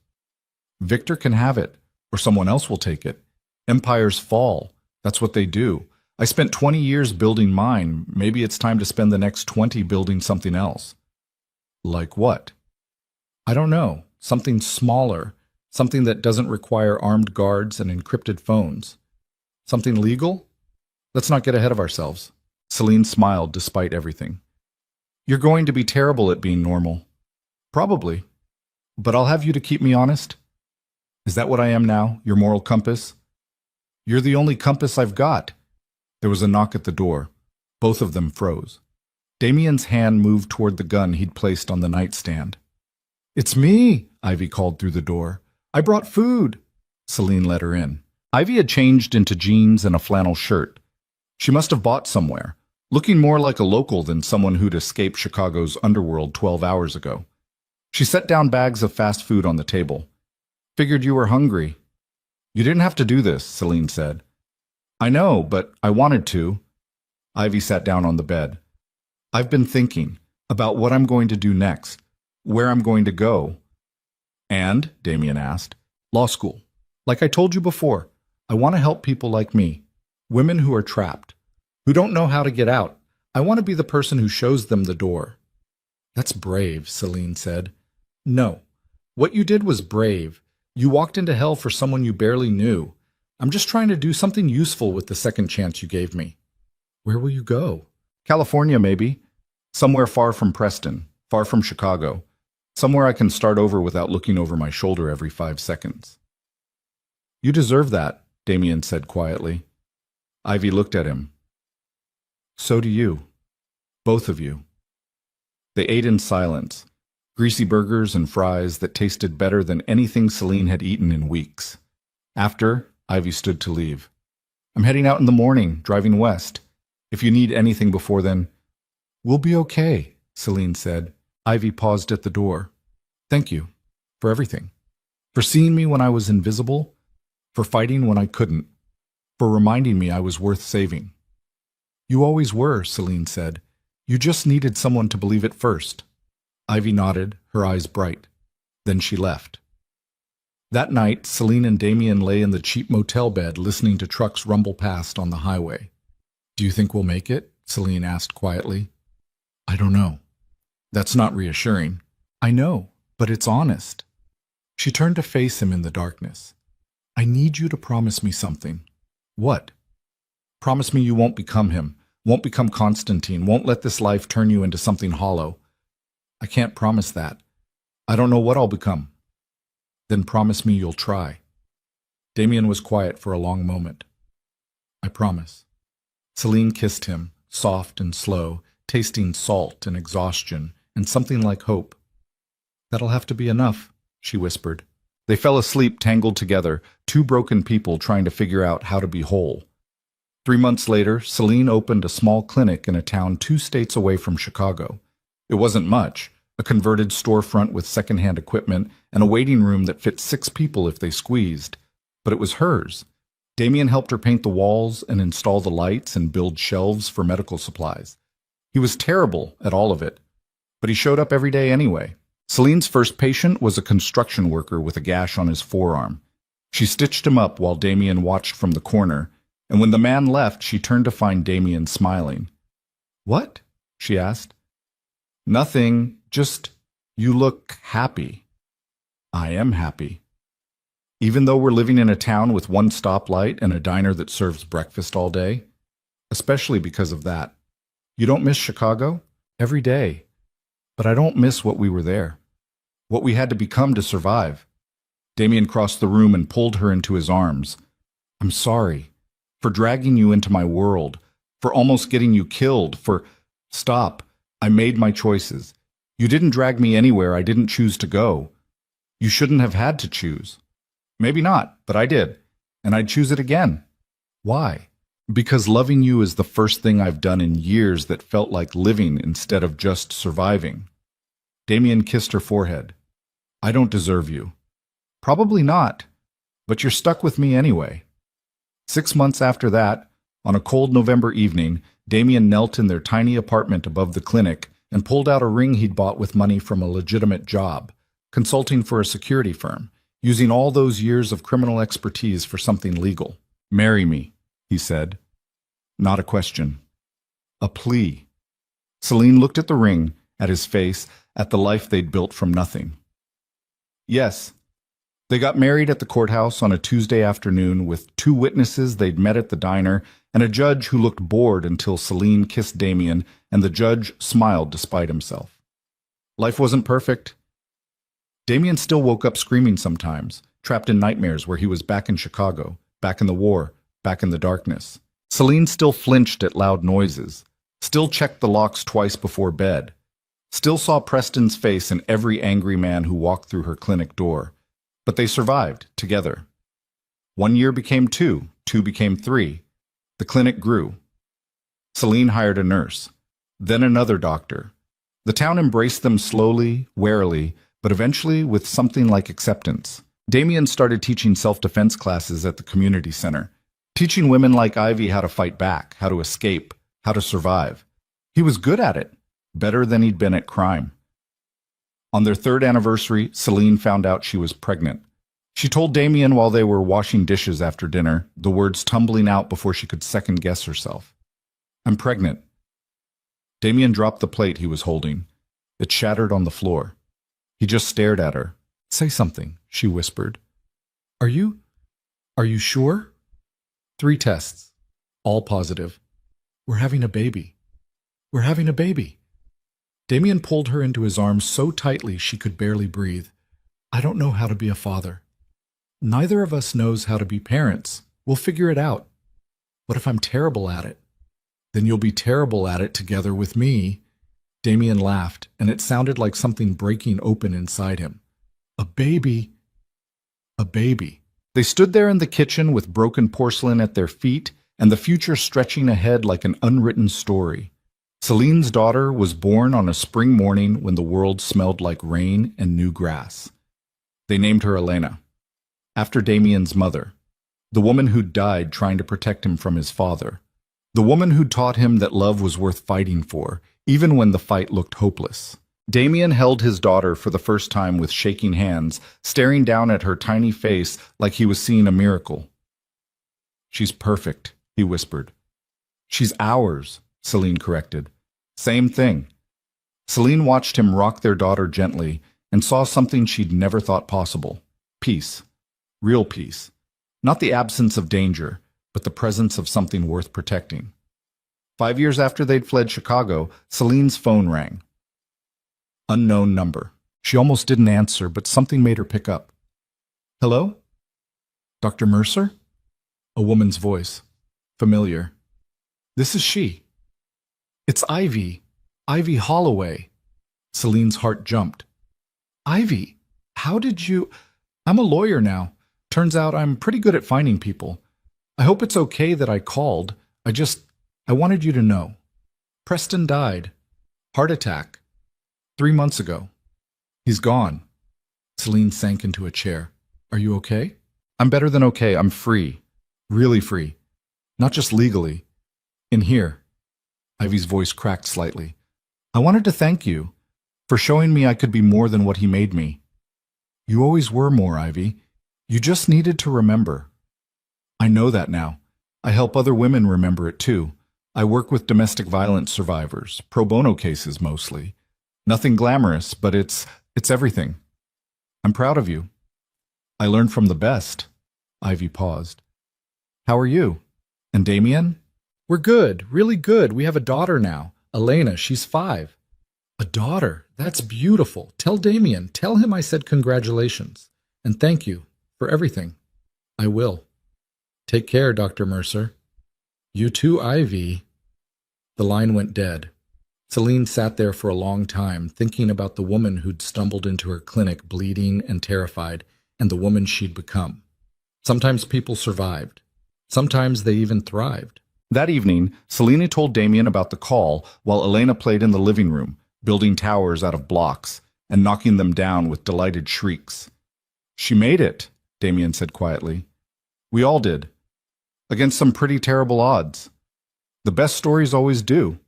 Speaker 1: Victor can have it, or someone else will take it. Empires fall. That's what they do. I spent 20 years building mine. Maybe it's time to spend the next 20 building something else. Like what? I don't know. Something smaller. Something that doesn't require armed guards and encrypted phones. Something legal? Let's not get ahead of ourselves. Celine smiled despite everything. You're going to be terrible at being normal. Probably. But I'll have you to keep me honest. Is that what I am now, your moral compass? You're the only compass I've got. There was a knock at the door. Both of them froze. Damien's hand moved toward the gun he'd placed on the nightstand. It's me, Ivy called through the door. I brought food. Celine let her in. Ivy had changed into jeans and a flannel shirt. She must have bought somewhere, looking more like a local than someone who'd escaped Chicago's underworld 12 hours ago. She set down bags of fast food on the table. Figured you were hungry. You didn't have to do this, Celine said. I know, but I wanted to. Ivy sat down on the bed. I've been thinking about what I'm going to do next, where I'm going to go. And, Damien asked, Law school. Like I told you before, I want to help people like me, women who are trapped, who don't know how to get out. I want to be the person who shows them the door. That's brave, Celine said. No. What you did was brave. You walked into hell for someone you barely knew. I'm just trying to do something useful with the second chance you gave me. Where will you go? California, maybe. Somewhere far from Preston, far from Chicago. Somewhere I can start over without looking over my shoulder every 5 seconds. You deserve that, Damien said quietly. Ivy looked at him. So do you. Both of you. They ate in silence, greasy burgers and fries that tasted better than anything Celine had eaten in weeks. After, Ivy stood to leave. I'm heading out in the morning, driving west. If you need anything before then, we'll be okay, Celine said. Ivy paused at the door. Thank you for everything. For seeing me when I was invisible, for fighting when I couldn't, for reminding me I was worth saving. You always were, Celine said. You just needed someone to believe it first. Ivy nodded, her eyes bright. Then she left. That night, Celine and Damien lay in the cheap motel bed listening to trucks rumble past on the highway. Do you think we'll make it? Celine asked quietly. I don't know. That's not reassuring. I know, but it's honest. She turned to face him in the darkness. I need you to promise me something. What? Promise me you won't become him, won't become Constantine, won't let this life turn you into something hollow. I can't promise that. I don't know what I'll become. Then promise me you'll try. Damien was quiet for a long moment. I promise. Celine kissed him, soft and slow, tasting salt and exhaustion and something like hope. That'll have to be enough, she whispered. They fell asleep tangled together, two broken people trying to figure out how to be whole. 3 months later, Celine opened a small clinic in a town 2 states away from Chicago. It wasn't much, a converted storefront with secondhand equipment and a waiting room that fit 6 people if they squeezed. But it was hers. Damien helped her paint the walls and install the lights and build shelves for medical supplies. He was terrible at all of it, but he showed up every day anyway. Celine's first patient was a construction worker with a gash on his forearm. She stitched him up while Damien watched from the corner, and when the man left, she turned to find Damien smiling. What? She asked. Nothing, just, you look happy. I am happy. Even though we're living in a town with 1 stoplight and a diner that serves breakfast all day? Especially because of that. You don't miss Chicago? Every day. But I don't miss what we were there. What we had to become to survive. Damien crossed the room and pulled her into his arms. I'm sorry. For dragging you into my world. For almost getting you killed. Stop. I made my choices. You didn't drag me anywhere I didn't choose to go. You shouldn't have had to choose. Maybe not, but I did. And I'd choose it again. Why? Because loving you is the first thing I've done in years that felt like living instead of just surviving. Damien kissed her forehead. I don't deserve you. Probably not, but you're stuck with me anyway. 6 months after that, on a cold November evening, Damien knelt in their tiny apartment above the clinic and pulled out a ring he'd bought with money from a legitimate job, consulting for a security firm, using all those years of criminal expertise for something legal. Marry me, he said. Not a question. A plea. Celine looked at the ring, at his face, at the life they'd built from nothing. Yes. They got married at the courthouse on a Tuesday afternoon with 2 witnesses they'd met at the diner and a judge who looked bored until Celine kissed Damien and the judge smiled despite himself. Life wasn't perfect. Damien still woke up screaming sometimes, trapped in nightmares where he was back in Chicago, back in the war, back in the darkness. Celine still flinched at loud noises, still checked the locks twice before bed, still saw Preston's face in every angry man who walked through her clinic door. But they survived, together. 1 year became 2, 2 became 3. The clinic grew. Celine hired a nurse, then another doctor. The town embraced them slowly, warily, but eventually with something like acceptance. Damien started teaching self-defense classes at the community center, teaching women like Ivy how to fight back, how to escape, how to survive. He was good at it, better than he'd been at crime. On their 3rd anniversary, Celine found out she was pregnant. She told Damien while they were washing dishes after dinner, the words tumbling out before she could second guess herself. I'm pregnant. Damien dropped the plate he was holding. It shattered on the floor. He just stared at her. Say something, she whispered. Are you sure? 3 tests, all positive. We're having a baby. We're having a baby. Damien pulled her into his arms so tightly she could barely breathe. I don't know how to be a father. Neither of us knows how to be parents. We'll figure it out. What if I'm terrible at it? Then you'll be terrible at it together with me. Damien laughed, and it sounded like something breaking open inside him. A baby. A baby. They stood there in the kitchen with broken porcelain at their feet and the future stretching ahead like an unwritten story. Celine's daughter was born on a spring morning when the world smelled like rain and new grass. They named her Elena, after Damien's mother, the woman who'd died trying to protect him from his father, the woman who'd taught him that love was worth fighting for, even when the fight looked hopeless. Damien held his daughter for the first time with shaking hands, staring down at her tiny face like he was seeing a miracle. She's perfect, he whispered. She's ours, Celine corrected. Same thing. Celine watched him rock their daughter gently and saw something she'd never thought possible. Peace. Real peace. Not the absence of danger, but the presence of something worth protecting. 5 years after they'd fled Chicago, Celine's phone rang. Unknown number. She almost didn't answer, but something made her pick up. Hello? Dr. Mercer? A woman's voice. Familiar. This is she. It's Ivy. Ivy Holloway. Celine's heart jumped. Ivy, how did you... I'm a lawyer now. Turns out I'm pretty good at finding people. I hope it's okay that I called. I wanted you to know. Preston died. Heart attack. 3 months ago. He's gone. Celine sank into a chair. Are you okay? I'm better than okay. I'm free. Really free. Not just legally. In here. Ivy's voice cracked slightly. I wanted to thank you for showing me I could be more than what he made me. You always were more, Ivy. You just needed to remember. I know that now. I help other women remember it too. I work with domestic violence survivors, pro bono cases mostly. Nothing glamorous, but it's everything. I'm proud of you. I learned from the best. Ivy paused. How are you? And Damien? We're good, really good. We have a daughter now. Elena, she's 5. A daughter? That's beautiful. Tell Damien. Tell him I said congratulations. And thank you for everything. I will. Take care, Dr. Mercer. You too, Ivy. The line went dead. Celine sat there for a long time, thinking about the woman who'd stumbled into her clinic bleeding and terrified, and the woman she'd become. Sometimes people survived. Sometimes they even thrived. That evening, Celine told Damien about the call while Elena played in the living room, building towers out of blocks and knocking them down with delighted shrieks. She made it, Damien said quietly. We all did. Against some pretty terrible odds. The best stories always do.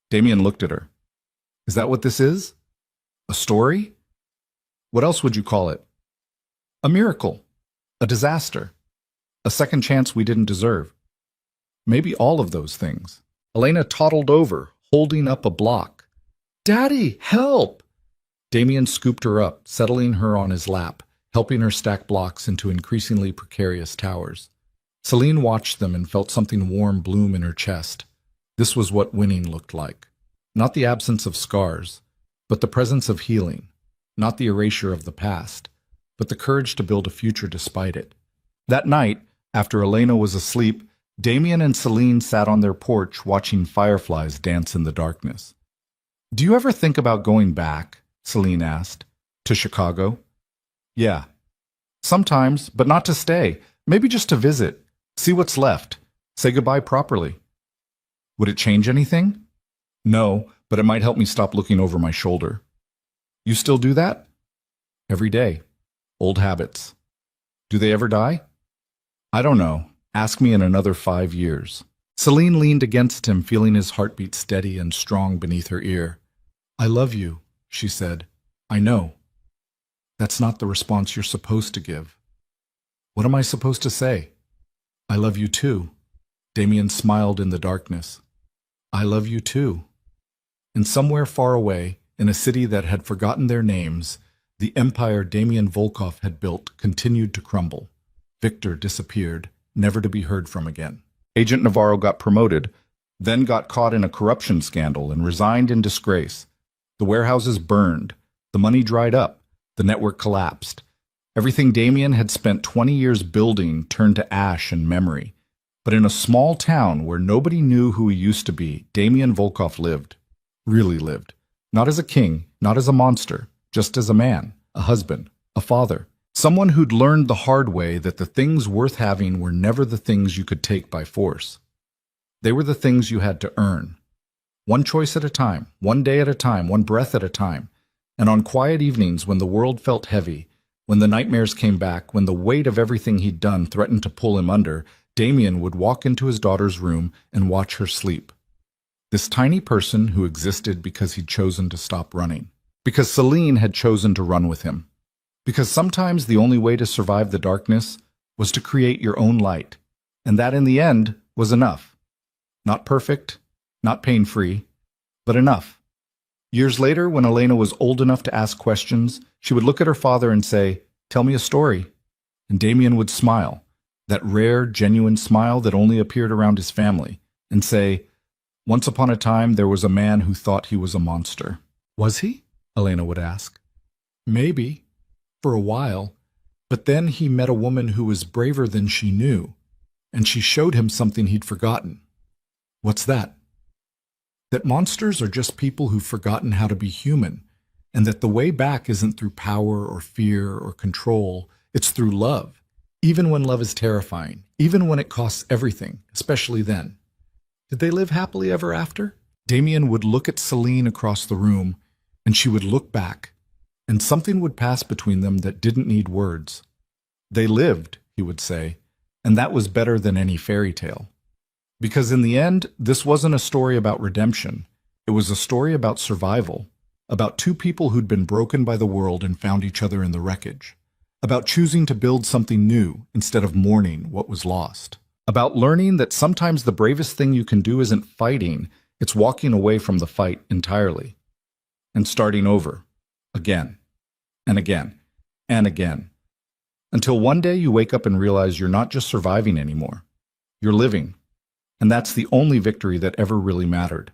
Speaker 1: Damien looked at her. Is that what this is? A story? What else would you call it? A miracle. A disaster. A second chance we didn't deserve. Maybe all of those things. Elena toddled over, holding up a block. Daddy, help! Damien scooped her up, settling her on his lap, helping her stack blocks into increasingly precarious towers. Celine watched them and felt something warm bloom in her chest. This was what winning looked like. Not the absence of scars, but the presence of healing. Not the erasure of the past, but the courage to build a future despite it. That night, after Elena was asleep, Damien and Celine sat on their porch watching fireflies dance in the darkness. Do you ever think about going back? Celine asked. To Chicago? Yeah. Sometimes, but not to stay. Maybe just to visit. See what's left. Say goodbye properly. Would it change anything? No, but it might help me stop looking over my shoulder. You still do that? Every day. Old habits. Do they ever die? I don't know. Ask me in another 5 years. Celine leaned against him, feeling his heartbeat steady and strong beneath her ear. I love you, she said. I know. That's not the response you're supposed to give. What am I supposed to say? I love you too. Damien smiled in the darkness. I love you too. And somewhere far away, in a city that had forgotten their names, the empire Damien Volkov had built continued to crumble. Victor disappeared, never to be heard from again. Agent Navarro got promoted, then got caught in a corruption scandal and resigned in disgrace. The warehouses burned, the money dried up, the network collapsed. Everything Damien had spent 20 years building turned to ash and memory. But in a small town where nobody knew who he used to be, Damien Volkov lived. Really lived. Not as a king, not as a monster, just as a man, a husband, a father. Someone who'd learned the hard way that the things worth having were never the things you could take by force. They were the things you had to earn. One choice at a time, one day at a time, one breath at a time. And on quiet evenings when the world felt heavy, when the nightmares came back, when the weight of everything he'd done threatened to pull him under, Damien would walk into his daughter's room and watch her sleep. This tiny person who existed because he'd chosen to stop running. Because Celine had chosen to run with him. Because sometimes the only way to survive the darkness was to create your own light. And that in the end was enough. Not perfect, not pain-free, but enough. Years later, when Elena was old enough to ask questions, she would look at her father and say, "Tell me a story." And Damien would smile, that rare, genuine smile that only appeared around his family, and say, "Once upon a time there was a man who thought he was a monster." Was he? Elena would ask. Maybe, for a while, but then he met a woman who was braver than she knew, and she showed him something he'd forgotten. What's that? That monsters are just people who've forgotten how to be human, and that the way back isn't through power or fear or control, it's through love, even when love is terrifying, even when it costs everything, especially then. Did they live happily ever after? Damien would look at Celine across the room, and she would look back, and something would pass between them that didn't need words. They lived, he would say, and that was better than any fairy tale. Because in the end, this wasn't a story about redemption. It was a story about survival, about two people who'd been broken by the world and found each other in the wreckage, about choosing to build something new instead of mourning what was lost, about learning that sometimes the bravest thing you can do isn't fighting, it's walking away from the fight entirely, and starting over, again, and again, and again, until one day you wake up and realize you're not just surviving anymore, you're living. And that's the only victory that ever really mattered.